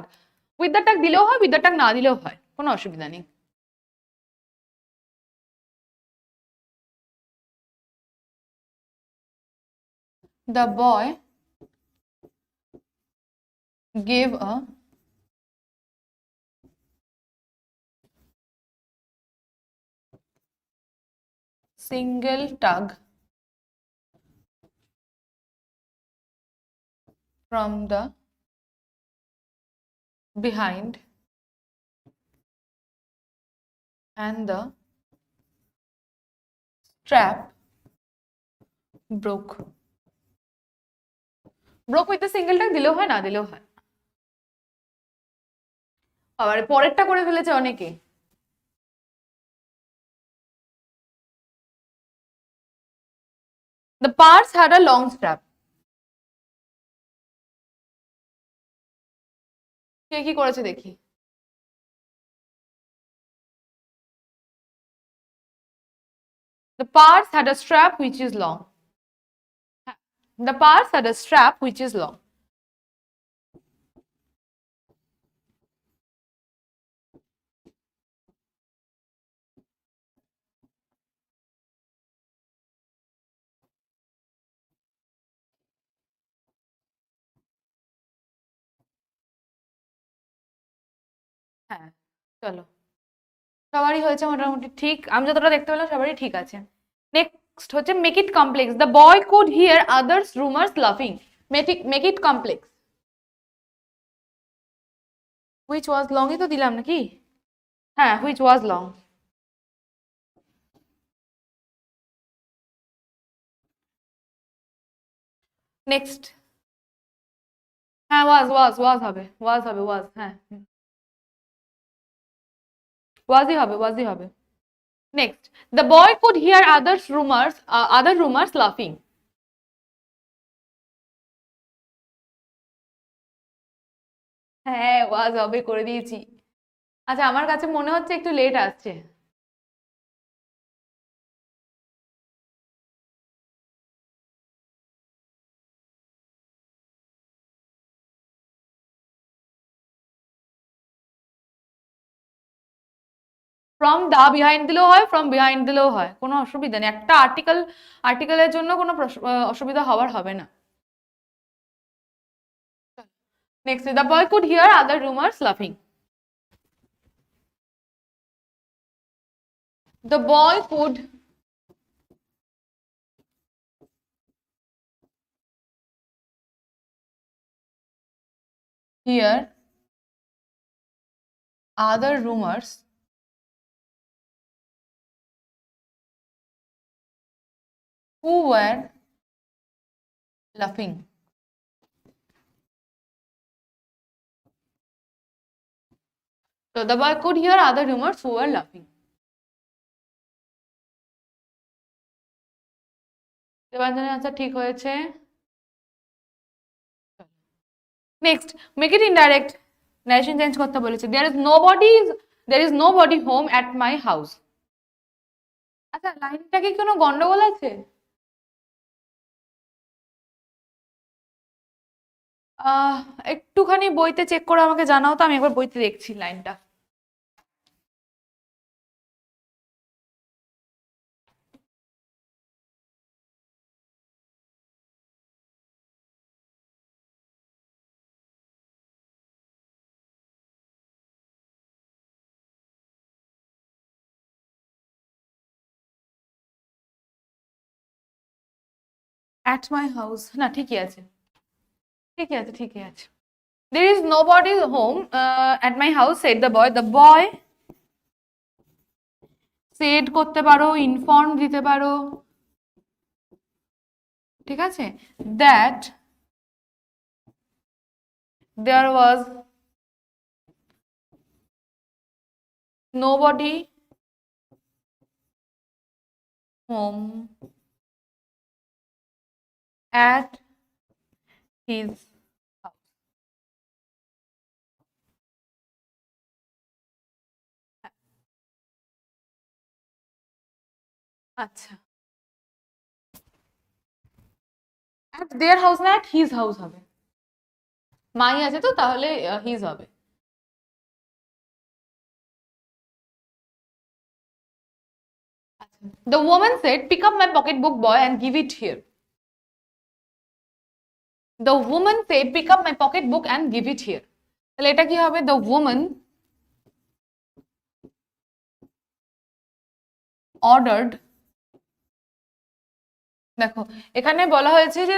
With the tug দিলেও হয়, with the tug না দিলেও হয়, কোনো অসুবিধা নেই। The boy gave a single tug from the behind and the strap broke. Broke with a single tug দিলেও হয়, না দিলেও হয়। আবার পরেরটা করে ফেলেছে অনেকে। The parts had a long strap. কে কি করেছে দেখি? The parts had a strap which is long. The parts had a strap which is long. হ্যাঁ, চলো, সবারই হয়েছে মোটামুটি ঠিক, আমি যতটা দেখতে পেলাম সবারই ঠিক আছে। নেক্সট হচ্ছে make it complex. The boy could hear others rumours লাফিং। Make it complex, which was লংই তো দিলাম নাকি? হ্যাঁ, হুইচ ওয়াজ লং। নেক্সট, হ্যাঁ, ওয়াজ হবে, ওয়াজ হবে, ওয়াজ, হ্যাঁ, ওয়াজই হবে, ওয়াজই হবে। Next, the boy could hear other rumours লাফিং। হ্যাঁ, ওয়াজ হবে, করে দিয়েছি। আচ্ছা, আমার কাছে মনে হচ্ছে একটু লেট আসছে। ফ্রম দা বিহাইন্ড দিলেও হয়, ফ্রম বিহাইন্ড দিলেও হয়, কোনো অসুবিধা নেই, একটা আর্টিকেলের জন্য কোনো অসুবিধা হওয়ার হবে না। Next, the boy could hear other rumours লাফিং। The boy could Here other rumors who were laughing. So the boy could hear other rumors who were laughing. দেবাঞ্জনের আনসার ঠিক হয়েছে। Next, make it indirect. Narration change করতে বলেছে। there is nobody home at my house. আচ্ছা, লাইনটা কি কোনো গন্ডগোল আছে? একটুখানি বইতে চেক করে আমাকে জানাও তো, আমি একবার বইতে দেখছি লাইনটা। at my house, না ঠিকই আছে, ঠিকই আছে, ঠিকই আছে। there is nobody home at my house, said the boy. the boy said করতে পারো, ইনফর্ম দিতে পারো, ঠিক আছে, that there was nobody home at his house. আচ্ছা, at their house না at his house হবে, মাই আছে তো, তাহলে his হবে। the woman said, pick up my pocketbook, boy, and give it here. the woman said, pick up my pocketbook and give it here. তাহলে এটা কি হবে? the woman ordered, দেখো এখানে বলা হয়েছে যে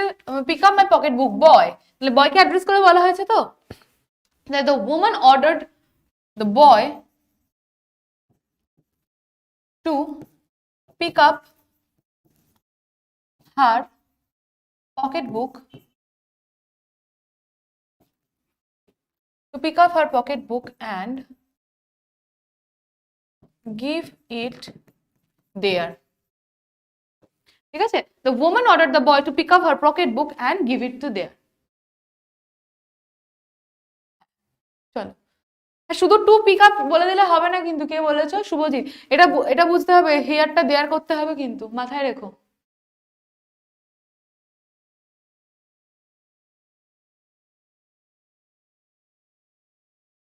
pick up my pocket book boy, তাহলে বয়কে অ্যাড্রেস করে বলা হয়েছে তো, the woman ordered the boy to pick up her pocketbook, and give it there. ঠিক আছে, the woman ordered the boy to pick up her pocketbook and give it to there. চলো, শুধু টু পিক আপ বলে দিলে হবে না কিন্তু, কে বলেছো? শুভজিৎ। এটা এটা বুঝতে হবে, হেয়ারটা দেয়ার করতে হবে কিন্তু, মাথায় রেখো।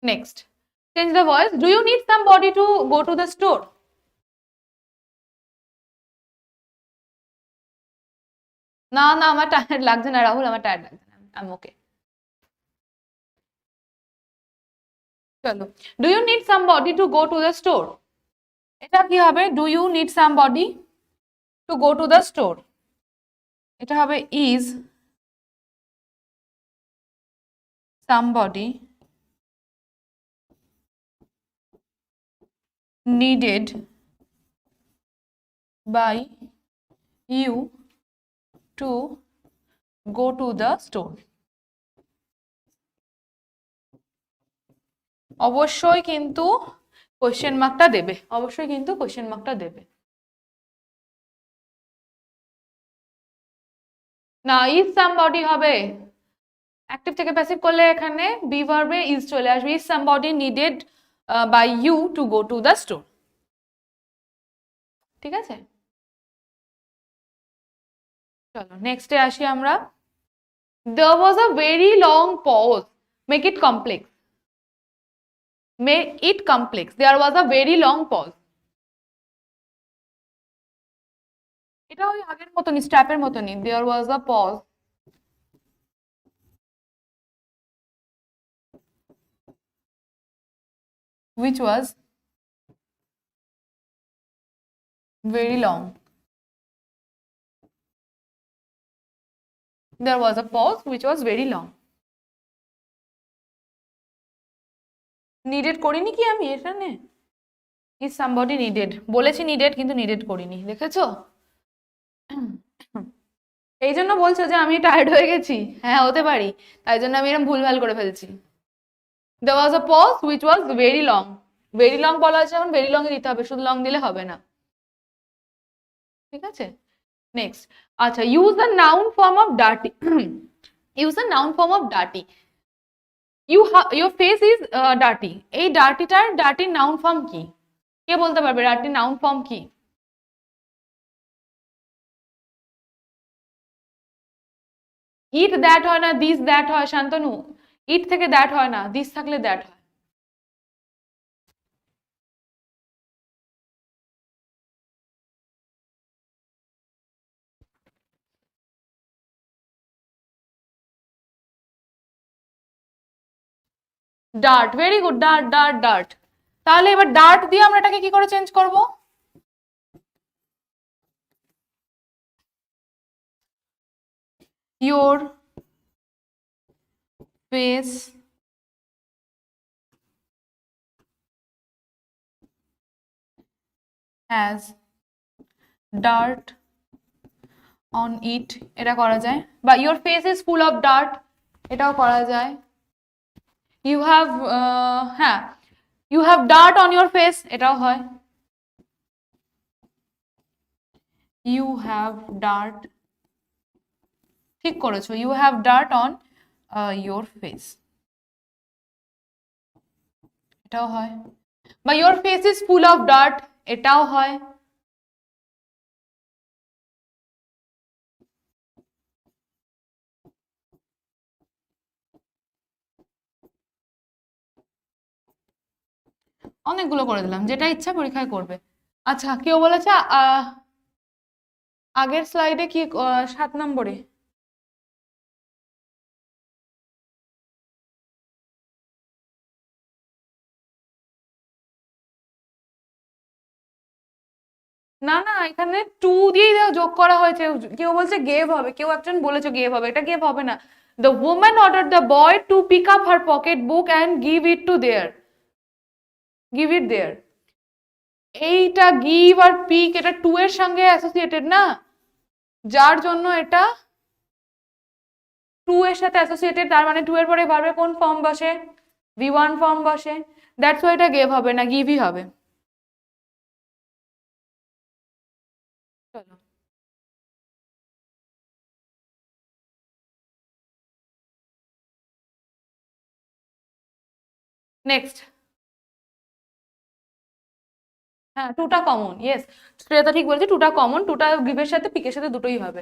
Next, change the voice. Do you need somebody to go to the store? না না, আমার টায়ার্ড লাগছে না রাহুল, আমার টায়ার্ড লাগছে না, আমি ওকে। চলো, do you need somebody to go to the store, এটা কি হবে? Do you need somebody to go to the store, এটা হবে is somebody needed by you to go to the store. অবশ্যই কিন্তু কোশ্চেন মার্কটা দেবে, অবশ্যই কিন্তু কোশ্চেন মার্কটা দেবে। না, ইজ সামবডি হবে, অ্যাক্টিভ থেকে প্যাসিভ করলে এখানে বি ভার্বে ইজ চলে আসবে। Is somebody needed by you to go to the store, ঠিক আছে। চলো নেক্সটে আসি আমরা। there was a very long pause, make it complex, make it complex, there was a very long pause, এটা ওই আগের মতনই, স্ট্র্যাপের মতনই, there was a pause which was very long, there was a pause which was very long. Needed করিনি কি আমি এখানে? Is somebody needed বলেছি, নিডেড কিন্তু নিডেড করিনি, দেখেছো? এই জন্য বলছো যে আমি টায়ার্ড হয়ে গেছি? হ্যাঁ হতে পারি, তাই জন্য আমি এরকম ভুলভাল করে ফেলছি। There was a pause which was very long. Very long বলা হয়েছে, এখন very long এ দিতে হবে, শুধু long দিলে হবে না। ঠিক আছে, নেক্সট। আচ্ছা, use the noun form of dirty. Use the noun form of dirty. Your face is dirty, এই ডার্টির নাউন ফর্ম কি? কে বলতে পারবে ডার্টির নাউন ফর্ম কি? ইট দ্যাট হয় না, দিস দ্যাট হয় শান্তনু। ইট থেকে দ্যাট হয় না, দিস থাকলে দ্যাট হয়। Dirt, very good, dirt dirt dirt. তাহলে এবার ডার্ট দিয়ে আমরা এটাকে কি করে চেঞ্জ করব? Your face has dirt on it, এটা করা যায়। বা your face is full of dirt, এটাও করা যায়। ইউ হ্যাভ, হ্যাঁ, you have dirt on your face, এটাও হয়। ইউ হ্যাভ ডার্ট, ঠিক করেছো, you have dirt on your face, এটাও হয়। বা your face is full of dirt, এটাও হয়। অনেকগুলো করে দিলাম, যেটা ইচ্ছা পরীক্ষায় করবে। আচ্ছা, কেউ বলেছে আগের স্লাইডে কি 7 নম্বরে? না না, এখানে টু দিয়েই যোগ করা হয়েছে। কেউ বলছে গেভ হবে, কেউ একজন বলেছে গেভ হবে, এটা গেভ হবে না। The woman order the boy to pick up her pocket book and give it to there, give it there. এইটা গিভ আর পিক, এটা টু এর সঙ্গে অ্যাসোসিয়েটেড না, যার জন্য এটা টু এর সাথে অ্যাসোসিয়েটেড, তার মানে টু এর পরে ভার্বের কোন ফর্ম বসে? V1 ফর্ম বসে। দ্যাটস ওয়াই এটা গেভ হবে না, গিভই হবে। চলো নেক্সট। হ্যাঁ, টুটা কমন, ইয়েস, শ্রেয়া ঠিক বলছে, টুটা কমন, টুটা গিভের সাথে পিকের সাথে দুটোই হবে।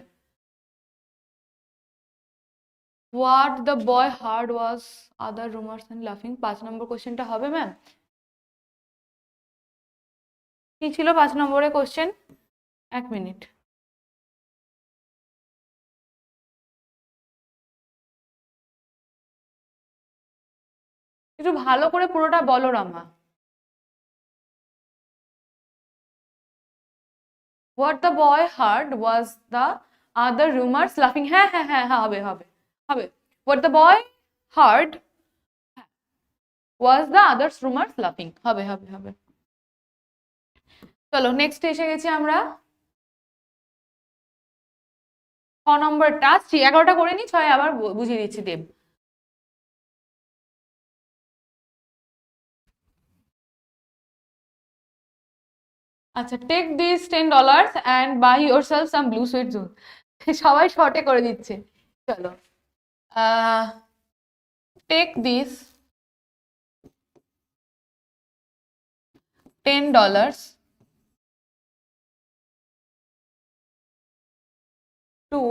What the boy heard was other rumours and লাফিং, 5 নম্বর কোশ্চেনটা হবে ম্যাম। কি ছিল 5 নম্বরের কোশ্চেন? 1 মিনিট। একটু ভালো করে পুরোটা বলো Rama. What the boy heard was the other rumours লাফিং, হ্যাঁ হ্যাঁ হ্যাঁ হ্যাঁ, হবে হবে হবে। What the boy heard was the others rumours লাফিং, হবে হবে হবে। চলো নেক্সট এসে গেছি আমরা। 6 নম্বরটা আসছি, 11টা করে নি, 6 আবার বুঝিয়ে দিচ্ছি দেব। আচ্ছা, take this $10 and buy yourself some blue sweet juice. সবাই শর্টে করে দিচ্ছে। চলো, take this $10 to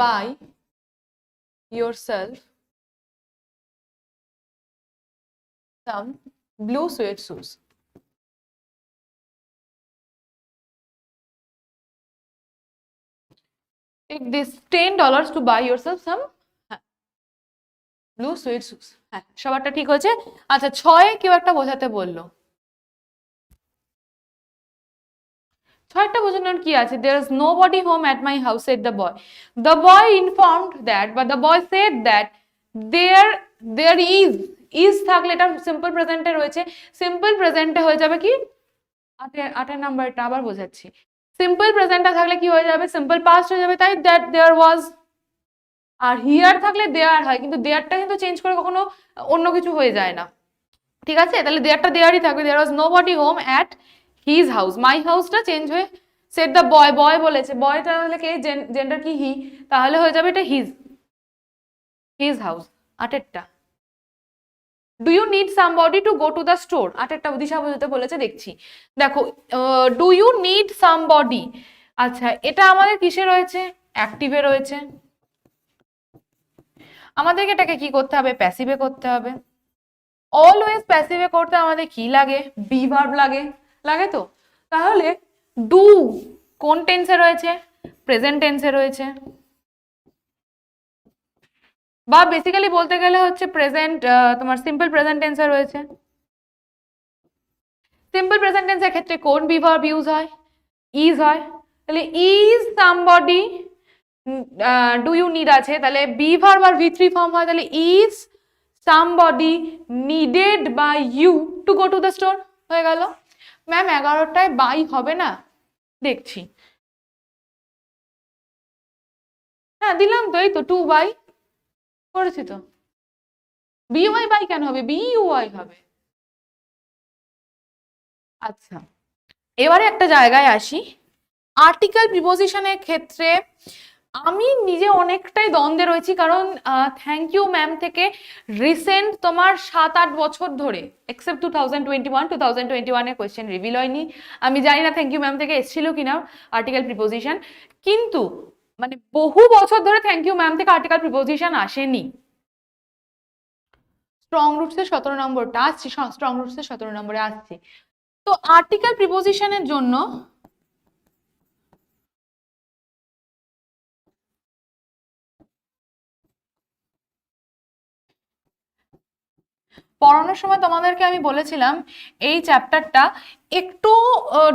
buy yourself some blue suede shoes. Take this $10 to buy yourself some blue suede shoes. হ্যাঁ, সবারটা ঠিক হয়েছে। আচ্ছা, 6 কেউ একটা বোঝাতে বললো। 6টা বোঝানোর কি আছে? There is nobody home at my house, said the boy. The boy informed that, but the boy said that there is is থাকলে এটা সিম্পল প্রেজেন্টে রয়েছে, সিম্পল প্রেজেন্টে হয়ে যাবে কি, আটের নাম্বারটা আবার বোঝাচ্ছি, সিম্পল প্রেজেন্টটা থাকলে কি হয়ে যাবে, সিম্পল পাস্ট হয়ে যাবে, তাই that there was. R here থাকলে দেয়ার হয়, কিন্তু দেয়ারটা কিন্তু চেঞ্জ করে কখনো অন্য কিছু হয়ে যায় না, ঠিক আছে? তাহলে দেয়ারটা দেয়ারই থাকবে, there was nobody home at his house, my হাউসটা চেঞ্জ হয়ে সেট দ্য বয়, বয় বলেছে, বয়টা তাহলে কে, জেন্ডার কি হি, তাহলে হয়ে যাবে এটা হিজ, হিজ হাউস। আটেরটা, do you need somebody to go to the store, আটেরটা দিশা বোঝাতে বলেছে, দেখছি। দেখো, ডু ইউ নিড সামবডি, আচ্ছা এটা আমাদের কিসে রয়েছে, অ্যাক্টিভে রয়েছে, আমাদেরকে এটাকে কি করতে হবে, প্যাসিভে করতে হবে। অলওয়েজ প্যাসিভে করতে আমাদের কি লাগে, বি ভার্ব লাগে, লাগে তো। তাহলে ডু কোন টেন্সে রয়েছে, প্রেজেন্ট টেন্সে রয়েছে, বা বেসিক্যালি বলতে গেলে হচ্ছে প্রেজেন্ট, তোমার সিম্পল প্রেজেন্ট টেন্সে রয়েছে। সিম্পল প্রেজেন্ট টেন্সের ক্ষেত্রে কোন বি ভার্ব ইউজ হয়, ইজ হয়, তাহলে is somebody, do you need আছে, তাহলে বি ভার্ব আর ভি3 ফর্ম হয়, তাহলে is somebody needed by you to go to the store, হয়ে গেল। ম্যাম 11টায় বাই হবে না, দেখছি, হ্যাঁ দিলাম তো, এই তো টু বাই করেছি তো, বি ওয়াই বাই কেন হবে, বি ইউ ওয়াই হবে। আচ্ছা, এবারে একটা জায়গায় আসি, আর্টিকেল প্রিপোজিশনের ক্ষেত্রে আমি নিজে অনেকটাই দ্বন্দ্বে রয়েছি, কারণ থ্যাংক ইউ ম্যাম থেকে রিসেন্ট তোমার 7-8 বছর ধরে, এক্সেপ্ট 2021 কোয়েশ্চেন রিভিল হয়নি, আমি জানি না থ্যাংক ইউ ম্যাম থেকে এসেছিল কিনা আর্টিকেল প্রিপোজিশন, কিন্তু মানে বহু বছর ধরে থ্যাংক ইউ ম্যাম থেকে আর্টিকেল প্রিপোজিশন আসেনি। স্ট্রং রুটসের 17 নম্বরটা আসছি, স্ট্রং রুটসের 17 নম্বরে আসছি। তো আর্টিকেল প্রিপোজিশনের জন্য পড়ানোর সময় তোমাদেরকে আমি বলেছিলাম এই চ্যাপ্টারটা একটু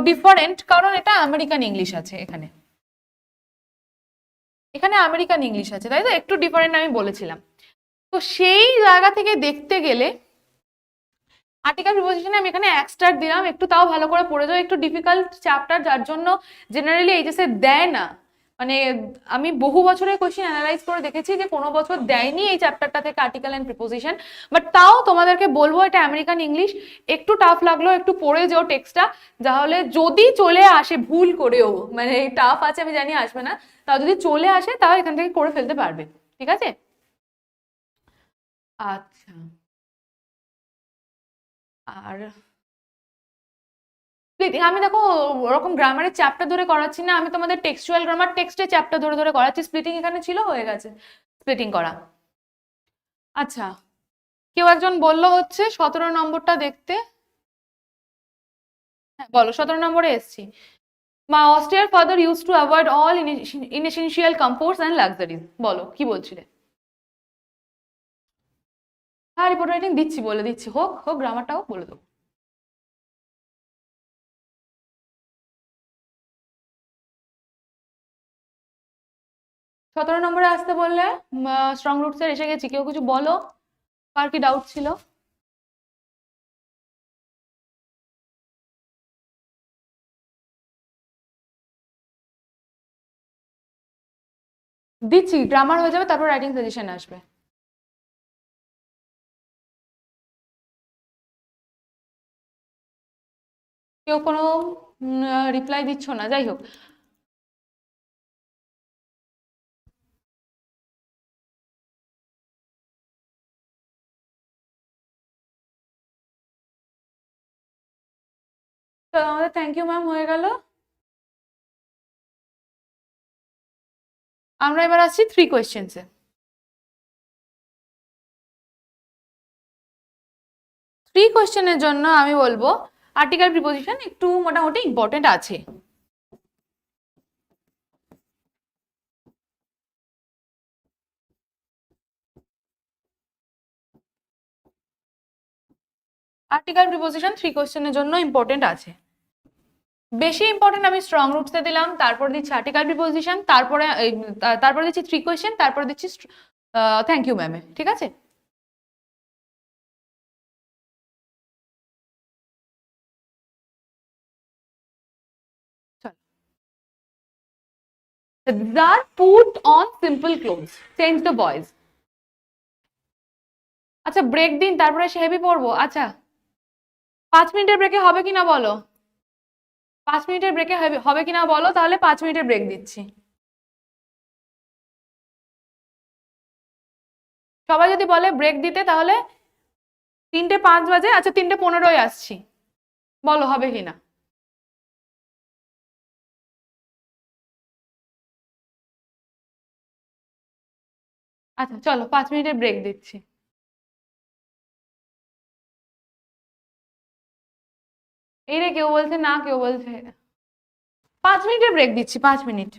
ডিফারেন্ট, কারণ এটা আমেরিকান ইংলিশ আছে, এখানে এখানে আমেরিকান ইংলিশ আছে, তাই তো একটু ডিফারেন্ট আমি বলেছিলাম। তো সেই জায়গা থেকে দেখতে গেলে আর্টিকেল প্রিপোজিশনে আমি এখানে এক স্টার দিলাম, একটু তাও ভালো করে পড়ে যাও, একটু ডিফিকাল্ট চ্যাপ্টার, যার জন্য জেনারেলি এইচএসএ দেয় না, মানে আমি বহু বছরের কোয়েশ্চেন অ্যানালাইজ করে দেখেছি যে কোনো বছর দেয়নি এই চ্যাপ্টারটা থেকে আর্টিকেল এন্ড প্রিপোজিশন, বাট তাও তোমাদেরকে বলবো এটা আমেরিকান ইংলিশ, একটু টাফ লাগলো, একটু পড়ে যাও টেক্সটটা, তাহলে যদি চলে আসে ভুল করেও, মানে টাফ আছে আমি জানি আসবে না, তাও যদি চলে আসে তাও এখান থেকে করে ফেলতে পারবে, ঠিক আছে? আচ্ছা, আর আমি দেখো ওরকম গ্রামারের চ্যাপ্টার ধরে করাচ্ছি না, আমি তোমাদের টেক্সচুয়াল গ্রামার টেক্সটের চ্যাপ্টার ধরে ধরে করাচ্ছি, স্প্লিটিং এখানে ছিল, হয়ে গেছে স্প্লিটিং করা। আচ্ছা, কেউ একজন বললো হচ্ছে 17 নম্বরটা দেখতে, হ্যাঁ বলো, 17 নম্বরে এসছি। My austere father use to avoid all inessential comforts and luxuries, বলো কি বলছিলে? হ্যাঁ রিপোর্ট রাইটিং দিচ্ছি, বলে দিচ্ছি, হোক হোক গ্রামারটাও বলে দেবো। সতেরো নম্বরে আসতে বললে, স্ট্রং রুটসের এসে গেছি, কেউ কিছু বলো, কার কি ডাউট ছিল? দিচ্ছি, গ্রামার হয়ে যাবে, তারপর রাইটিং সাজেশন আসবে। কেউ কোনো রিপ্লাই দিচ্ছ না, যাই হোক। তো আমাদের থ্যাংক ইউ ম্যাম হয়ে গেল। আমরা এবার আসছি 3 কোয়েশ্চেন্সে। 3 কোয়েশ্চেনের জন্য আমি বলবো আর্টিকেল প্রিপোজিশন একটু মোটামুটি ইম্পর্টেন্ট আছে। আর্টিকেল প্রিপোজিশন 3 কোয়েশ্চেনের জন্য ইম্পর্টেন্ট আছে। বেশি ইম্পর্টেন্ট আমি স্ট্রং রুটসে দিলাম, তারপর দিচ্ছি আর্টিকেল প্রিপোজিশন, তারপরে দিচ্ছি 3 কোয়েশ্চেন, তারপর দিচ্ছি থ্যাংক ইউ ম্যামে, ঠিক আছে? Siddhar put on simple clothes. Change the boys. আচ্ছা ব্রেক দিন, তারপরে সে হেভি পড়বো। আচ্ছা 5 মিনিটের ব্রেকে হবে কিনা বলো, 5 মিনিটের ব্রেকে হবে কিনা বলো, তাহলে 5 মিনিটের ব্রেক দিচ্ছি। সবাই যদি বলে ব্রেক দিতে, তাহলে 3:05 বাজে, আচ্ছা 3:15 আসছি, বলো হবে কিনা। আচ্ছা চলো 5 মিনিটের ব্রেক দিচ্ছি। এই রে, কেউ বলছে না, কেউ বলছে 5 মিনিটের ব্রেক দিচ্ছি, 5 মিনিট।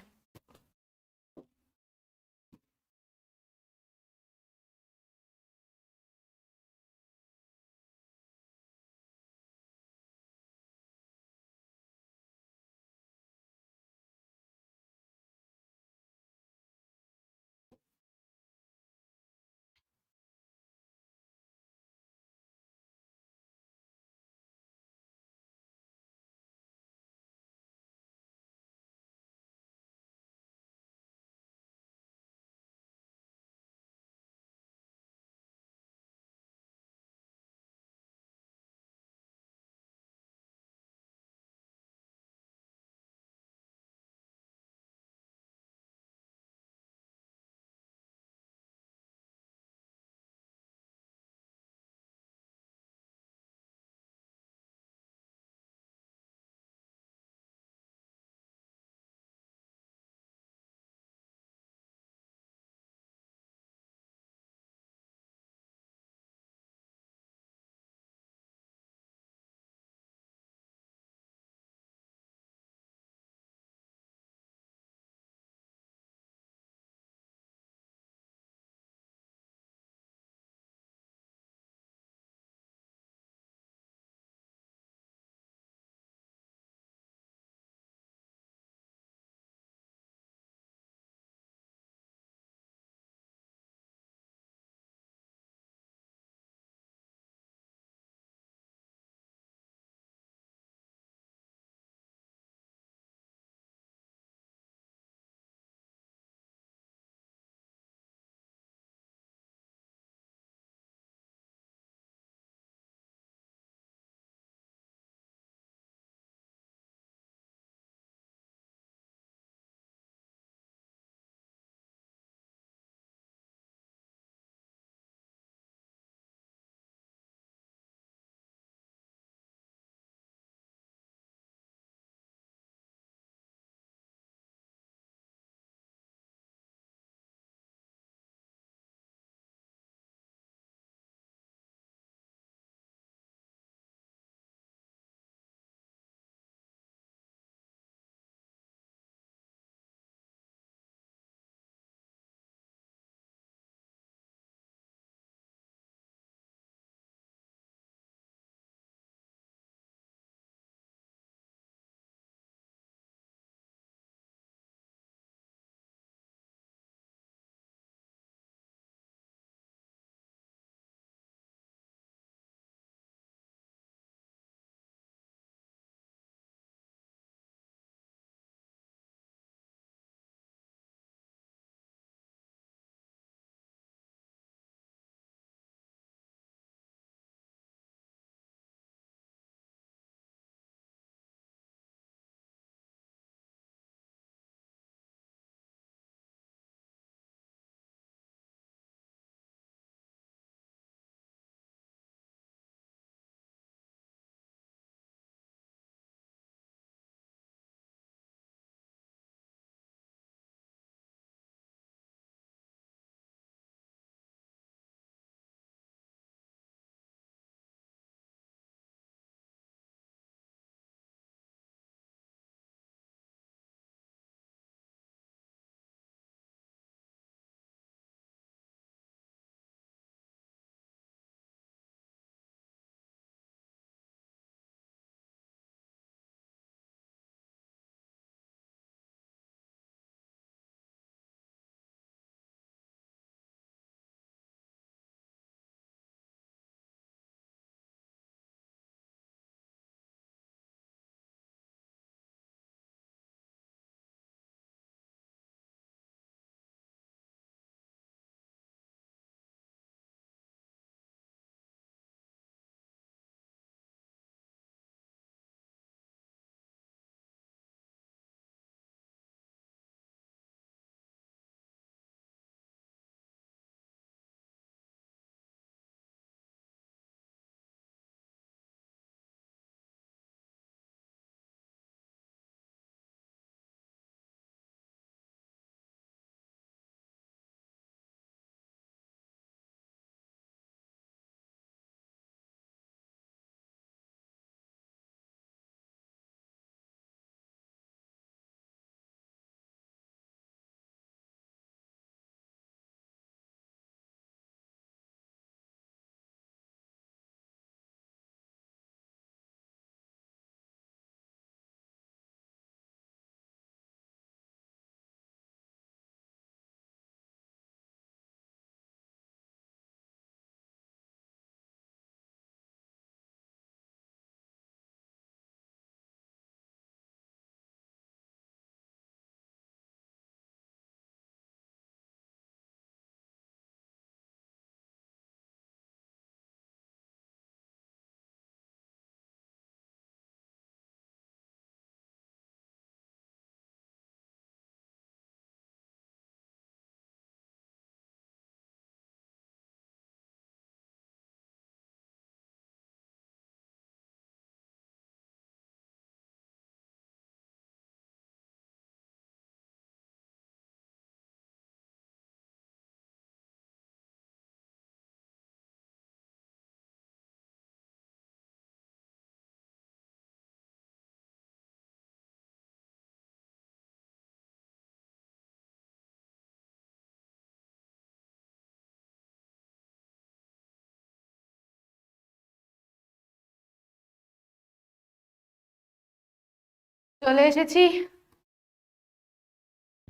চলে এসেছি,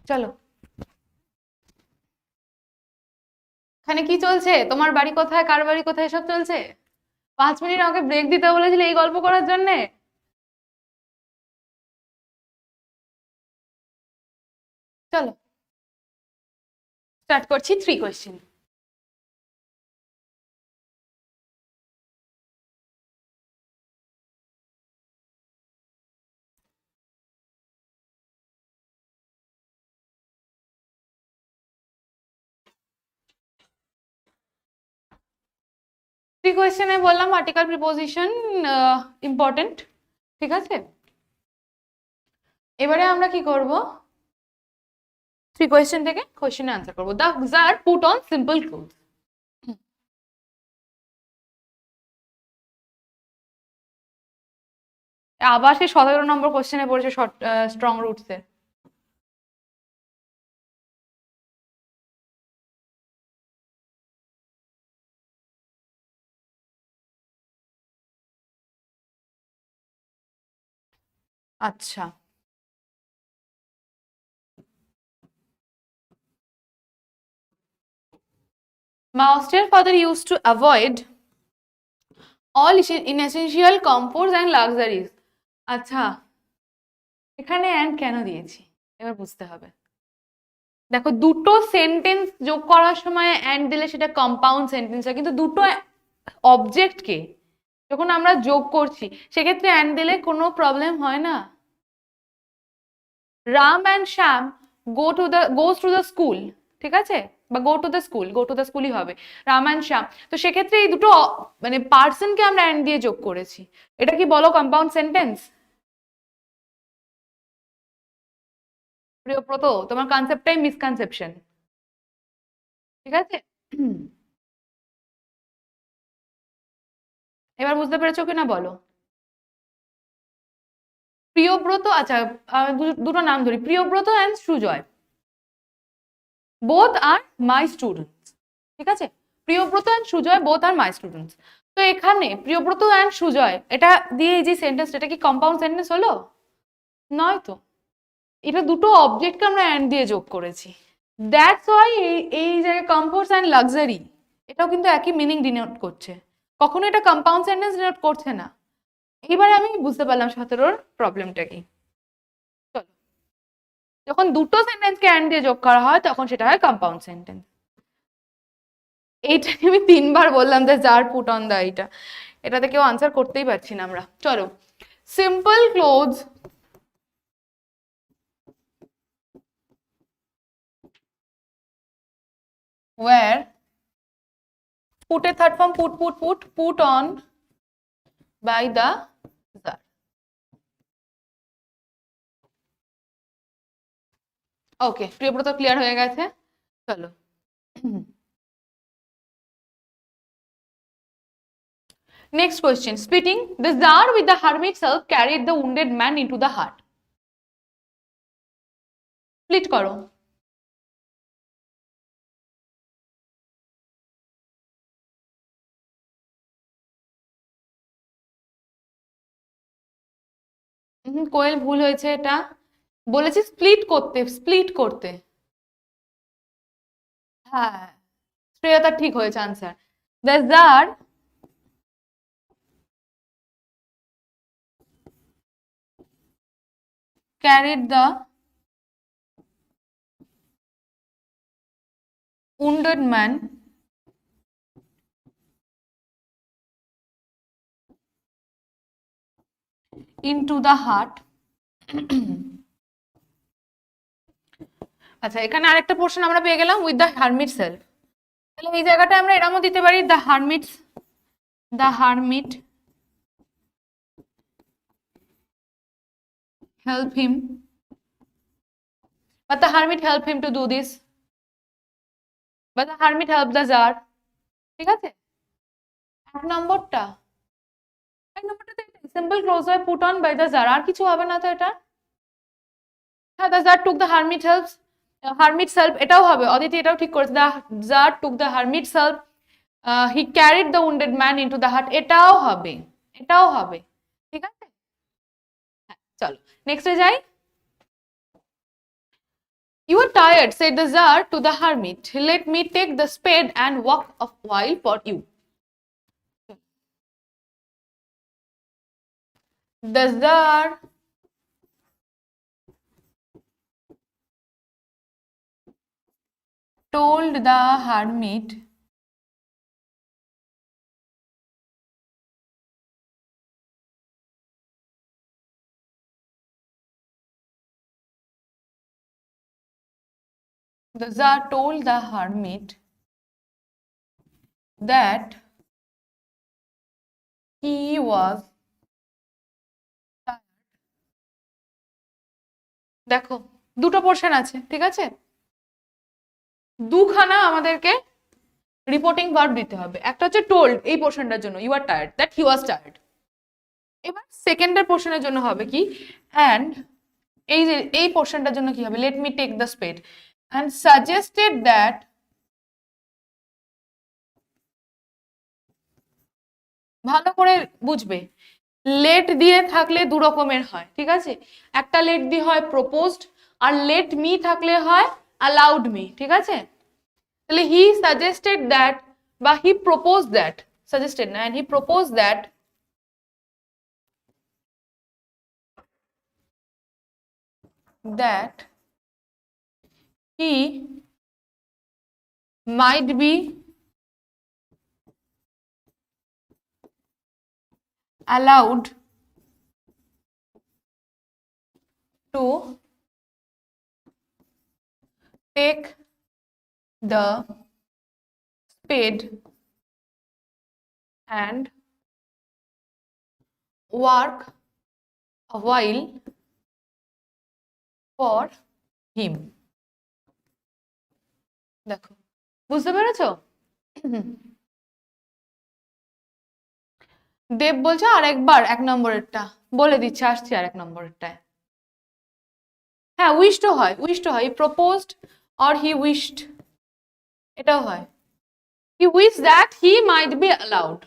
চলো। এখানে কি চলছে? তোমার বাড়ি কোথায়, কার বাড়ি কোথায়, এসব চলছে? 5 মিনিট আমাকে ব্রেক দিতে বলেছিলে এই গল্প করার জন্যে। চলো স্টার্ট করছি 3 কোয়েশ্চেন। থ্রি কোয়েশ্চেনে বললাম আর্টিকেল প্রিপোজিশন ইম্পর্টেন্ট, ঠিক আছে। এবারে আমরা কি করব, 3 কোয়েশ্চেন থেকে কোয়েশ্চেনে আনসার করবো। The jar put on simple cloth. আবার সেই 17 নম্বর কোয়েশ্চেনে পড়েছে স্ট্রং রুটস এর। আচ্ছা, Mauster's father used to avoid all inessential comforts and luxuries. আচ্ছা, এখানে অ্যান্ড কেন দিয়েছি এবার বুঝতে হবে। দেখো, দুটো সেন্টেন্স যোগ করার সময় অ্যান্ড দিলে সেটা কম্পাউন্ড সেন্টেন্স হয়, কিন্তু দুটো অবজেক্টকে যখন আমরা যোগ করছি সেক্ষেত্রে অ্যান্ড দিলে কোনো প্রবলেম হয় না। Ram and Shyam goes to the school, ঠিক আছে, বা গো টু দ্য স্কুলই হবে, রাম অ্যান্ড শ্যাম। তো সেক্ষেত্রে এই দুটো মানে পার্সনকে আমরা অ্যান্ড দিয়ে যোগ করেছি, এটা কি বলো কম্পাউন্ড সেন্টেন্স? প্রিয়ব্রত, তোমার কনসেপ্টটাই মিসকনসেপশন, ঠিক আছে। এবার বুঝতে পেরেছো কিনা বলো। প্রিয়ব্রত, আচ্ছা দুটো নাম ধরি, Priyabrata and Sujoy, both are my students, ঠিক আছে। Priyabrata and Sujoy both are my students. তো এখানে প্রিয়ব্রত অ্যান্ড সুজয় এটা দিয়ে এই যে সেন্টেন্স, এটা কি কম্পাউন্ড সেন্টেন্স হলো? নয় তো, এটা দুটো অবজেক্টকে আমরা অ্যান্ড দিয়ে যোগ করেছি। দ্যাটস ওয়াই এই জায়গায় কমফোর্টস অ্যান্ড লাক্সারি এটাও কিন্তু একই মিনিং ডিনোট করছে, কখনো এটা কম্পাউন্ড সেন্টেন্স ডিনোট করছে না। এবারে আমি বুঝতে পারলাম 17-র প্রবলেমটা কি। চলো, যখন দুটো সেন্টেন্সকে অ্যান্ড দিয়ে যোগ করা হয় তখন সেটা হয় কম্পাউন্ড সেন্টেন্স। এইটাকে আমি 3বার বললাম যে যার পুট অন দা, এটাতে কেউ আনসার করতেই পারছি না আমরা। চলো, সিম্পল ক্লোথস ওয়্যার, পুটের third form put on by the czar. Okay, Priyabrata clear হয়ে গেছে। চলো, next question. Splitting. The jar with the hermit self carried the wounded man into the heart. Split করো। কোয়েল ভুল হয়েছে, এটা বলেছি স্প্লিট করতে। হ্যাঁ, শ্রেয়তা ঠিক হয়েছে answer. The jar carried the wounded man into the heart. আচ্ছা, এখানে আরেকটা পোর্শন আমরা পেয়ে গেলাম উইথ দ্য হারমিট সেলফ। তাহলে এই জায়গাটা আমরা এরকমও দিতে পারি, the hermit help him, but the hermit help him to do this, but the hermit help the jar, ঠিক আছে। এক নম্বরটা সিম্পল ক্লোজ হয় put on by the jar, আর কিছু হবে না তো এটা। হ্যাঁ, the czar took the hermit self, এটাও হবে, অদিতি এটাও ঠিক করেছে, the czar took the hermit self, he carried the wounded man into the hut, এটাও হবে, ঠিক আছে। চলো নেক্সটে যাই। You are tired, said the Tsar to the hermit. Let me take the spade and walk a while for you. The Tsar told the hermit the Tsar told the hermit that he was tired. দেখো দুটো portion আছে, ঠিক আছে, দুখানা আমাদেরকে reporting verb দিতে হবে। একটা হচ্ছে টোল্ড এই পোর্শনটার জন্য, you are tired, that he was tired. এবার সেকেন্ডের পোর্শনের জন্য হবে কি, অ্যান্ড এই যে এই পোর্শনটার জন্য কি হবে, let me take the spade and suggested that, ভালো করে বুঝবে, লেট দিয়ে থাকলে দু রকমের হয়, ঠিক আছে, একটা লেট দিয়ে হয় প্রপোজড, আর লেট মি থাকলে হয় অ্যালাউড মি, ঠিক আছে। তাহলে হি সাজেস্টেড দ্যাট বা হি প্রপোজ দ্যাট, সাজেস্টেড না, and he proposed that he might be allowed to take the spade and work a while for him. দেখো বুঝতে পেরেছো? দেব বলছে আরেকবার এক নম্বরেরটা বলে দিচ্ছে, আসছি আর এক নম্বরেরটায়। হ্যাঁ উইশড হয়, উইশড হয়, প্রপোজড অর হি উইশড, এটাও হয়, he wish that he might be allowed.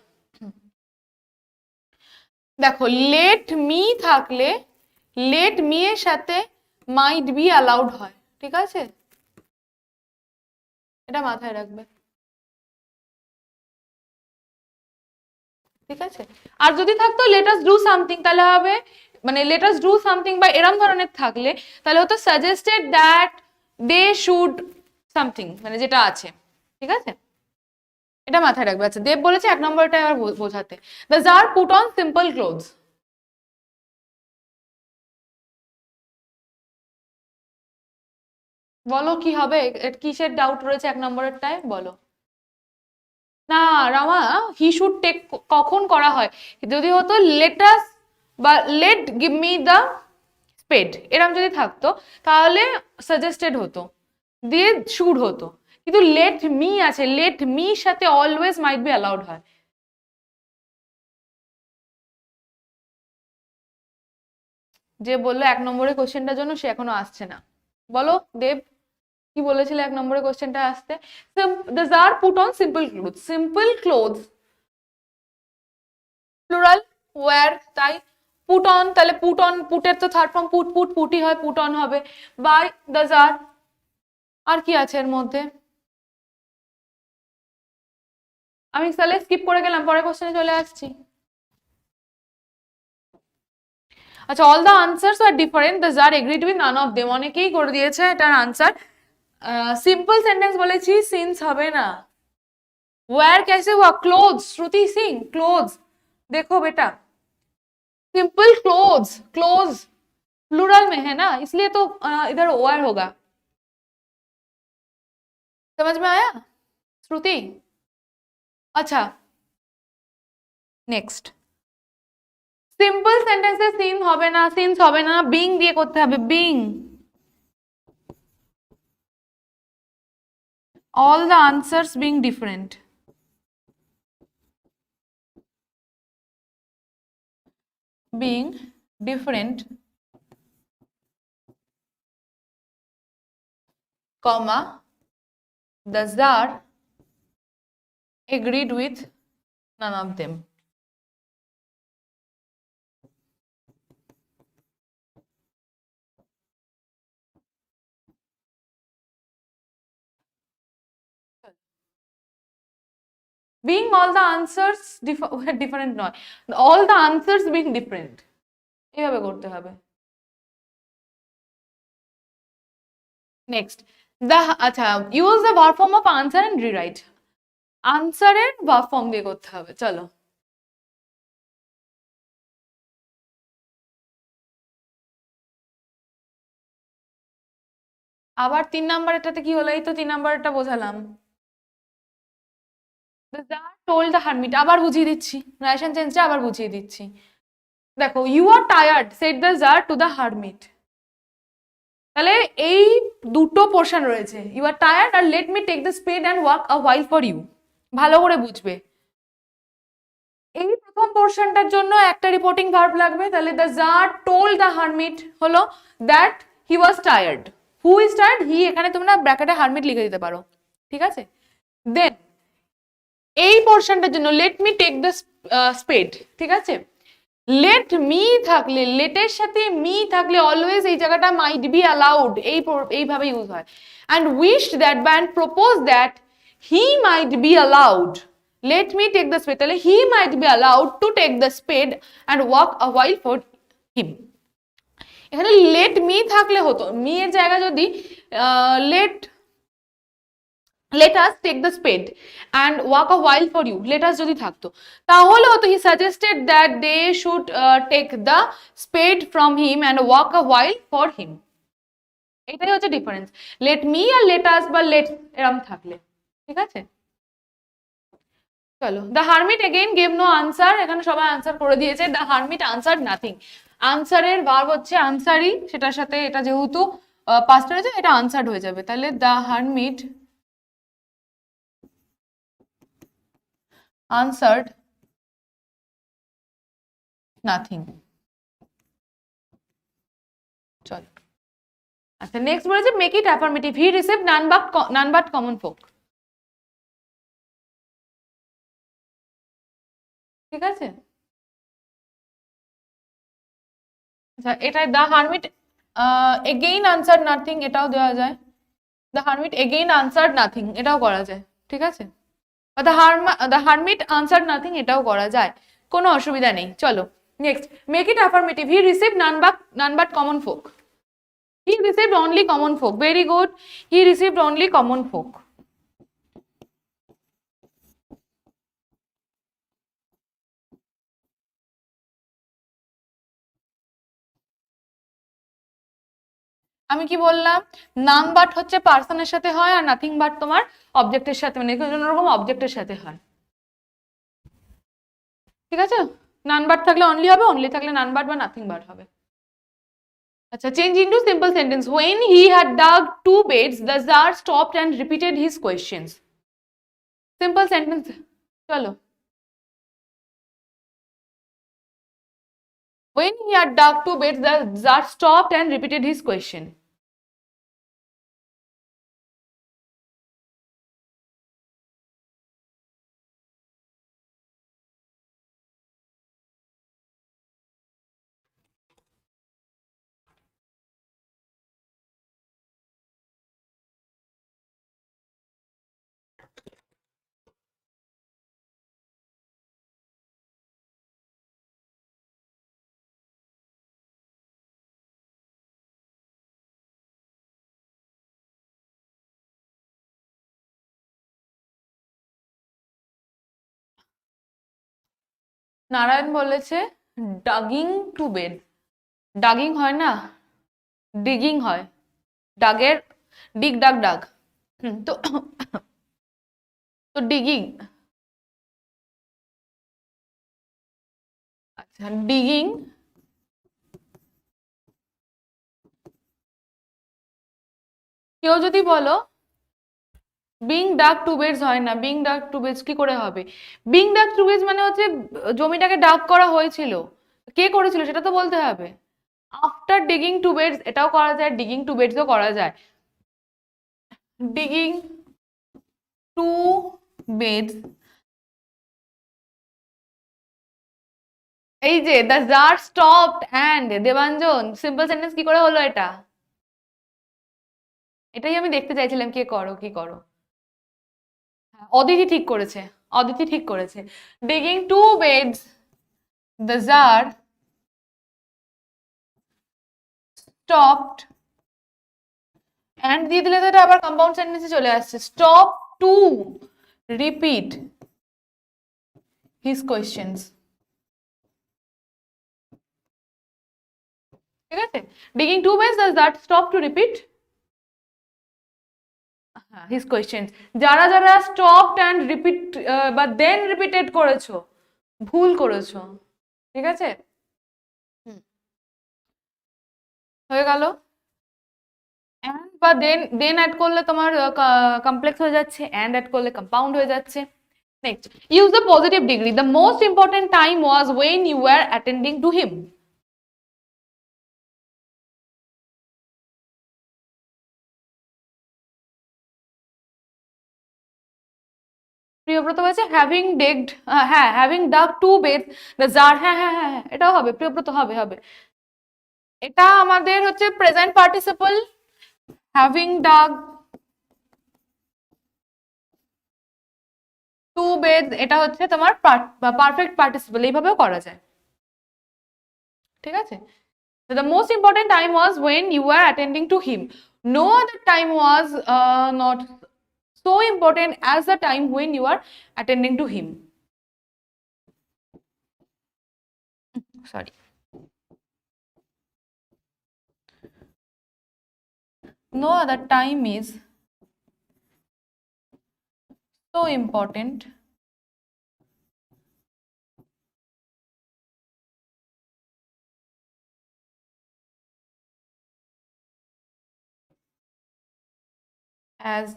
দেখো লেট মি থাকলে লেট মি এর সাথে মাইট বি অ্যালাউড হয়, ঠিক আছে, এটা মাথায় রাখবে, ঠিক আছে। আর যদি থাকতো লেট আস ডু সামথিং তাহলে হবে, মানে লেট আস ডু সামথিং বা এরম ধরনের থাকলে তাহলে হতো suggested that they should something, মানে যেটা আছে, ঠিক আছে, এটা মাথায় রাখবে। আচ্ছা দেব বলেছে এক নম্বরটা এবার বোঝাতে, the jar put on simple clothes. বলো কি হবে, কিসের ডাউট রয়েছে এক নম্বরেরটায় বলো। না রামা, হি শুড টেক কখন করা হয়, যদি হতো লেটাস বা let give me the spade এরম যদি থাকতো তাহলে সাজেস্টেড হতো, দিয়ে শুড হতো, কিন্তু লেট মি আছে, লেট মি সাথে অলওয়েজ মাইট বি অ্যালাউড হয়। যে বললো এক নম্বরের কোশ্চেনটার জন্য সে এখনো আসছে না, বলো দেব কি বলেছিল এক নম্বরের কোশ্চেনটা আসতে। The jar put on simple clothes, simple clothes plural were, তাই পুট অন, তাহলে পুট অন, পুটের তো থার্ড ফর্ম পুট, পুট পুটি হয়, পুট অন হবে বাই দ্য জার। আর কি আছে এর মধ্যে, আমি তাহলে স্কিপ করে গেলাম, পরের কোশ্চেনে চলে আসছি। আচ্ছা all the answers are different, the tsar agreed with none of them, অনেকেই করে দিয়েছে এটার আনসার। সিম্পল সেন্টেন্স বলেছি, সিন্স হবে না। ওয়্যার कैसे हुआ, क्लोथ्स, श्रुति सिंह क्लोथ्स, देखो बेटा सिंपल क्लोथ्स, क्लोथ्स प्लूरल में है ना, इसलिए तो इधर ओआर होगा, समझ में आया श्रुति। अच्छा नेक्स्ट, সিম্পল সেন্টেন্সে সিন হবে না, সিন্স হবে না, বিং দিয়ে করতে হবে, being. All the answers being different, being different comma the czar agreed with none of them. Being all the answers different নয়, all the answers being different, এইভাবে করতে হবে। নেক্সট দ্য, আচ্ছা, use the verb form of answer and rewrite, আনসারের verb form দিয়ে করতে হবে, চলো। আবার 3 নাম্বারটাতে কি হলো? এই তো 3 নাম্বারটা বোঝালাম। The Tsar told the hermit, আবার বুঝিয়ে দিচ্ছি, রেশন চেঞ্জটা আবার বুঝিয়ে দিচ্ছি। দেখো, you are tired said the tsar to the hermit, তাহলে এই দুটো পোর্শন রয়েছে, ইউ আর টায়ার্ড আর let me take the spade and walk a while for you, ভালো করে বুঝবে। এই প্রথম পোর্শনটার জন্য একটা রিপোর্টিং ভার্ব লাগবে, তাহলে the czar told the hermit হলো that he was tired, who is tired, he, এখানে তোমরা ব্র্যাকেটে হারমিট লিখে দিতে পারো, ঠিক আছে। দেন এই পোর্শনটার জন্য let me take the spade, ঠিক আছে। লেট মি থাকলে, লেটের সাথে মি থাকলে অলওয়েজ এই জায়গাটা মাইট বি অ্যালাউড, এইভাবে ইউজ হয়। অ্যান্ড উইশ দ্যাট বা and propose that he might be allowed, let me take the spade, তাহলে he might be allowed to take the spade and walk a while for him. এখানে let me থাকলে হতো, me এর জায়গায় যদি let let us take the spade and walk a while for you, let us যদি থাকতো তাহলে হতো he suggested that they should take the spade from him and walk a while for him, এটাই হচ্ছে difference, let me আর let us বা let এরম থাকলে, ঠিক আছে। চলো, the hermit again gave no answer, এখানে সবাই আনসার করে দিয়েছে, the hermit answered nothing, আনসারের ভার্ব হচ্ছে আনসারই, সেটার সাথে এটা যেহেতু পাস্ট হয়েছে এটা আনসার্ড হয়ে যাবে, তাহলে the hermit answered nothing। চলো, আচ্ছা, নেক্সট বলেছে make it affirmative, he received none but common folk, ঠিক আছে। আচ্ছা, এটা the hermit again answered nothing, এটাও দেওয়া যায়, the hermit again answered nothing, এটাও করা যায়, ঠিক আছে। দ্য হারমিট আনসার্ড নাথিং, এটাও করা যায়, কোনো অসুবিধা নেই। চলো next, make it affirmative, he received none but common folk, he received only common folk, very good, he received only common folk. আমি কি বললাম, নাম বাট হচ্ছে পার্সনের সাথে হয় আর নাথিং বাট তোমার অবজেক্টের সাথে, মানে কোনো রকম অবজেক্টের সাথে হয়, ঠিক আছে। নান বাট থাকলে অনলি হবে, অনলি থাকলে নান বাট বা নাথিং বাট হবে। আচ্ছা, change into simple sentence, when he had dug 2 beds the czar stopped and repeated his questions, simple sentence, চলো। when he had dug 2 beds the czar stopped and repeated his question, Narayan বলেছে ডাগিং to bed, ডাগিং হয় না, digging হয়, ডাগের ডিগ dug dug, তো তো digging, আচ্ছা digging, কেউ যদি বলো বিং ডাক টু বেডস হয় না, বিং ডাক টু বেডস কি করে হবে, বিং ডাক টু বেডস মানে হচ্ছে জমিটাকে ডাক করা হয়েছিল, কে করেছিল সেটা তো বলতে হবে। আফটার ডিগিং টু বেডস এটাও করা যায়, ডিগিং টু বেডসও করা যায়, ডিগিং টু বেডস, এই যে the tsar stopped and, Debanjan simple sentence কি করে হলো এটা, এটাই আমি দেখতে চাইছিলাম, কে করো কি করো। অদিতি ঠিক করেছে, অদিতি ঠিক করেছে। Digging 2 beds the czar stopped and দিয়ে দিলে তো এটা আবার কম্পাউন্ড সেন্টেন্সে চলে আসছে, stop to repeat his questions. ঠিক আছে, digging 2 beds the czar stopped to repeat his questions. যারা যারা স্টপড অ্যান্ড রিপিট বা দেন রিপিটেড করেছো, ভুল করেছো। ঠিক আছে, হয়ে গেল। অ্যান্ড বা দেন, দেন অ্যাড করলে তোমার কমপ্লেক্স হয়ে যাচ্ছে, অ্যান্ড অ্যাড করলে কম্পাউন্ড হয়ে যাচ্ছে। Next, use the positive degree. The most important time was when you are attending to him. Priyabrata বলেছে হ্যাভিং ডেগড, হ্যাঁ having dug 2 beds the tsar, হ্যাঁ হ্যাঁ হ্যাঁ হ্যাঁ এটাও হবে, প্রিয়ব্রত হবে হবে। এটা আমাদের হচ্ছে present participle, having dug 2 beds, এটা হচ্ছে তোমার পারফেক্ট পার্টিসিপল, এইভাবেও করা যায়। ঠিক আছে, the most important time was when you were attending to him. No other time was not so important as the time when you are attending to him. Sorry. No other time is so important as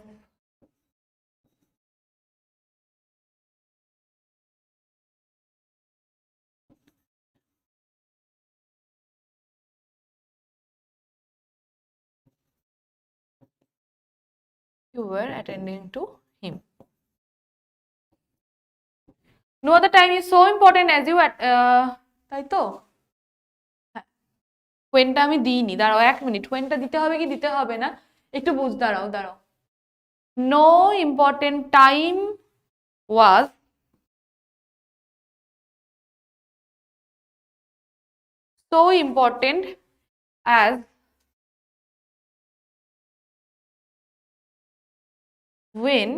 you were attending to him. No other time is so important as you তাই তো, ওয়েনটা আমি দিইনি, দাঁড়াও 1 minute, ওয়েনটা দিতে হবে কি দিতে হবে না একটু বুঝ, দাঁড়াও দাঁড়াও। No important time was so important as when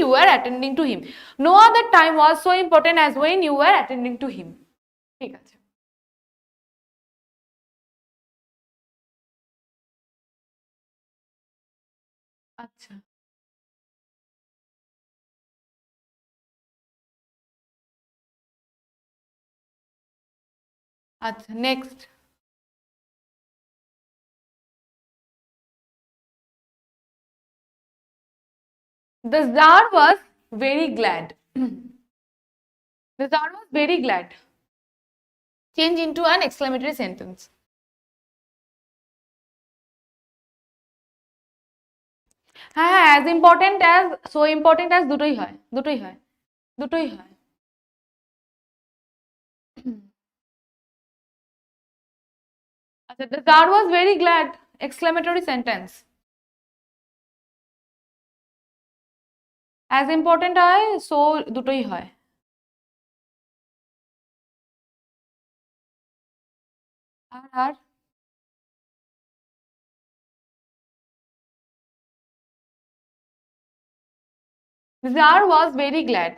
you were attending to him. No other time was so important as when you were attending to him. ঠিক আছে, আচ্ছা আচ্ছা, next. The Tsar was very glad. The Tsar was very glad. Change into an exclamatory sentence. হ্যাঁ, as important as, so important as দুটোই হয়, দুটোই হয়, দুটোই হয়। আচ্ছা, the Tsar was very glad, exclamatory sentence. As important হয়, so দুটোই হয়। আর the Tsar was very glad.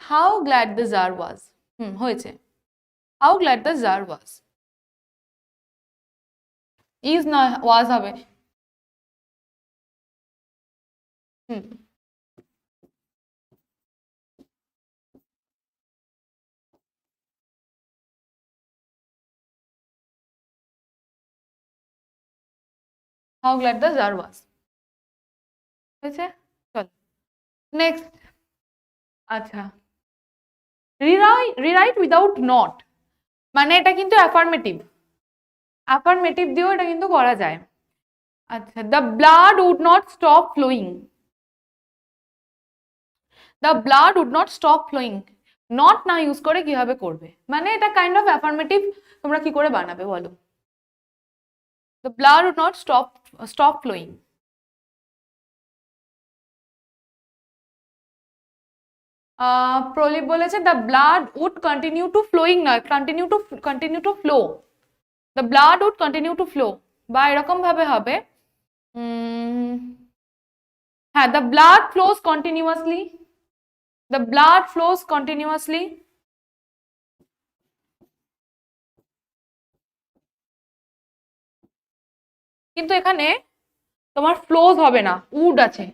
How glad the Tsar was. হয়েছে। How glad the Tsar was. Is না, was হবে। হুম, how glad the Tsar was. হয়েছে, চল next. আচ্ছা, rewrite without not, মানে এটা কিন্তু অ্যাফার্মেটিভ, অ্যাফার্মেটিভ দিয়েও এটা কিন্তু করা যায়। আচ্ছা, the blood would not stop flowing. The blood would not stop flowing, not না ইউজ করে কিভাবে করবে, মানে এটা কাইন্ড অফ অ্যাফার্মেটিভ, তোমরা কি করে বানাবে বলো। The blood would not stop flowing. প্রলিপ বলেছে the blood would continue to flowing, নয় continue to flow, the blood would continue to flow, বা এরকম ভাবে হবে হ্যাঁ, the blood flows continuously, the blood flows continuously. কিন্তু এখানে তোমার ফ্লোজ হবে না, উড আছে,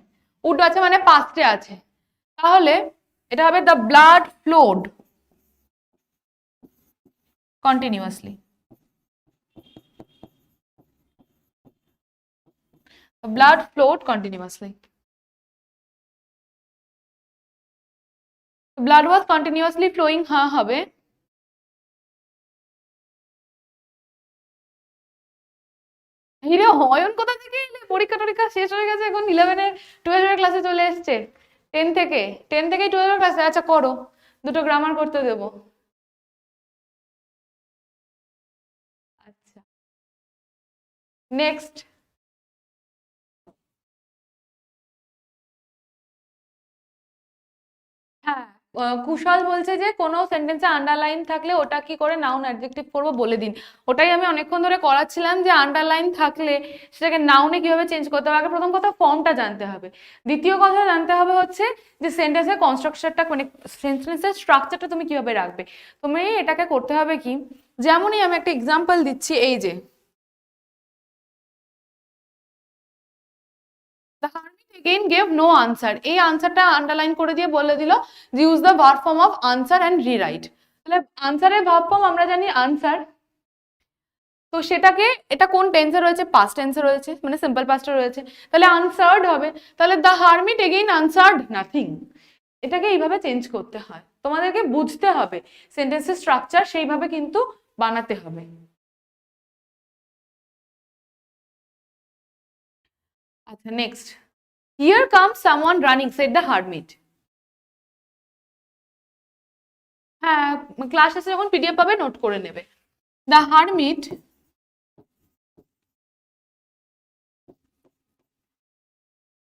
উড আছে মানে পাস্টে আছে, তাহলে এটা হবে the blood flowed continuously, blood flowed continuously, blood was continuously flowing, হ্যাঁ হবে। হিরে হয়ন কোথা থেকে এলে? পরীক্ষা টরীক্ষা শেষ হয়ে গেছে, এখন 11 12 ক্লাসে চলে এসছে, 10 থেকে 10 থেকেই 12 ক্লাসে। আচ্ছা করো, দুটো গ্রামার করতে দেবো। আচ্ছা নেক্সট, হ্যাঁ কুশল বলছে যে কোনো সেন্টেন্সে আন্ডারলাইন থাকলে ওটা কি করে নাউন অ্যাডজেক্টিভ করবো বলে দিন। ওটাই আমি অনেকক্ষণ ধরে করাচ্ছিলাম, যে আন্ডারলাইন থাকলে সেটাকে নাউনে কিভাবে চেঞ্জ করতে হবে। আগে প্রথম কথা ফর্মটা জানতে হবে, দ্বিতীয় কথা জানতে হবে হচ্ছে যে সেন্টেন্সের কনস্ট্রাকচারটা, মানে সেন্টেন্সের স্ট্রাকচারটা তুমি কিভাবে রাখবে। তুমি এটাকে করতে হবে কি, যেমনই আমি একটা এক্সাম্পল দিচ্ছি, এই যে the hermit again gave no answer, এই আনসারটা আন্ডারলাইন করে দিয়ে বলে দিল use the verb form of answer and rewrite. তাহলে আনসারের ভার্ব ফর্ম আমরা জানি আনসার, তো সেটাকে এটা কোন টেন্সে রয়েছে, পাস্ট টেন্সে রয়েছে, মানে সিম্পল পাস্টে রয়েছে, তাহলে আনসার্ড হবে। তাহলে the hermit again answered nothing, এটাকে এইভাবে চেঞ্জ করতে হয়, তোমাদেরকে বুঝতে হবে সেন্টেন্সের স্ট্রাকচার, সেইভাবে কিন্তু বানাতে হবে। আচ্ছা next, here comes someone running said the hermit. হ্যাঁ ক্লাস শেষে যখন পিডিএফ পাবে নোট করে নেবে। দ্য হারমিট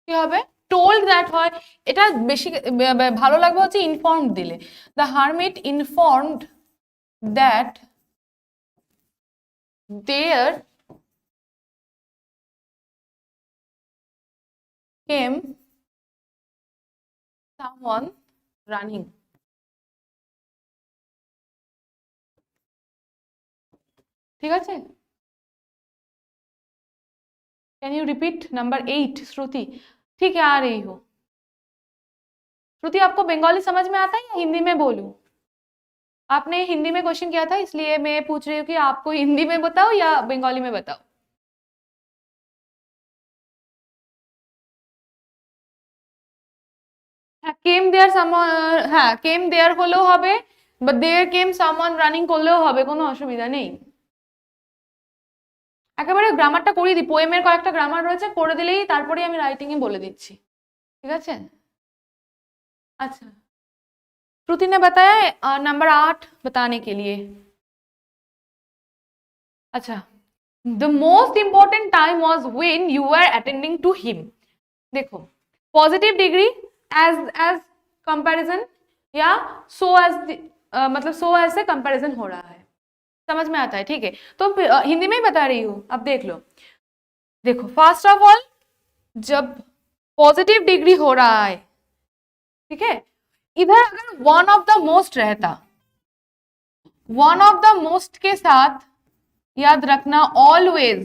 কি হবে, টোল্ড দ্যাট হয়, এটা বেশি ভালো লাগবে হচ্ছে ইনফর্মড দিলে। The hermit informed that there came someone running. ঠিক আছে, can you repeat number 8 Shruti? ठीक है आ रही हो। श्रुति आपको बंगाली समझ में आता है या हिंदी में बोलूं? आपने हिंदी में क्वेश्चन किया था, इसलिए मैं पूछ रही हूँ कि आपको हिंदी में बताओ या बंगाली में बताओ। কেম দেয়ার সামওয়ান, হ্যাঁ কেম দেয়ার হলেও হবে, বা দেয়ার কেম সামওয়ান রানিং করলেও হবে, কোনো অসুবিধা নেই। একেবারে গ্রামারটা করিয়ে দিই, পোয়েমের কয়েকটা গ্রামার রয়েছে, করে দিলেই তারপরে আমি রাইটিং এ বলে দিচ্ছি, ঠিক আছে। अच्छा श्रुति ने बताया नंबर 8 बताने के लिए। अच्छा, the most important time was when you are attending to him. देखो positive degree as as comparison, या सो एज, मतलब सो एज से कंपैरिजन हो रहा है, समझ में आता है, ठीक है। तो हिंदी में ही बता रही हूँ, अब देख लो। देखो फर्स्ट ऑफ ऑल जब पॉजिटिव डिग्री हो रहा है, ठीक है, इधर अगर वन ऑफ द मोस्ट रहता, वन ऑफ द मोस्ट के साथ याद रखना always,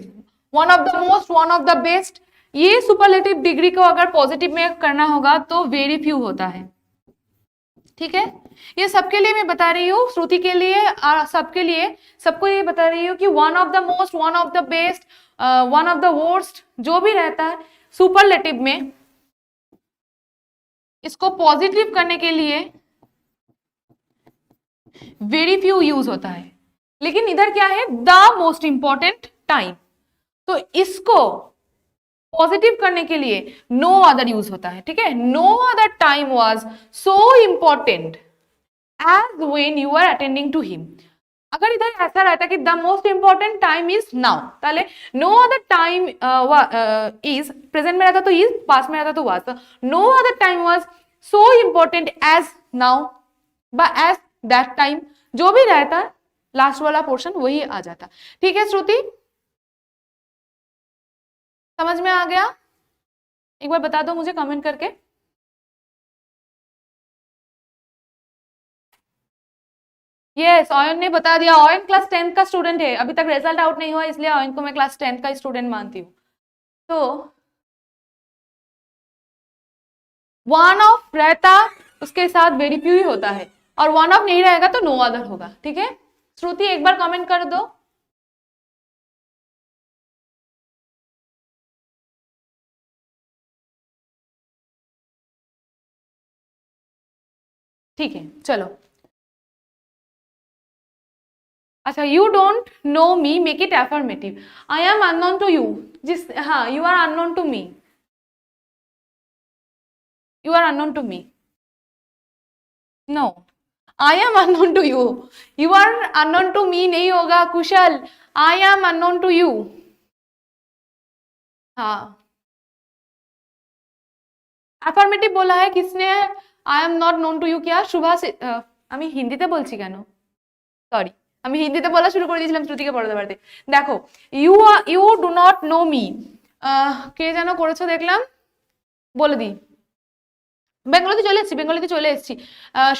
one of the most, one of the best, ये सुपरलेटिव डिग्री को अगर पॉजिटिव में करना होगा तो वेरी फ्यू होता है, ठीक है। ये सबके लिए मैं बता रही हूँ, श्रुति के लिए, सबके लिए, सबको ये बता रही हूँ कि one of the most, one of the best, one of the worst, जो भी रहता है सुपरलेटिव में, इसको पॉजिटिव करने के लिए वेरी फ्यू यूज होता है। लेकिन इधर क्या है, द मोस्ट इंपॉर्टेंट टाइम, तो इसको पॉजिटिव करने के लिए नो अदर यूज होता है, ठीक है। No other time was so important as when you are attending to him. अगर इधर ऐसा रहता कि the most important time is now, ताले no other time is, present में रहता तो इज, पास्ट में रहता तो was, no other time was so important as now बा एज दैट टाइम, जो भी रहता लास्ट वाला पोर्शन वही आ जाता। ठीक है श्रुति, समझ में आ गया? एक बार बता दो मुझे कमेंट करके। यस, ऑयन ने बता दिया। ऑयन क्लास 10th का स्टूडेंट है, अभी तक रिजल्ट आउट नहीं हुआ, इसलिए ऑयन को मैं क्लास 10th का स्टूडेंट मानती हूँ। तो वन ऑफ रहता उसके साथ वेरी फ्यू ही होता है, और वन ऑफ नहीं रहेगा तो नो अदर होगा। ठीक है श्रुति, एक बार कमेंट कर दो। ठीक है चलो। अच्छा, you don't know me make it affirmative. I am unknown to you, जिस हाँ, you are unknown to me, you are unknown to me. No, I am unknown to you, you are unknown to me नहीं होगा Kushal, I am unknown to you. हाँ, affirmative बोला है किसने? I am not known to you क्या শুভা? আমি হিন্দিতে বলছি কেন, সরি, আমি হিন্দিতে বলা শুরু করে দিয়েছিলাম শ্রুতিকে পড়াতে পারতে। দেখো, you do not know me, কে যেন করেছো দেখলাম, বলে দিই। বেঙ্গলিতে চলে এসেছি, বেঙ্গলিতে চলে এসেছি।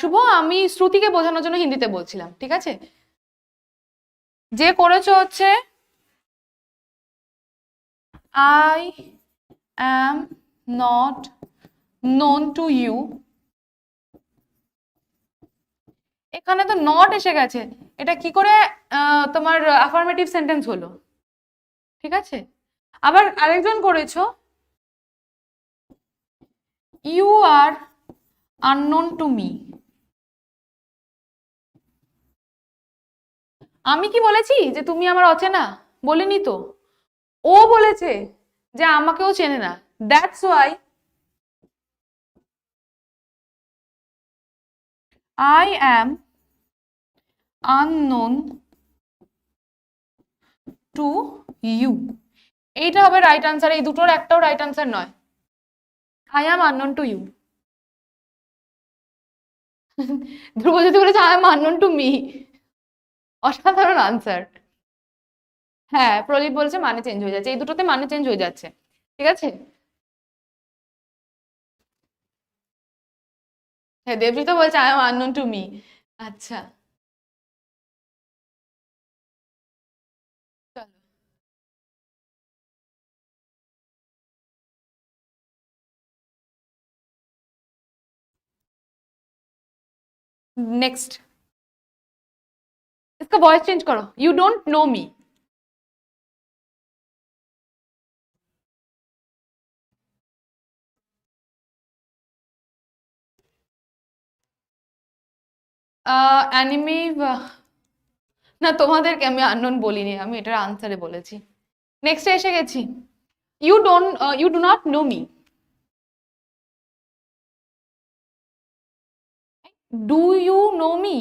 শুভ, আমি শ্রুতিকে বোঝানোর জন্য হিন্দিতে বলছিলাম, ঠিক আছে? যে করেছো হচ্ছে I am not known to you, এখানে তো নট এসে গেছে, এটা কি করে তোমার অ্যাফার্মেটিভ সেন্টেন্স হলো? ঠিক আছে, আবার আরেকজন করেছো you are unknown to me. আমি কি বলেছি যে তুমি আমার অচেনা? বলিনি তো, ও বলেছে যে আমাকেও চেনে না, that's why I am unknown to you। এইটা হবে রাইট আনসার, এই দুটোর একটাও রাইট আনসার নয়। I am unknown to you। Dhrubajyoti বলেছে I am unknown to me, অসাধারণ আনসার। হ্যাঁ, প্রদীপ বলছে মানে চেঞ্জ হয়ে যাচ্ছে, এই দুটোতে মানে চেঞ্জ হয়ে যাচ্ছে। ঠিক আছে, হ্যাঁ দেবজিৎ বলছে I am unknown to me। আচ্ছা চলো, नेक्स्ट, इसका वॉइस चेंज करो, you don't know me. Enemy না, তোমাদেরকে আমি আননোন বলিনি, আমি এটার আনসারে বলেছি। নেক্সটে এসে গেছি, you do not know me. Do you know me?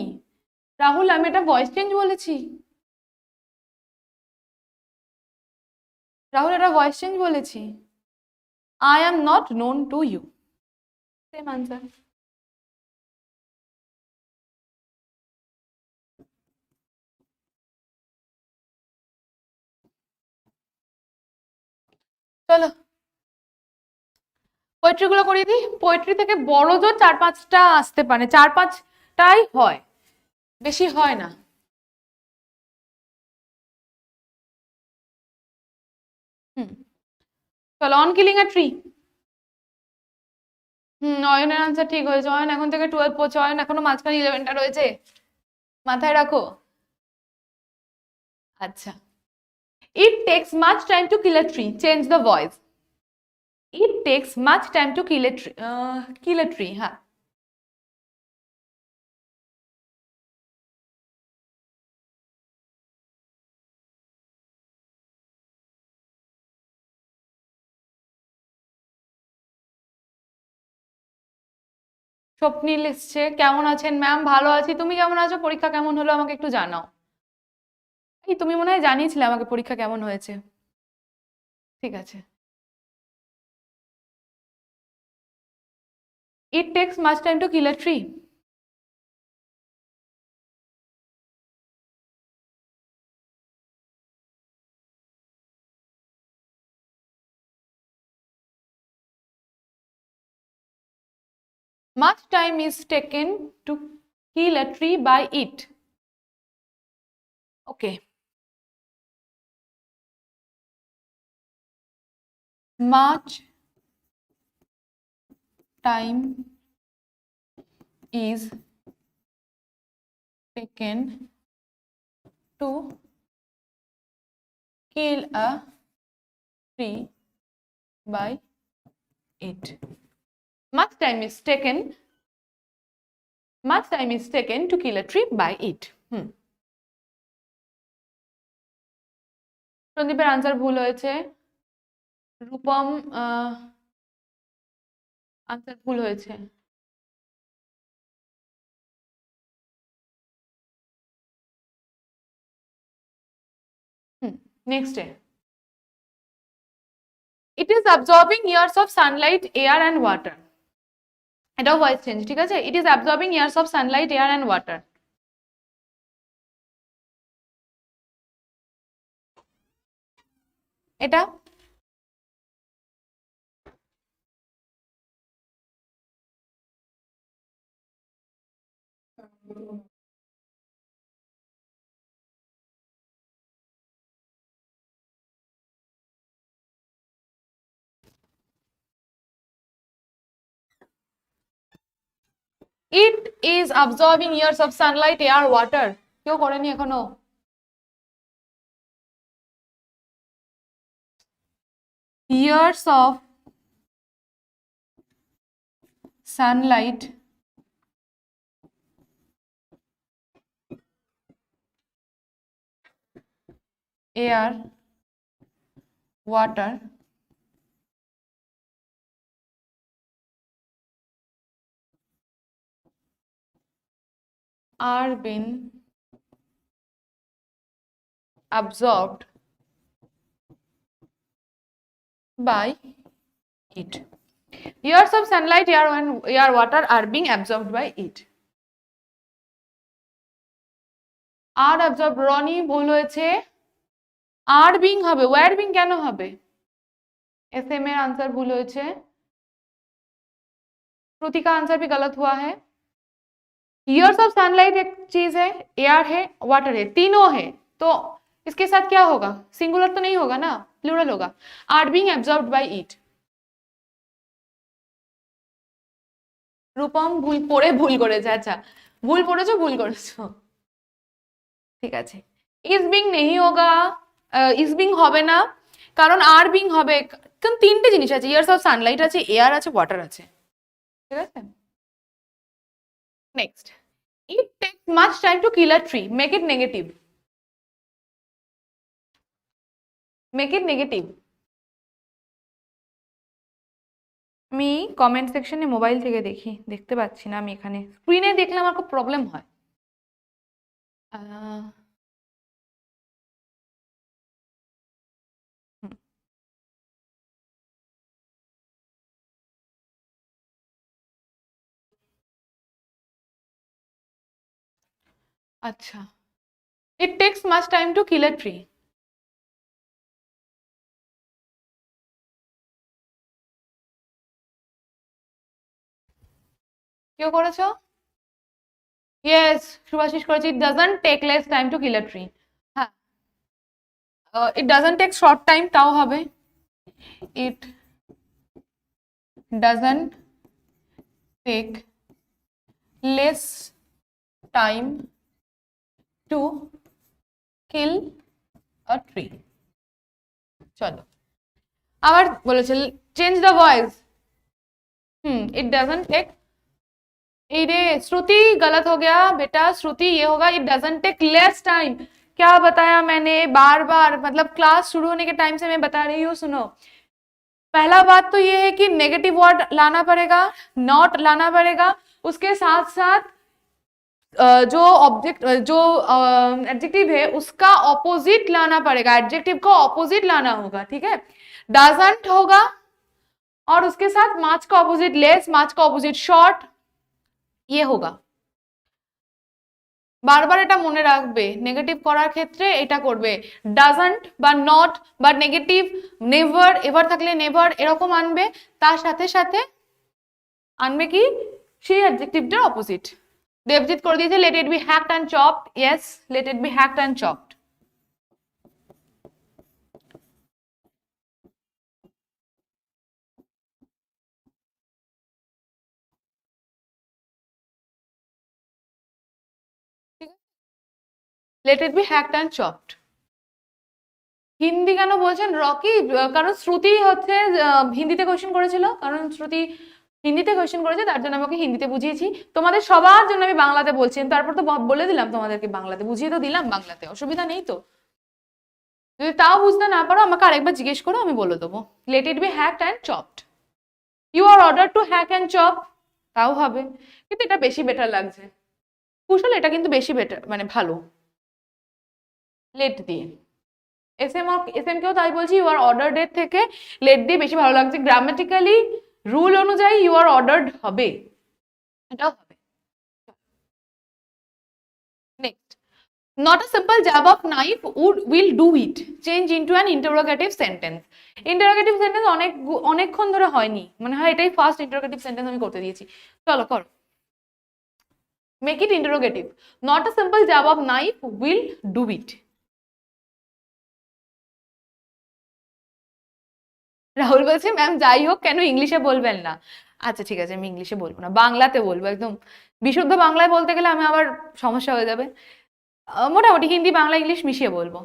Rahul, আমি এটা ভয়েস চেঞ্জ বলেছি। রাহুল, এটা ভয়েস চেঞ্জ বলেছি। I am not known to you, same answer. চলো পোয়েট্রি গুলো করিয়ে দিই। পোয়েট্রি থেকে বড় জোর 4-5টা আসতে পারে, 4-5টাই হয়, বেশি হয় না। হুম, চলো, অন কিলিং আ ট্রি। অয়নের আনসার ঠিক হয়েছে, অয়ন এখন থেকে 12 পড়ছে, অয়ন এখনো মাঝখানে 11টা রয়েছে, মাথায় রাখো। আচ্ছা, it takes much time to kill a tree, change the voice. It takes much time to kill a tree, হ্যাঁ। স্বপ্নীল এসছে, কেমন আছেন ম্যাম? ভালো আছি, তুমি কেমন আছো? পরীক্ষা কেমন হলো আমাকে একটু জানাও। এই তুমি মনে হয় জানিয়েছিলে আমাকে পরীক্ষা কেমন হয়েছে। ঠিক আছে, it takes much time to kill a tree. much time is taken to kill a tree by it. Okay, much time is taken to kill a tree by it. Much time is taken to kill a tree by it. সন্দীপের answer ভুল হয়েছে, Rupam answer ভুল হয়েছে। Next it is absorbing years of sunlight, air and water. এটাও voice change, ঠিক আছে? it is absorbing years of sunlight, air and water. এটা it is absorbing years of sunlight, air, water. কেউ করেনি এখনো? years of sunlight, air, water are been absorbed by it. Years of sunlight, air and water are being absorbed by it. are absorbed, Roni ভুল হয়েছে, are being হবে, where being কেন হবে? SM এর answer भूल হয়েছে, श्रुति का आंसर भी गलत हुआ है। years of sunlight एक चीज है, एयर है, वाटर है, तीनों है, तो इसके साथ क्या होगा? सिंगुलर तो नहीं होगा ना, प्लूरल होगा। are being absorbed by it. Rupam ভুল পড়ে ভুল করেছে, আচ্ছা ভুল পড়েছো, ভুল করেছো, ঠিক আছে। is being नहीं होगा, is being হবে না, কারণ are being হবে, কারণ তিনটে জিনিস আছে, years of sunlight আছে, এয়ার আছে, ওয়াটার আছে, ঠিক আছে। Next, it takes much time to kill a tree, make it negative, make it negative. আমি কমেন্ট সেকশনে মোবাইল থেকে দেখি, দেখতে পাচ্ছি না আমি, এখানে স্ক্রিনে দেখলে আমার খুব প্রবলেম হয়। আচ্ছা, it takes much time to kill a tree. কেউ করেছো? ইয়েস, শুভাশিস করেছি, it doesn't take less time to kill a tree. হ্যাঁ, it doesn't take short time, তাও হবে, it doesn't take less time to kill a tree. চলো আবার বলেছে, change the voice. it doesn't take, ये श्रुति गलत हो गया बेटा, श्रुति ये होगा, it doesn't take less time। क्या बताया मैंने बार बार, मतलब क्लास शुरू होने के टाइम से मैं बता रही हूँ, सुनो। पहला बात तो ये है कि नेगेटिव वर्ड लाना पड़ेगा, नॉट लाना पड़ेगा, उसके साथ साथ जो ऑब्जेक्ट, जो एडजेक्टिव है उसका ऑपोजिट लाना पड़ेगा, एडजेक्टिव का ऑपोजिट लाना होगा, ठीक है। डजंट होगा और उसके साथ मच का ऑपोजिट लेस, मच का ऑपोजिट शॉर्ट, ये होगा। বারবার এটা মনে রাখবে, নেগেটিভ করার ক্ষেত্রে এটা করবে, ডাজন্ট বা নট বা নেগেটিভ, নেভার, এভার থাকলে নেভার এরকম আনবে, তার সাথে সাথে আনবে কি সেই অ্যাডজেক্টিভটার অপোজিট। দেবজিৎ করে দিয়েছে late it be hacked and chopped. Yes, late it be hacked and chopped. Late it be hacked and chopped. Hindi কেন বলছেন রকি? কারণ শ্রুতি হচ্ছে হিন্দিতে কোয়েশ্চেন করেছিল, কারণ শ্রুতি হিন্দিতে কোয়েশ্চেন করেছে, তার জন্য আমাকে হিন্দিতে বুঝিয়েছি। তোমাদের সবার জন্য আমি বাংলাতে বলছি, তারপর তো বলে দিলাম তোমাদেরকে বাংলাতে, বুঝিয়ে তো দিলাম বাংলাতে, অসুবিধা নেই তো। যদি তাও বুঝতে না পারো আমাকে আরেকবার জিজ্ঞেস করো, আমি বলে দেবো। Let it be hacked and chopped. You are order to hack and chop, তাও হবে, কিন্তু এটা বেশি বেটার লাগছে। কুশল এটা কিন্তু বেশি বেটার, মানে ভালো লেট দিয়ে। এসএম কেও তাই বলছি, ইউ আর অর্ডার্ড এর থেকে লেট দিয়ে বেশি ভালো লাগছে। গ্রামাটিক্যালি রুল অনুযায়ী ইউ আর অর্ডার্ড হবে, এটাও হবে। Next, not a simple jab of knife will do it, change into an interrogative sentence. Interrogative sentence অনেকক্ষণ ধরে হয়নি, মানে হয় এটাই ফার্স্ট ইন্টারোগেটিভ সেন্টেন্স আমি করতে দিয়েছি। চলো করো, make it interrogative. not a simple jab of knife will do it. Rahul বলছে ম্যাম যাই হোক কেন ইংলিশে বলবেন না? আচ্ছা ঠিক আছে, আমি ইংলিশে বলবো না, বাংলাতে বলবো। একদম বিশুদ্ধ বাংলায় বলতে গেলে আমি আবার সমস্যা হয়ে যাবে, মোটামুটি হিন্দি বাংলা ইংলিশ মিশিয়ে বলবো।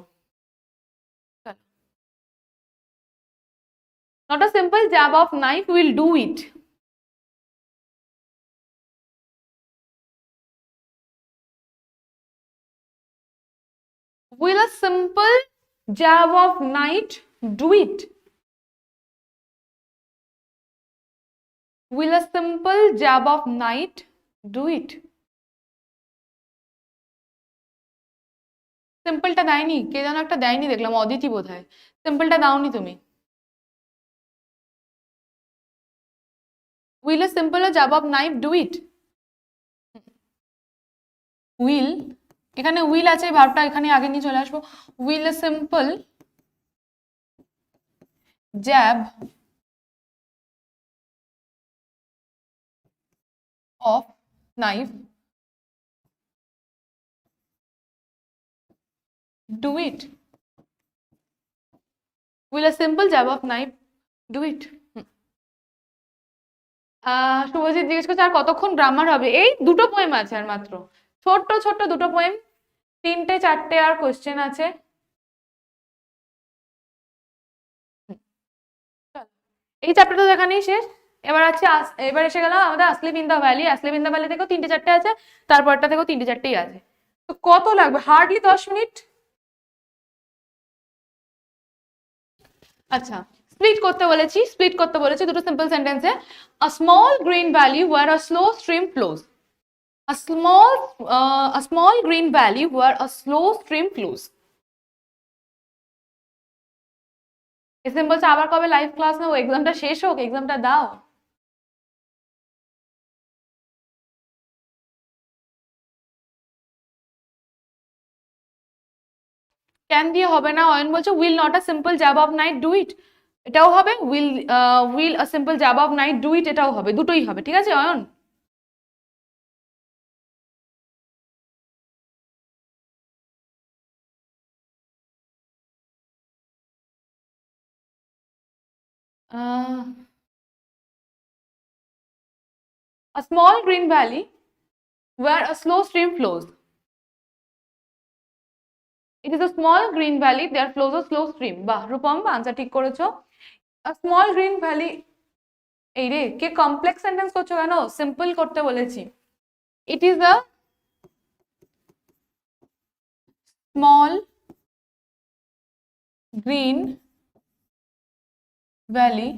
Not a simple jab of knife will do it. Will a simple jab of knife do it? Will a simple jab of knife do it? সিম্পলটা দেয়নি, কে যেন একটা দেয়নি দেখলাম, অদিতি বোধহয়। সিম্পলটা দাওনি তুমি। Will a simple jab of knife do it? Will, এখানে will আছে, ভার্বটা এখানে আগে নিয়ে চলে আসবো। Will a simple jab of knife do it? Will a simple jab of knife do it? Subhajit জিজ্ঞেস করছে আর কতক্ষণ গ্রামার হবে? এই দুটো পোয়েম আছে আর মাত্র, ছোট্ট ছোট্ট দুটো পোয়েম, 3টে 4টে আর কোশ্চেন আছে। এই চ্যাপ্টারটা দেখানেই শেষ। এবার আছে, এবার এসে গেলাম আমাদের asleep in the valley. Asleep in the valley থেকেও 3টে 4টে আছে, তারপরটা থেকেও 3টে 4টেই আছে। তো কত লাগবে? Hardly 10 minute. আচ্ছা, স্প্লিট করতে বলেছি, স্প্লিট করতে বলেছি দুটো সিম্পল সেন্টেন্সে। A small green valley where a slow stream flows. A small green valley where a slow stream flows. SM বলছে আবার কবে লাইভ ক্লাস নেবো? এক্সামটা শেষ হোক, এক্সামটা দাও। ক্যান দিয়ে হবে না। অয়ন বলছে will not a simple jab of night do it, এটাও হবে। Will a simple jab of night do it, এটাও হবে, দুটোই হবে। ঠিক আছে Ayan? A small green valley where a slow stream flows. It is a small green valley, there flows a slow stream. বাহ Rupam, answer ঠিক করেছো। A small green valley, এই রে কে কমপ্লেক্স সেন্টেন্স করছো কেন? সিম্পল করতে বলেছি। It is a small green valley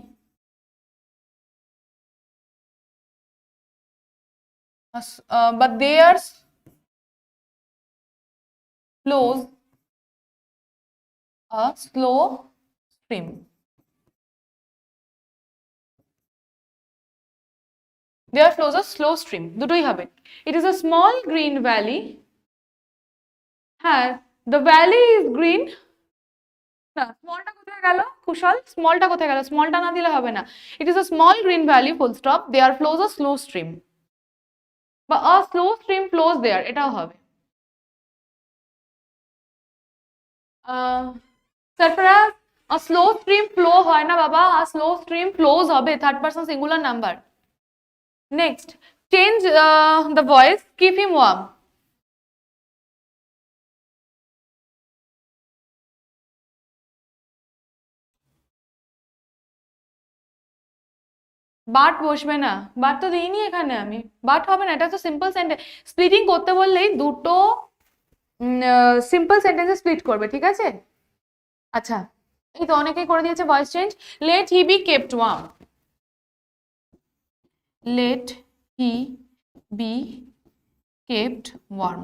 but there flows a slow stream. There flows a slow stream, দুটোই হবে। It is a small green valley, হ্যাঁ the valley is green। না, স্মলটা কোথায় গেল কুশল? স্মলটা কোথায় গেল? স্মলটা না দিলে হবে না। It is a small green valley full stop, there flows a slow stream. বা a slow stream flows there, এটাও হবে। Sarfaraz, a slow stream flow হয় না বাবা, a slow stream flows হবে, third person singular number. Next, change the voice, keep him warm। But বসবে না, but তো দিইনি এখানে আমি, বাট হবে না, এটা তো সিম্পল সেন্টেন্স। স্প্লিটিং করতে বললেই দুটো সিম্পল সেন্টেন্সে স্প্লিট করবে, ঠিক আছে? আচ্ছা, এই তো অনেকেই করে দিয়েছে voice change. Let he be kept warm, let he be kept warm,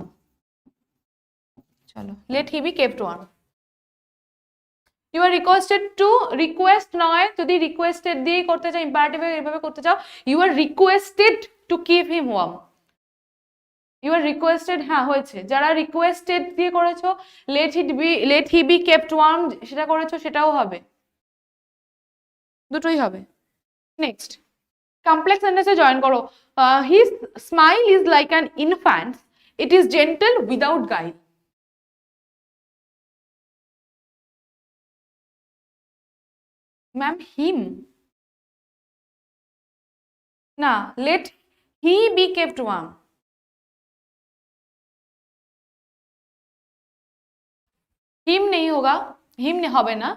চলো let he be kept warm. You are requested to, request নয়, যদি রিকোয়েস্টেড দিয়েই করতে চাও, ইম্পারেটিভ এভাবে করতে চাও, you are requested to keep him warm. You are requested, হ্যাঁ হয়েছে, যারা রিকোয়েস্টেড দিয়ে করেছো, let he be kept warm সেটা করেছো, সেটাও হবে, দুটোই হবে। নেক্সট, কমপ্লেক্স সেন্টেন্সে জয়েন করো। His smile is like an infant, it is gentle without guile. Ma'am him না, let he be kept warm. Him নেই হোগা, হিম হবে না।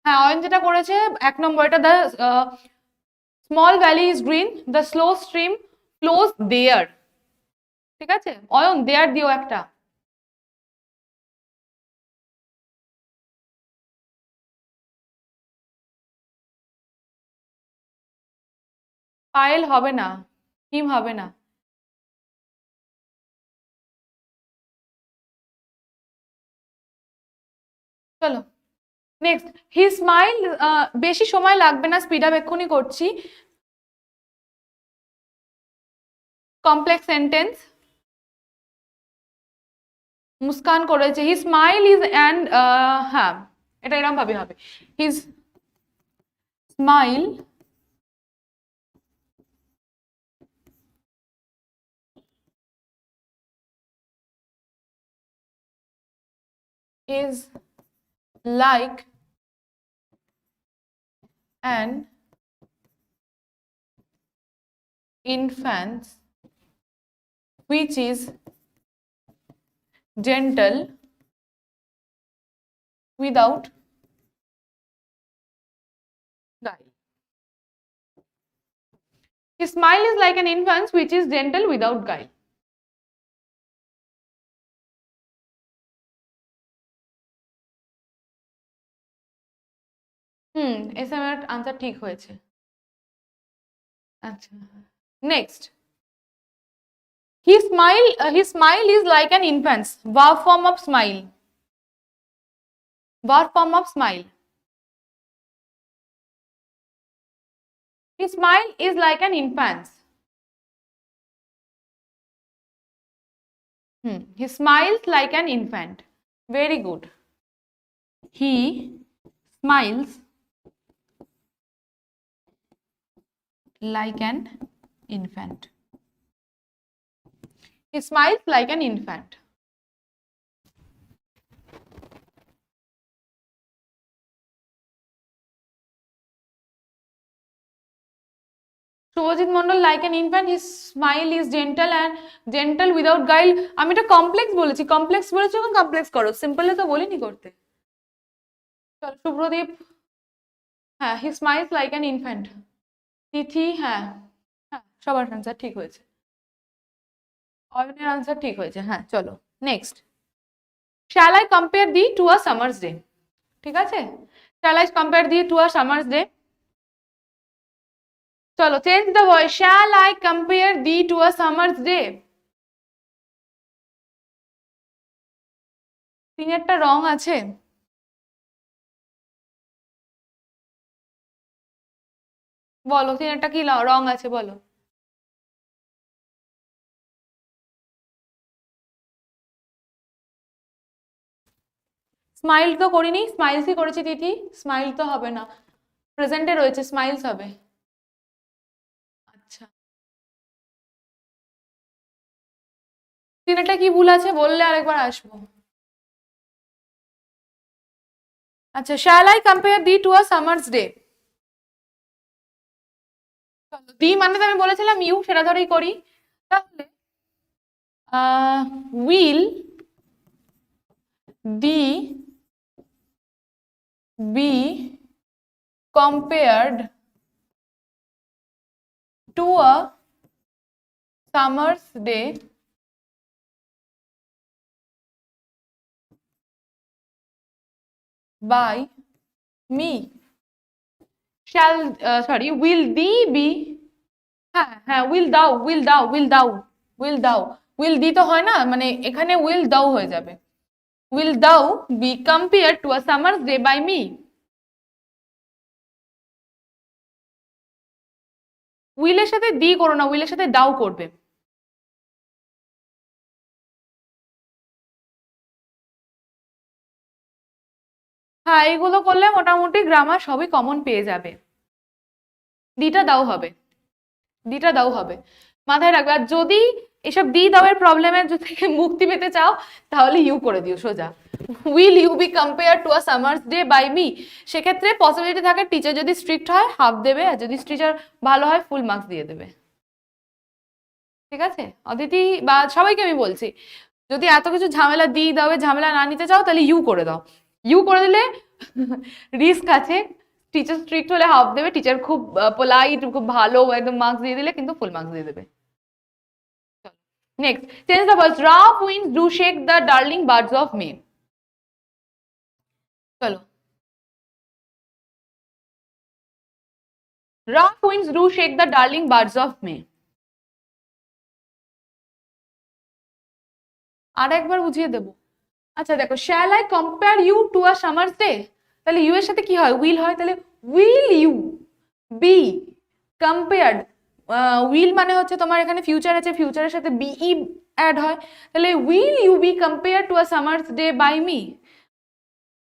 হ্যাঁ, অয়ন যেটা করেছে এক নম্বর, এটা the small valley is green, the slow stream flows there, ঠিক আছে? অয়ন দেয়ার দিও একটা। পায়েল হবে না, হিম হবে না। চলো নেক্সট, হি স্মাইল, বেশি সময় লাগবে না, স্পিড আপ এক্ষুনি করছি। কমপ্লেক্স সেন্টেন্স, মুস্কান করেছে, হি স্মাইল ইজ অ্যান্ড, হ্যাঁ এটা এরকম ভাবে হবে, his smile is like an infant which is gentle without guile. His smile is like an infant which is gentle without guile. SM এর আনসার ঠিক হয়েছে। আচ্ছা, next, his smile is like an infant's, verb form of smile, verb form of smile, his smile is like an infant's, he smiles like an infant, very good, he smiles like an infant, he smiles like an infant. Subhajit Mondal, like an infant, his smile is gentle and gentle without guile. আমি এটা complex বলেছি, complex বলেছি যখন complex করো, সিম্পলে তো বলিনি করতে। চল শুভ্রদীপ, হ্যাঁ হি স্মাইলস লাইক অ্যান ইনফ্যান্ট। তিথি, হ্যাঁ হ্যাঁ সবার আনসার ঠিক হয়েছে, অয়নের আনসার ঠিক হয়েছে। হ্যাঁ চলো next, shall I compare thee to a summer's day, ঠিক আছে? Shall I compare thee to a summer's day, চলো change the voice, shall I compare thee to a summer's day. তিনেরটা রং আছে, বলো তিনেরটা কি রং আছে বলো। স্মাইল তো করিনি, স্মাইলসই করেছি তিথি, স্মাইল তো হবে না, প্রেজেন্টে রয়েছে, স্মাইলস হবে। তিনটা কি ভুল আছে বললে আরেকবার আসবো। আচ্ছা, shall I compare thee to a summer's day? Thee মানে তো আমি বলেছিলাম ইউ, সেটা ধরেই করি। তাহলে will thee be compared to a summer's day by me? Shall, sorry, will thee be, হ্যাঁ হ্যাঁ, উইল দি তো হয় না, মানে এখানে উইল দাও হয়ে যাবে। Will thou be compare to a summer's day by me? উইলের সাথে দি করো না, উইলের সাথে দাও করবে। হ্যাঁ, এইগুলো করলে মোটামুটি গ্রামার সবই কমন পেয়ে যাবে। দিটা দাও হবে, দিটা দাও হবে, মাথায় রাখবে। আর যদি এসব দি দাওয়ের প্রবলেমের থেকে মুক্তি পেতে চাও তাহলে ইউ করে দিও সোজা। Will you be compare to a summer's day by me? সেক্ষেত্রে পসিবিলিটি থাকে টিচার যদি স্ট্রিক্ট হয় হাফ দেবে, আর যদি টিচার ভালো হয় ফুল মার্কস দিয়ে দেবে। ঠিক আছে অদিতি বা সবাইকে আমি বলছি, যদি এত কিছু ঝামেলা দি দাওয়ে ঝামেলা না নিতে চাও তাহলে ইউ করে দাও। ইউ করে দিলে রিস্ক আছে টিচার স্ট্রিক্ট হলে হাফ দেবে, টিচার খুব পোলাইট খুব ভালো একদম মার্কস দিয়ে দিলে কিন্তু ফুল মার্কস দিয়ে দেবে। Next, change the words. Rough winds do shake the darling buds of May. চলো, rough winds do shake the darling buds of May. আর একবার বুঝিয়ে দেবো। আচ্ছা দেখো, shall I compare you to a summer's day, তাহলে ইউ এর সাথে কি হয়? উইল হয়। তাহলে will you be compared, will মানে হচ্ছে তোমার এখানে ফিউচার আছে, ফিউচারের সাথে বিই অ্যাড হয়, তাহলে will you be compare to a summer's day by me?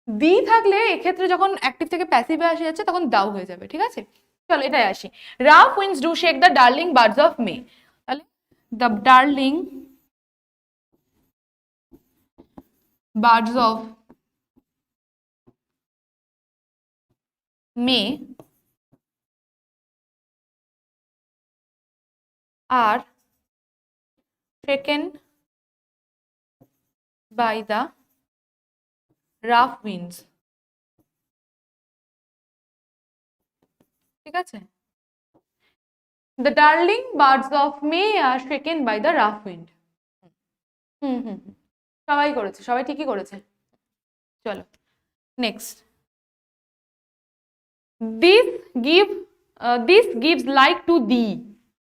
Thee থাকলে এক্ষেত্রে যখন অ্যাক্টিভ থেকে প্যাসিভে আসে যাচ্ছে তখন দাও হয়ে যাবে। ঠিক আছে, চলো এটাই আসি। Rough winds do shake the darling buds of May, তাহলে the darling buds of May are shaken by the rough winds। ঠিক আছে, the darling birds of May are shaken by the rough wind। হুম হুম হুম, সবাই করেছে, সবাই ঠিকই করেছে। চলো next, this give this gives like to thee।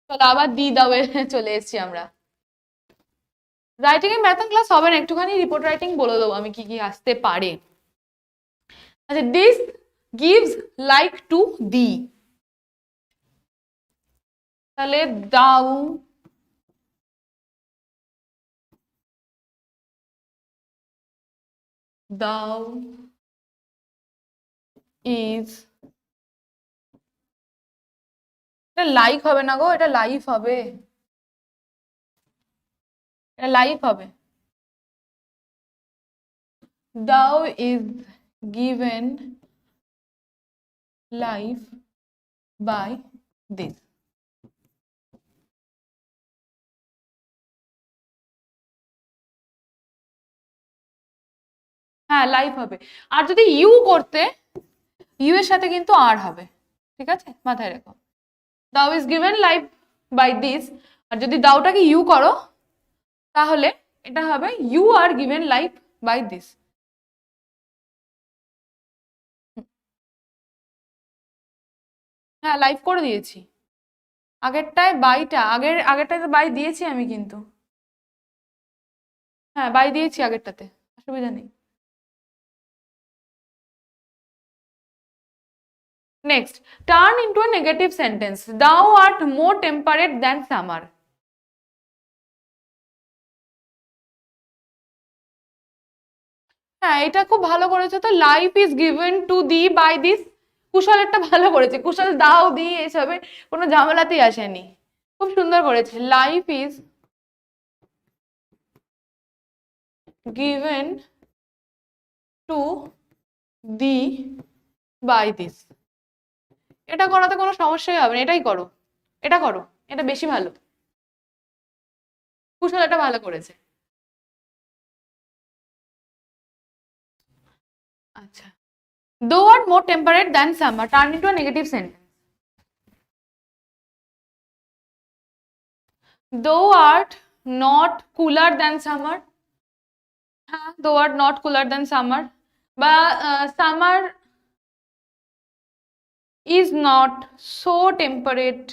চলো আবার দি দাওয়ে চলে এসেছি আমরা। রাইটিং এর ম্যাথন ক্লাস হবে না, একটুখানি রিপোর্ট রাইটিং বলে দেবো আমি কি কি আসতে পারে। আচ্ছা, this gives like to thee, তাহলে দাও দাও ইজ, এটা লাইক হবে না গো, এটা লাইফ হবে, এটা লাইফ হবে। Thou is given life by this. হ্যাঁ লাইফ হবে, আর যদি ইউ করতে ইউ এর সাথে কিন্তু আর হবে। ঠিক আছে, মাথায় রেখো, thou is given life by this, আর যদি দাওটাকে ইউ করো তাহলে এটা হবে you are given life by this. হ্যাঁ লাইফ করে দিয়েছি, আগেরটায় বাইটা, আগেরটায় তো বাই দিয়েছি আমি কিন্তু। হ্যাঁ বাই দিয়েছি আগেরটাতে, অসুবিধা নেই। Next, turn into a negative sentence. Thou art more temperate than summer. হ্যাঁ এটা খুব ভালো করেছে তো, life is given to thee by this. কুশলেরটা ভালো করেছে, কুশল দাও দি এসবে কোনো ঝামেলাতেই আসেনি, খুব সুন্দর করেছে। Life is given to thee by this. এটা করাতে কোনো সমস্যাই হবে না, এটাই করো, এটা করো, এটা বেশি ভালো। কুশল এটা ভালো করেছে। আচ্ছা, thou art more temperate than summer, turn into a negative sentence. Thou art not cooler than summer. হ্যাঁ, thou art not cooler than summer, বা summer is not so temperate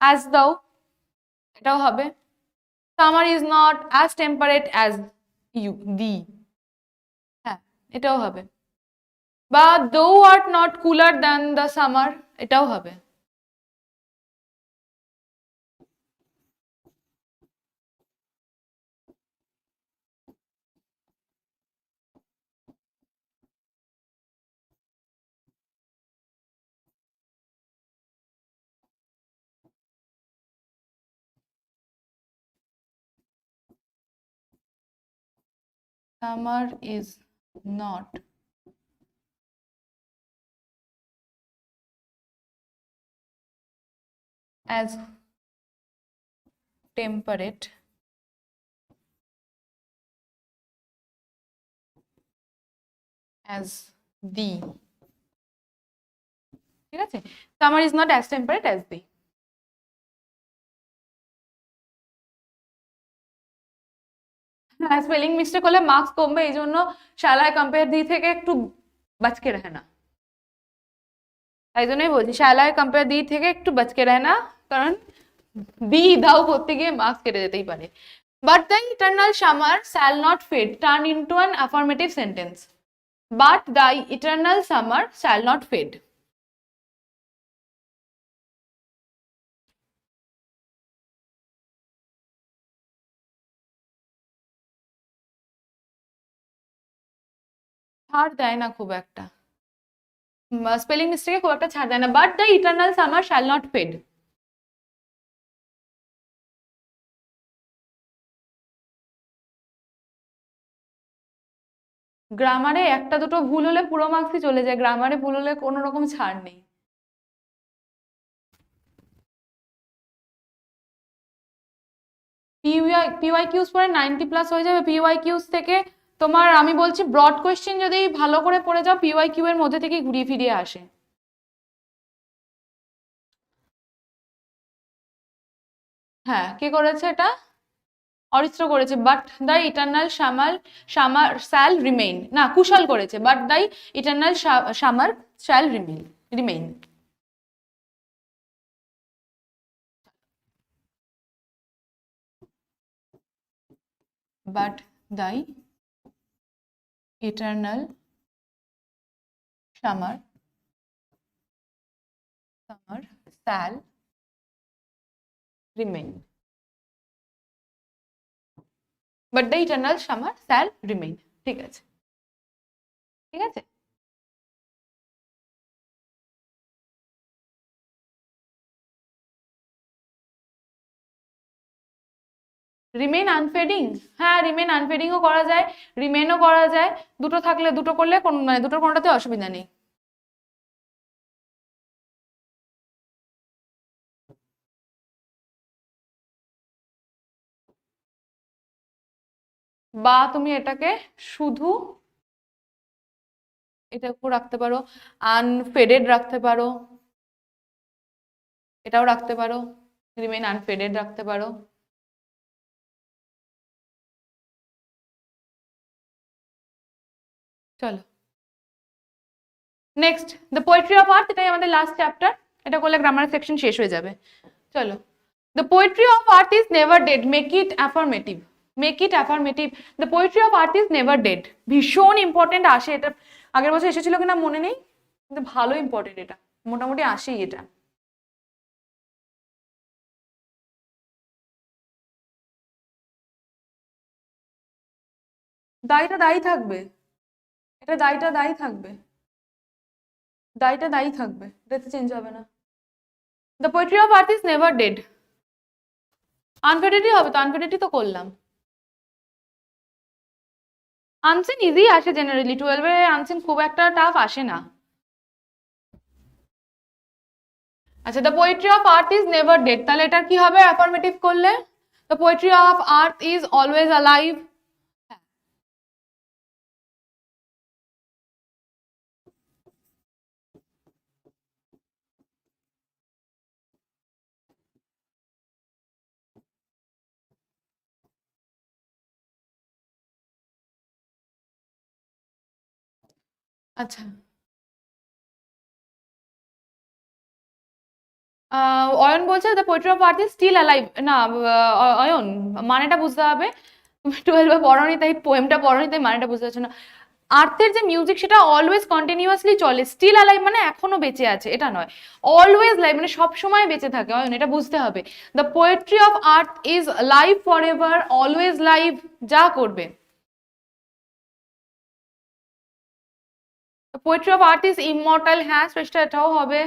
as thou, এটাও হবে। summer is not as temperate as you, thee, হ্যাঁ এটাও হবে। বা thou art not cooler than the summer, এটাও হবে। summer is not as temperate as thee, ঠিক আছে, summer is not as temperate as thee। হ্যাঁ, স্পেলিং মিস্টেক হলে মার্কস কমবে, এই জন্য shall I compare thee থেকে একটু বাঁচকে রাখে না, তাই জন্যই বলছি shall I compare thee থেকে একটু বাঁচকে রাখে না, কারণ দি দাও করতে গিয়ে মার্কস কেটে যেতেই পারে। But the eternal summer shall not fade, turn into an affirmative sentence. But the eternal summer shall not fade. ছাড় দেয় না খুব একটা, স্পেলিং মিস্টেকে খুব একটা ছাড় দেয় না। But the eternal summer shall not fade. গ্রামারে একটা দুটো ভুল হলে পুরো মার্কসই চলে যায়, গ্রামারে ভুল হলে কোনো রকম ছাড় নেই। পিওয়াই কিউজ পরে 90+ হয়ে যাবে। পিওয়াই কিউজ থেকে তোমার আমি বলছি ব্রড কোয়েশ্চেন যদি ভালো করে পড়ে যাও, পিওয়াই কিউ এর মধ্যে থেকে ঘুরিয়ে ফিরিয়ে আসে। হ্যাঁ, কে করেছে এটা? অরিত্র করেছে। But the eternal summer shall remain, না কুশল করেছে। But the eternal summer shall remain. But the eternal summer shall remain. But the eternal summer shall remain. ঠিক আছে, ঠিক আছে। রিমেইন আনফেডিং, হ্যাঁ রিমেইন আনফেডিংও করা যায়, রিমেইনও করা যায়। দুটো থাকলে দুটো করলে মানে দুটোর কোনোটাতে অসুবিধা নেই। বা তুমি এটাকে শুধু এটাকেও রাখতে পারো, আনফেডেড রাখতে পারো, এটাও রাখতে পারো, রিমেইন আনফেডেড রাখতে পারো। চলো নেক্সট, দ্য পোয়েট্রি অফ আর্থ, এটাই আমাদের লাস্ট চ্যাপ্টার। এটা করলে গ্রামার সেকশন শেষ হয়ে যাবে। চলো, the poetry of earth is never dead, make it affirmative. Make it affirmative, the poetry of earth is never dead. ভীষণ ইম্পর্টেন্ট আসে এটা, আগের বছর এসেছিল কিনা মনে নেই, কিন্তু ভালো ইম্পর্টেন্ট এটা, মোটামুটি আসেই এটা। দায়টা দায়ী থাকবে, এটা দায়টা দায়ী থাকবে, দায়টা দায়ী থাকবে, এটাতে চেঞ্জ হবে না। The poetry of earth is never dead, আনফেডেডই হবে তো, আনফেডেডই তো করলাম। আনসিন ইজি আসে জেনারেলি, 12-এ আনসিন খুব একটা টাফ আসে না। আচ্ছা, the poetry of earth is never dead, তাহলে এটার কি হবে অ্যাফার্মেটিভ করলে? The poetry of earth is always alive. আচ্ছা, অয়ন বলছে the poetry of earth is still alive. না, অয়ন মানেটা বুঝতে হবে, তুমি 12-এ পড়োনি তাই পোয়েমটা পড়োনি তাই মানেটা বুঝতে পারছো না। আর্থের যে মিউজিক সেটা অলওয়েজ কন্টিনিউয়াসলি চলে, স্টিল অ্যালাইভ মানে এখনো বেঁচে আছে এটা নয়, অলওয়েজ লাইভ মানে সব সময় বেঁচে থাকে, অয়ন এটা বুঝতে হবে। The poetry of earth is live for ever, always live, যা করবে। The poetry of earth is immortal, হ্যাঁ শ্রেষ্ঠ, এটাও হবে।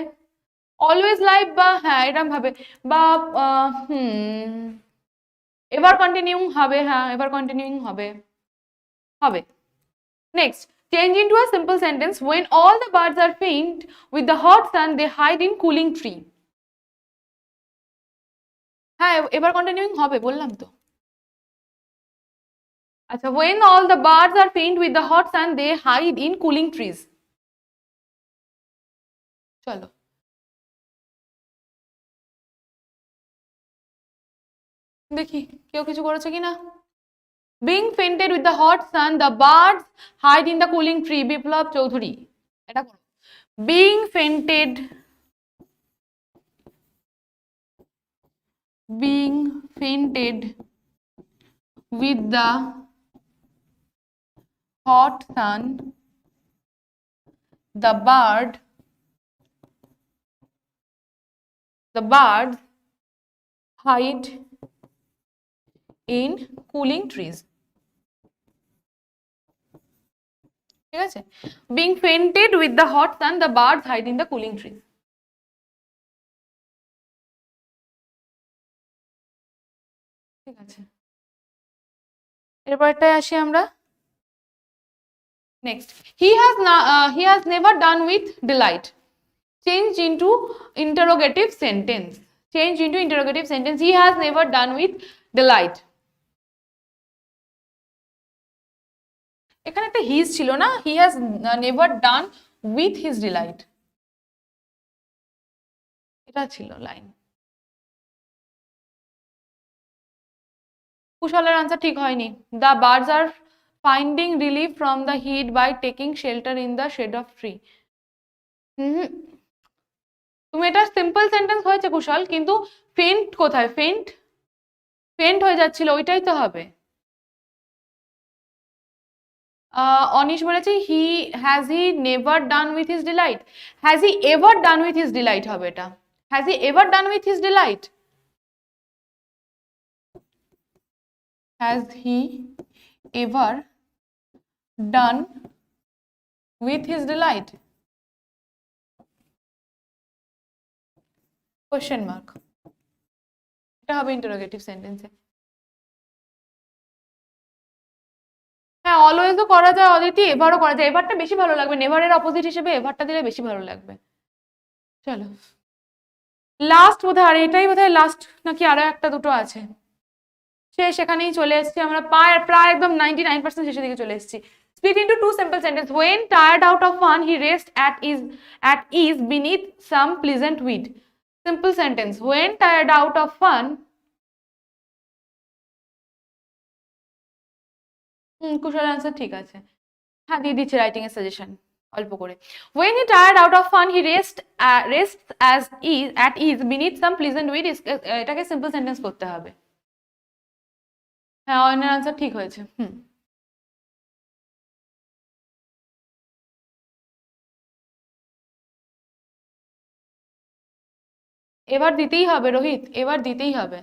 অলওয়েজ লাইভ বা হ্যাঁ এরকম ভাবে, বা এভার কন্টিনিউইং হবে, হ্যাঁ এভার কন্টিনিউইং হবে, হবে। Next, change into a simple sentence. When all the birds are faint with the hot sun, they hide in cooling tree. হ্যাঁ এবার কন্টিনিউইং হবে বললাম তো। আচ্ছা, when all the birds are faint with the hot sun, they hide in cooling trees. চলো দেখি কেউ কিছু করেছে কিনা। Being fainted with the hot sun, the birds hide in the cooling tree. বিপ্লব চৌধুরী এটা করো। Being fainted, being fainted with the hot sun, the birds hide in cooling trees. ঠিক আছে, being fainted with the hot sun, the birds hide in the cooling trees. ঠিক আছে, এরপরটায় আসি আমরা। Next, he has never done with delight. Change into interrogative sentence. Change into interrogative sentence. He has never done with delight. এখানে একটা his ছিল না, he has never done with his delight, এটা ছিল লাইন। কুশলের আনসার ঠিক হয়নি। The birds are finding relief from the heat by taking shelter in the shade of tree. তুমি এটা সিম্পল সেন্টেন্স হয়েছে কুশল, কিন্তু ফেন্ট কোথায়, ফেন্ট ফেন্ট হয়ে যাচ্ছিল, ওইটাই তো হবে। অনিশ বলেছে he never done with his delight, has he ever done with his delight হবে এটা, has he ever done with his delight, has he ever done with his delight, question mark, এটা হবে ইন্টারোগেটিভ সেন্টেন্সে। হ্যাঁ অলওয়েজও করা যায় অদিতি, এভারও করা যায়, এভারটা বেশি ভালো লাগবে, নেভারের অপোজিট হিসেবে এভারটা দিলে বেশি ভালো লাগবে। চলো লাস্ট বোধহয়, আর এটাই বোধহয় লাস্ট, নাকি আরো একটা দুটো আছে, সে সেখানেই চলে এসেছি আমরা, প্রায় প্রায় একদম 99% শেষের দিকে চলে এসেছি। Split into two simple sentences. When tired out of fun, he rests at ease beneath some pleasant weed. Simple sentence. When tired out of fun, Kushal answer ঠিক আছে, হ্যাঁ দিয়ে দিচ্ছি রাইটিং এর সাজেশন অল্প করে। When he tired out of fun, he rests at ease beneath some pleasant weed. এটাকে simple sentence করতে হবে। হ্যাঁ অয়নের আনসার ঠিক হয়েছে। এবার দিতেই হবে রোহিত, এবার দিতেই হবে।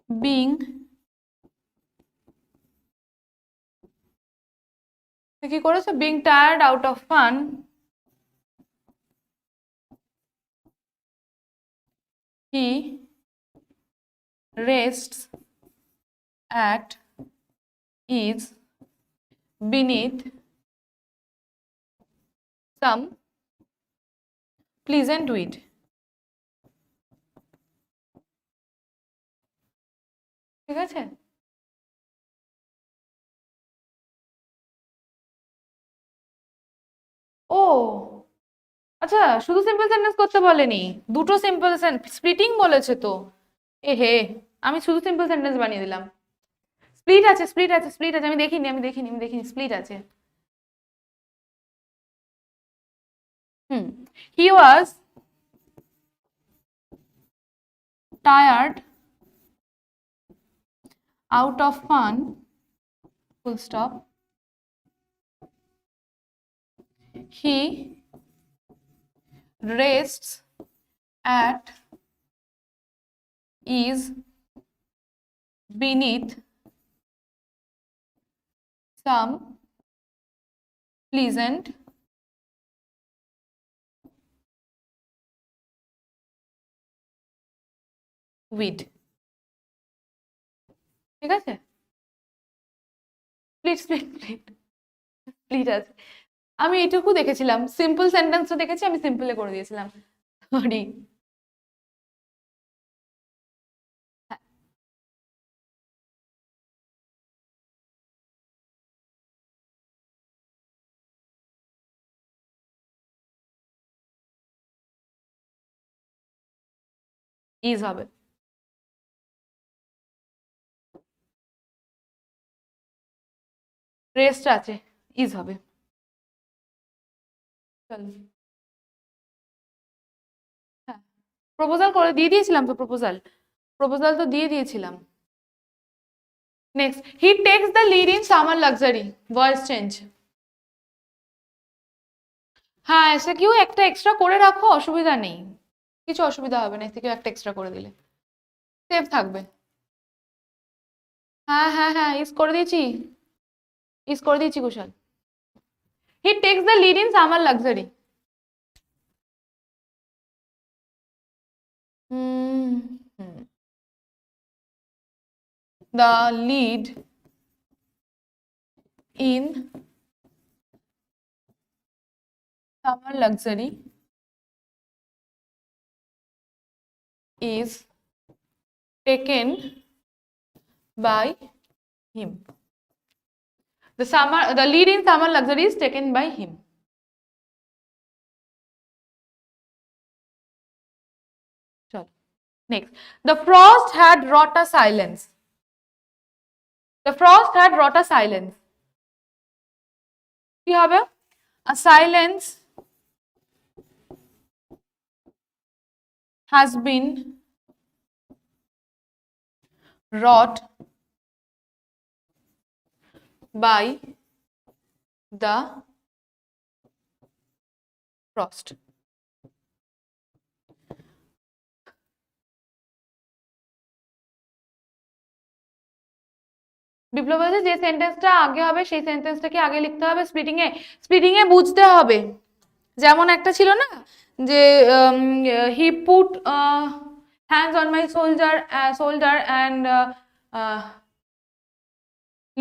বিং, কি করেছে, being tired out of fun, he rests at ease beneath some pleasant weed. ঠিক আছে? ও আচ্ছা, শুধু সিম্পল সেন্টেন্স করতে বলেনি, দুটো সিম্পল স্প্লিটিং বলেছে তো। এ হে, আমি শুধু সিম্পল সেন্টেন্স বানিয়ে দিলাম। স্প্লিট আছে, স্প্লিট আছে, স্প্লিট আছে, আমি দেখিনি স্প্লিট আছে। He was tired out of fun, full stop. He rests at ease beneath some pleasant weed. ঠিক আছে? স্প্লিট স্প্লিট স্প্লিট স্প্লিট আছে। আমি এটুকু দেখেছিলাম, সিম্পল সেন্টেন্সটা দেখেছি, আমি সিম্পলে করে দিয়েছিলাম, সরি। ইজ হবে। রেস্ট আছে, ইজ হবে। চলো, হ্যাঁ, প্রপোজাল করে দিয়ে দিয়েছিলাম তো, প্রপোজাল প্রপোজাল তো দিয়ে দিয়েছিলাম। Next, he takes the lead in summer luxury, voice change. হ্যাঁ, এসে কেউ একটা এক্সট্রা করে রাখো, অসুবিধা নেই, কিছু অসুবিধা হবে না, এসে কেউ একটা এক্সট্রা করে দিলে সেভ থাকবে। হ্যাঁ হ্যাঁ হ্যাঁ, ইস করে দিয়েছি Kushal. He takes the lead in summer luxury. The lead in summer luxury is taken by him. The lead in summer luxury is taken by him. Chalo. Next, the frost had wrought a silence. The frost had wrought a silence. কি হবে? A silence has been wrought by the frost. বিপ্লব বলছে যে সেন্টেন্সটা আগে হবে সেই সেন্টেন্সটাকে আগে লিখতে হবে স্প্লিটিং এ বুঝতে হবে। যেমন একটা ছিল না যে he put hands on my shoulder and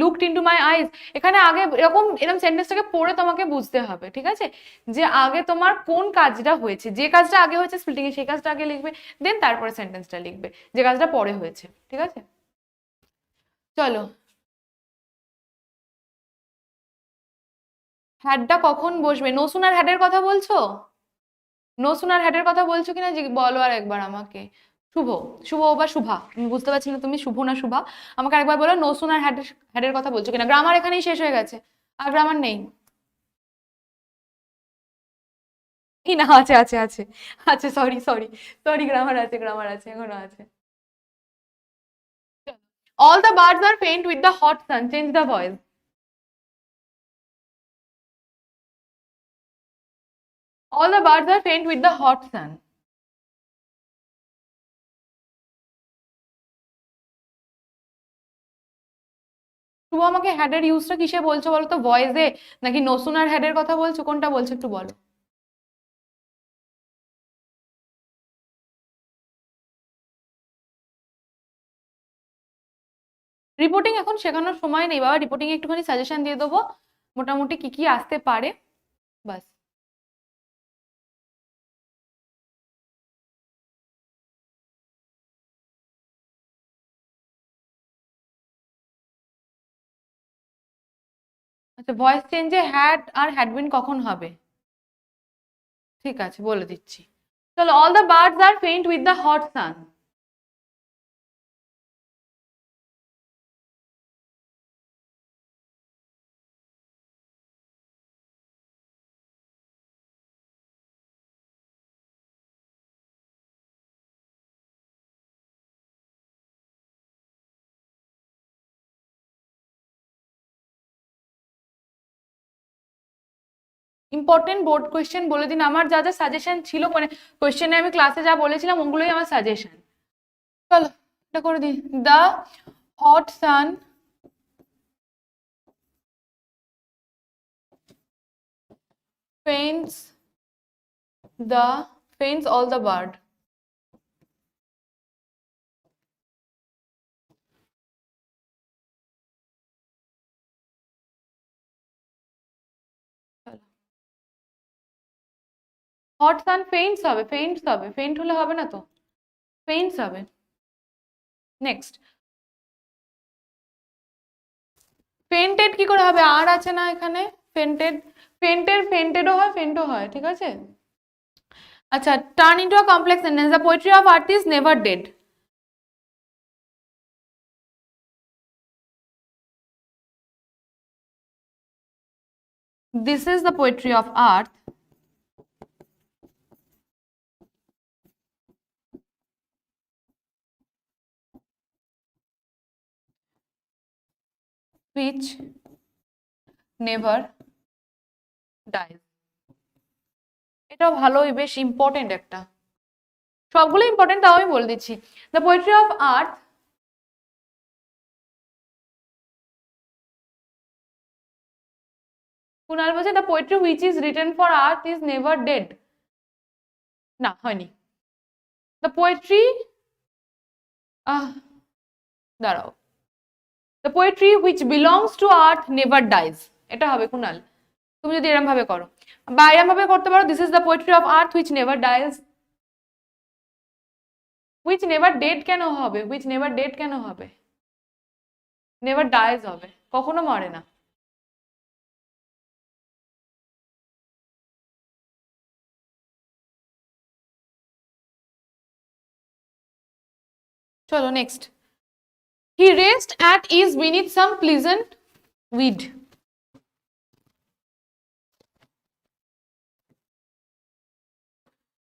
looked into my eyes. এখানে আগে এরকম সেন্টেন্সটাকে পড়ে তোমাকে বুঝতে হবে, ঠিক আছে, যে আগে তোমার কোন কাজটা হয়েছে, যে কাজটা আগে হয়েছে স্প্লিটিং এ সেই কাজটা আগে লিখবে, দেন তারপরে সেন্টেন্সটা লিখবে যে কাজটা পরে হয়েছে, ঠিক আছে। চলো, হ্যাডটা কখন বসবে? নো সুনার হ্যাডের কথা বলছো? নো সুনার হ্যাডের কথা বলছো কিনা বলো আর একবার আমাকে। শুভ, শুভ বা শুভা, আমি বুঝতে পারছি না তুমি শুভ না শুভা, আমাকে একবার বলো নো সুনার হ্যাডের কথা বলছো কিনা। গ্রামার এখানেই শেষ হয়ে গেছে, আর গ্রামার নেই। কি না, আছে আছে আছে আছে, সরি সরি সরি, গ্রামার আছে এখনো আছে। All the birds are faint with the hot sun. Change the voice. All the birds are faint with the hot sun. শুভ, আমাকে হ্যাডের ইউজটা কিসে বলছো বলো তো, ভয়েসে নাকি নসুন আর হ্যাডের কথা বলছো, কোনটা বলছো একটু বলো। রিপোর্টিং এখন শেখানোর সময় নেই বাবা, রিপোর্টিং একটুখানি সাজেশন দিয়ে দেবো মোটামুটি কি কি আসতে পারে, বাস। আচ্ছা, ভয়েস চেঞ্জে হ্যাড আর হ্যাড বিন কখন হবে? ঠিক আছে, বলে দিচ্ছি। চলো, all the birds are faint with the hot sun. Important board question বলে দিন, আমার যা যা সাজেশন ছিল, মানে কোয়েশ্চেনে আমি ক্লাসে যা বলেছিলাম ওগুলোই আমার সাজেশন। চলো এটা করে দিই। The hot sun faints faints all the bird. Hot sun faints হবে, ফেইন্টস হবে, ফেইন্ট হলে হবে না তো, ফেইন্টস হবে। নেক্সট, ফেন্টেড কি করে হবে? আর আছে না এখানে, ফেন্টেড, ফেন্টেডও হয়, ফেন্টও হয়, ঠিক আছে। আচ্ছা, turn into a complex sentence, the poetry of art is never dead. This is the poetry of art which never dies. এটাও ভালোই, বেশ ইম্পর্টেন্ট একটা, সবগুলো ইম্পর্টেন্ট, তাও আমি বলে দিচ্ছি। The poetry of art, Kunal বলছে the poetry which is written for art is never dead. না, হয়নি। দ্য পোয়েট্রি, দাঁড়াও, the poetry which belongs to art never dies, এটা হবে কুনাল, তুমি যদি এরম ভাবে করো, বা এরম ভাবে করতে পারো, this is the poetry of art which never dies. Which never dead কেন হবে? হুইচ নেভার ডেড কেন হবে? নেভার ডাইজ হবে, কখনো মরে না। চলো next, he rest at ease beneath some pleasant weed.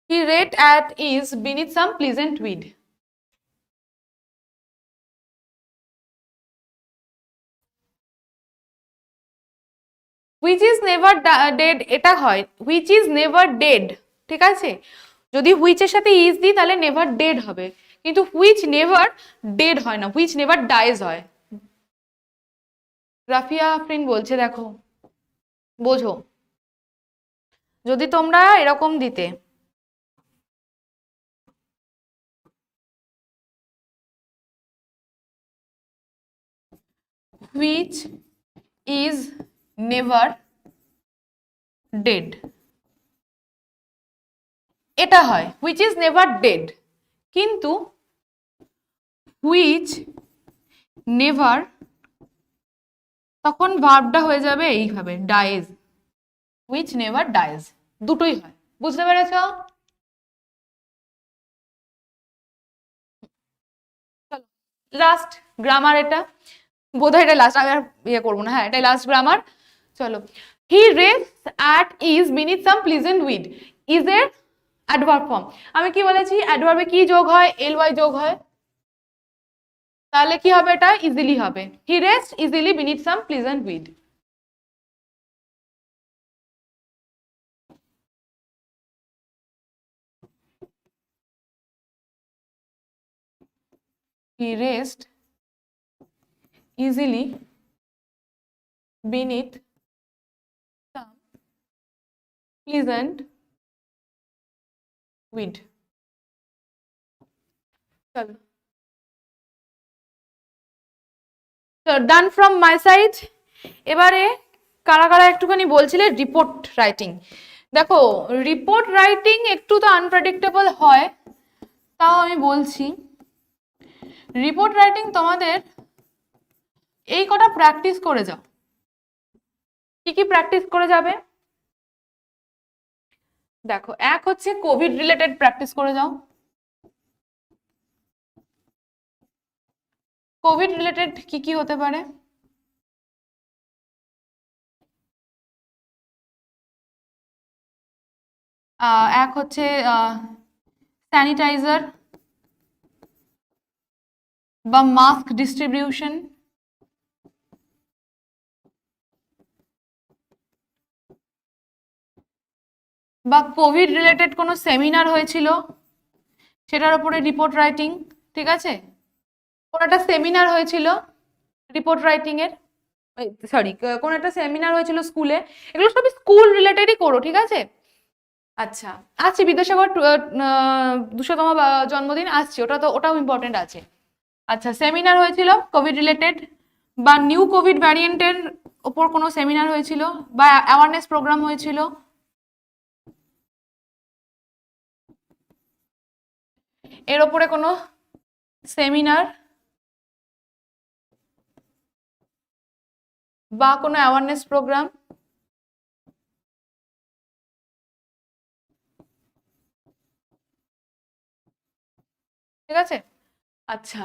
He read at ease beneath some pleasant weed. Which is never dead, এটা হয় which is never dead, ঠিক আছে। যদি which এর সাথে is দিই তাহলে never dead হবে, কিন্তু which never dead হয় না, which never dies হয়। রাফিয়া আফরিন বলছে, দেখো বোঝো, যদি তোমরা এরকম দিতে, which is never dead, এটা হয় which is never dead, কিন্তু which never, তখন ভার্বটা হয়ে যাবে এইভাবে ডাইজ, which never dies, দুটোই হয়, বুঝতে পেরেছো? লাস্ট গ্রামার, এটা বোধহয় এটা লাস্ট, আমি আর ইয়ে করবো না, হ্যাঁ এটাই লাস্ট গ্রামার। চলো, he rests at ease beneath some pleasant weed, ease এর অ্যাডভার্ব ফর্ম। আমি কি বলেছি, অ্যাডভার্বে কি যোগ হয়? এলওয়াই যোগ হয়, তাহলে কি হবে? এটা ইজিলি হবে, he rest easily beneath some pleasant weed. হি রেস্ট easily beneath some pleasant weed. চলো। Done from my side. এবারে কারা কারা একটুখানি বলছিলে রিপোর্ট রাইটিং। দেখো রিপোর্ট রাইটিং একটু তো আনপ্রেডিক্টেবল হয়, তাও আমি বলছি রিপোর্ট রাইটিং তোমাদের এই কটা প্র্যাকটিস করে যাও। কি কি প্র্যাকটিস করে যাবে? দেখো, এক হচ্ছে কোভিড রিলেটেড প্র্যাকটিস করে যাও। কোভিড রিলেটেড কি কি হতে পারে? এক হচ্ছে স্যানিটাইজার বা মাস্ক ডিস্ট্রিবিউশন, বা কোভিড রিলেটেড কোনো সেমিনার হয়েছিল সেটার উপরে রিপোর্ট রাইটিং। ঠিক আছে, কোনো একটা সেমিনার হয়েছিল রিপোর্ট রাইটিং এর, সরি কোনো একটা সেমিনার হয়েছিল স্কুলে, এগুলো সবই স্কুল রিলেটেডই করো। ঠিক আছে, আচ্ছা আছে বিদ্যাসাগর 200তম জন্মদিন আসছে, ওটাও ইম্পর্টেন্ট আছে। আচ্ছা, সেমিনার হয়েছিল কোভিড রিলেটেড, বা নিউ কোভিড ভ্যারিয়েন্টের ওপর কোনো সেমিনার হয়েছিল, বা অ্যাওয়ারনেস প্রোগ্রাম হয়েছিল, এর ওপরে কোনো সেমিনার বা কোনো অ্যাওয়ারনেস প্রোগ্রাম। ঠিক আছে, আচ্ছা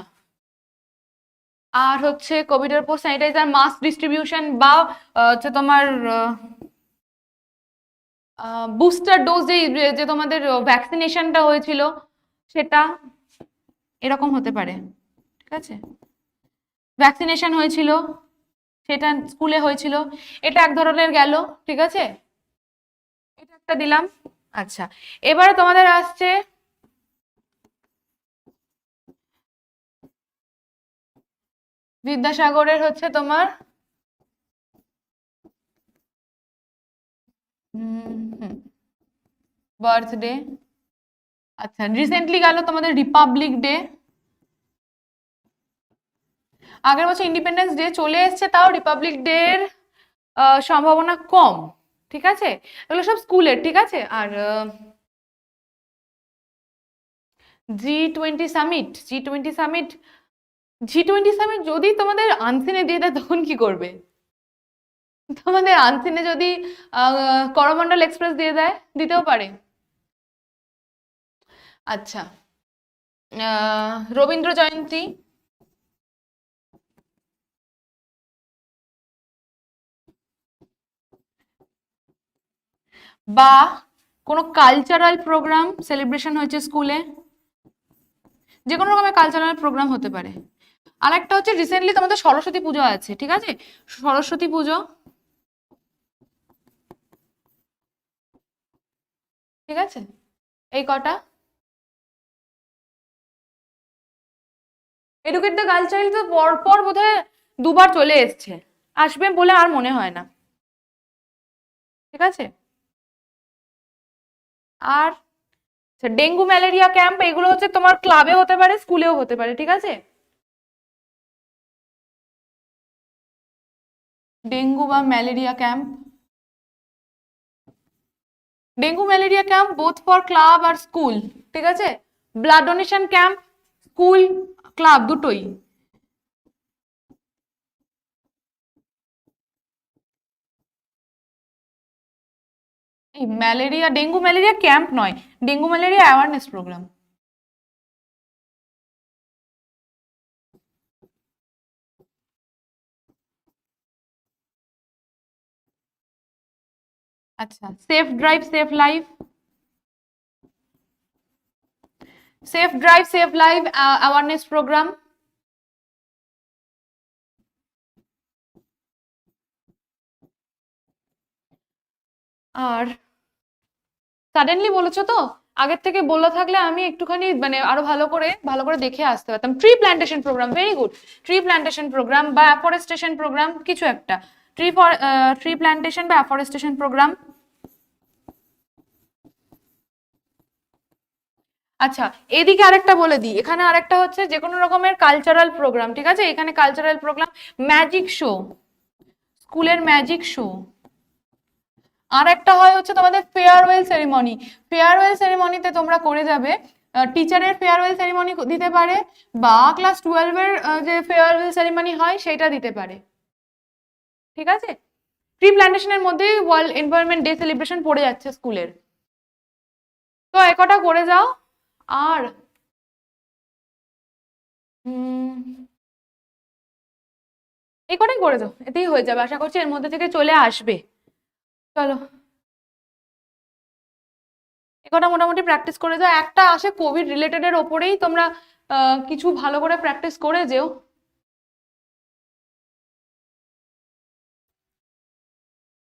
আর হচ্ছে কোভিডের উপর স্যানিটাইজার, মাস্ক ডিস্ট্রিবিউশন, বা হচ্ছে তোমার বুস্টার ডোজ যে তোমাদের ভ্যাকসিনেশনটা হয়েছিল সেটা, এরকম হতে পারে। ঠিক আছে, ভ্যাকসিনেশন হয়েছিল সেটা স্কুলে হয়েছিল, এটা এক ধরনের গেল। ঠিক আছে, এটা একটা দিলাম। আচ্ছা, এবারে তোমাদের আসছে বিদ্যাসাগরের হচ্ছে তোমার বার্থডে। আচ্ছা, রিসেন্টলি গেল তোমাদের রিপাবলিক ডে, আগের বছর ইন্ডিপেন্ডেন্স ডে চলে এসছে, তাও রিপাবলিক ডে এর সম্ভাবনা কম। ঠিক আছে, এগুলো সব স্কুলের। ঠিক আছে, আর G20 সামিট, জি টোয়েন্টি সামিট যদি তোমাদের আনসিনে দিয়ে দেয় তখন কি করবে? তোমাদের আনসিনে যদি করমন্ডল এক্সপ্রেস দিয়ে দেয়, দিতেও পারে। আচ্ছা, রবীন্দ্র জয়ন্তী, বা কোনো কালচারাল প্রোগ্রাম সেলিব্রেশন হয়েছে স্কুলে, যে কোনো রকমের কালচারাল প্রোগ্রাম হতে পারে। আর একটা হচ্ছে রিসেন্টলি তোমাদের সরস্বতী পুজো আছে। ঠিক আছে, সরস্বতী পুজো। ঠিক আছে, এই কটা। এডুকেট দ্য গার্ল চাইল্ড তো পরপর বোধহয় দুবার চলে এসছে, আসবে বলে আর মনে হয় না। ঠিক আছে, আর ডেঙ্গু ম্যালেরিয়া ক্যাম্প, এগুলো হচ্ছে তোমার ক্লাবে হতে পারে, স্কুলেও হতে পারে। ঠিক আছে, ডেঙ্গু বা malaria camp, dengue malaria camp both for club আর স্কুল। ঠিক আছে, blood donation camp school club দুটোই। এই ম্যালেরিয়া, ডেঙ্গু ম্যালেরিয়া ক্যাম্প নয়, ডেঙ্গু ম্যালেরিয়া অ্যাওয়ারনেস প্রোগ্রাম। আচ্ছা, safe drive safe life, safe drive safe life awareness programme. আর suddenly বলেছো তো, আগের থেকে বলা থাকলে আমি একটুখানি মানে আরো ভালো করে দেখে আসতে পারতাম। Tree plantation program, very good. Tree plantation program বা অ্যাফরেস্টেশন প্রোগ্রাম, কিছু একটা। ট্রি প্ল্যান্টেশন বা অ্যাফরেস্টেশন প্রোগ্রাম। আচ্ছা, এদিকে আরেকটা বলে দিই, এখানে আরেকটা হচ্ছে যে কোনো রকমের কালচারাল প্রোগ্রাম, ঠিক আছে? এখানে কালচারাল প্রোগ্রাম, ম্যাজিক শো, স্কুলের ম্যাজিক শো। আর একটা হয় হচ্ছে তোমাদের ফেয়ারওয়েল সেরিমনি। ফেয়ারওয়েল সেরিমনিতে তোমরা করে যাবে, টিচারের ফেয়ারওয়েল সেরিমনি দিতে পারে, বা ক্লাস 12-এর যে ফেয়ারওয়েল সেরিমনি হয় সেটা দিতে পারে, ঠিক আছে? ট্রি প্ল্যান্টেশনের মধ্যেই ওয়ার্ল্ড এনভায়রনমেন্ট ডে সেলিব্রেশন পড়ে যাচ্ছে স্কুলের। তো একটা করে যাও। আর এই কটাই করে যাও, এতেই হয়ে যাবে, আশা করছি এর মধ্যে থেকে চলে আসবে। চলো, একটা মোটামুটি প্র্যাকটিস করে যাও। একটা আসে কোভিড রিলেটেড এর ওপরেই, তোমরা কিছু ভালো করে প্র্যাকটিস করে যেও।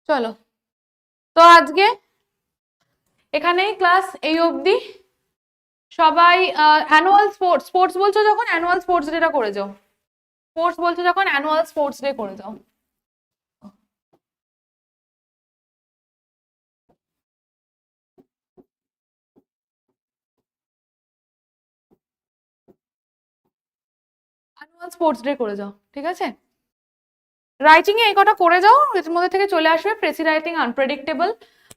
চলো, তো আজকে এখানেই ক্লাস এই অবধি। সবাই অ্যানুয়াল স্পোর্টস, স্পোর্টস বলছো যখন অ্যানুয়াল স্পোর্টস ডেটা করে যাও। স্পোর্টস বলছো যখন অ্যানুয়াল স্পোর্টস ডে করে যাও। অ্যানুয়াল স্পোর্টস ডে করে যাও, ঠিক আছে? রাইটিং এ এই কটা করে যাও, এর মধ্যে থেকে চলে আসবে প্রেসি রাইটিং, আনপ্রেডিক্টেবল।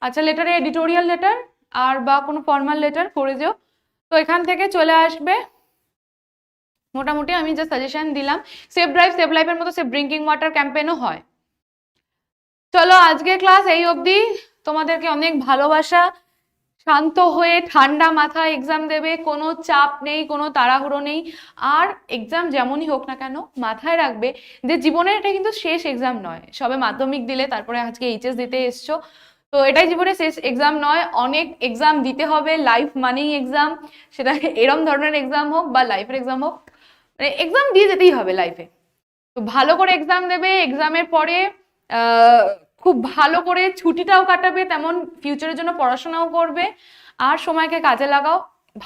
আচ্ছা, লেটারে এডিটোরিয়াল লেটার আর বা কোনো ফর্মাল লেটার করে যাও। তো এখান থেকে চলে আসবে মোটামুটি আমি যে সাজেশন দিলাম। সেভ ড্রাইভ সেভ লাইফের মতো সেভ ড্রিঙ্কিং ওয়াটার ক্যাম্পেইনও হয়। চলো, আজকে ক্লাস এই অবধি। তোমাদেরকে অনেক ভালোবাসা। শান্ত হয়ে ঠান্ডা মাথায় এক্সাম দেবে, কোনো চাপ নেই, কোনো তাড়াহুড়ো নেই। আর এক্সাম যেমনই হোক না কেন, মাথায় রাখবে যে জীবনের এটা কিন্তু শেষ এক্সাম নয়। সবে মাধ্যমিক দিলে, তারপরে আজকে এইচএস দিতে এসছো, তো এটাই জীবনের শেষ এক্সাম নয়, অনেক এক্সাম দিতে হবে। লাইফ মানেই এক্সাম, সেটা এরম ধরনের এক্সাম হোক বা লাইফের এক্সাম হোক, মানে এক্সাম দিয়ে যেতেই হবে লাইফে। তো ভালো করে এক্সাম দেবে, এক্সামের পরে খুব ভালো করে ছুটিটাও কাটাবে, তেমন ফিউচারের জন্য পড়াশোনাও করবে। আর সময়কে কাজে লাগাও,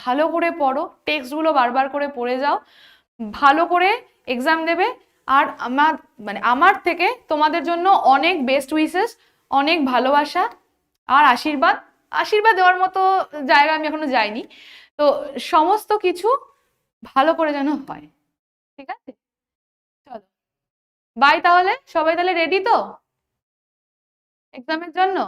ভালো করে পড়ো, টেক্সটগুলো বারবার করে পড়ে যাও, ভালো করে এক্সাম দেবে। আর আমার থেকে তোমাদের জন্য অনেক বেস্ট উইসেস, অনেক ভালোবাসা আর আশীর্বাদ। আশীর্বাদ দেওয়ার মতো জায়গা আমি এখনো যাইনি। তো সমস্ত কিছু ভালো করে যেন হয়, ঠিক আছে? চলো, বাই। তাহলে সবাই তাহলে রেডি তো এক্সামের জন্য?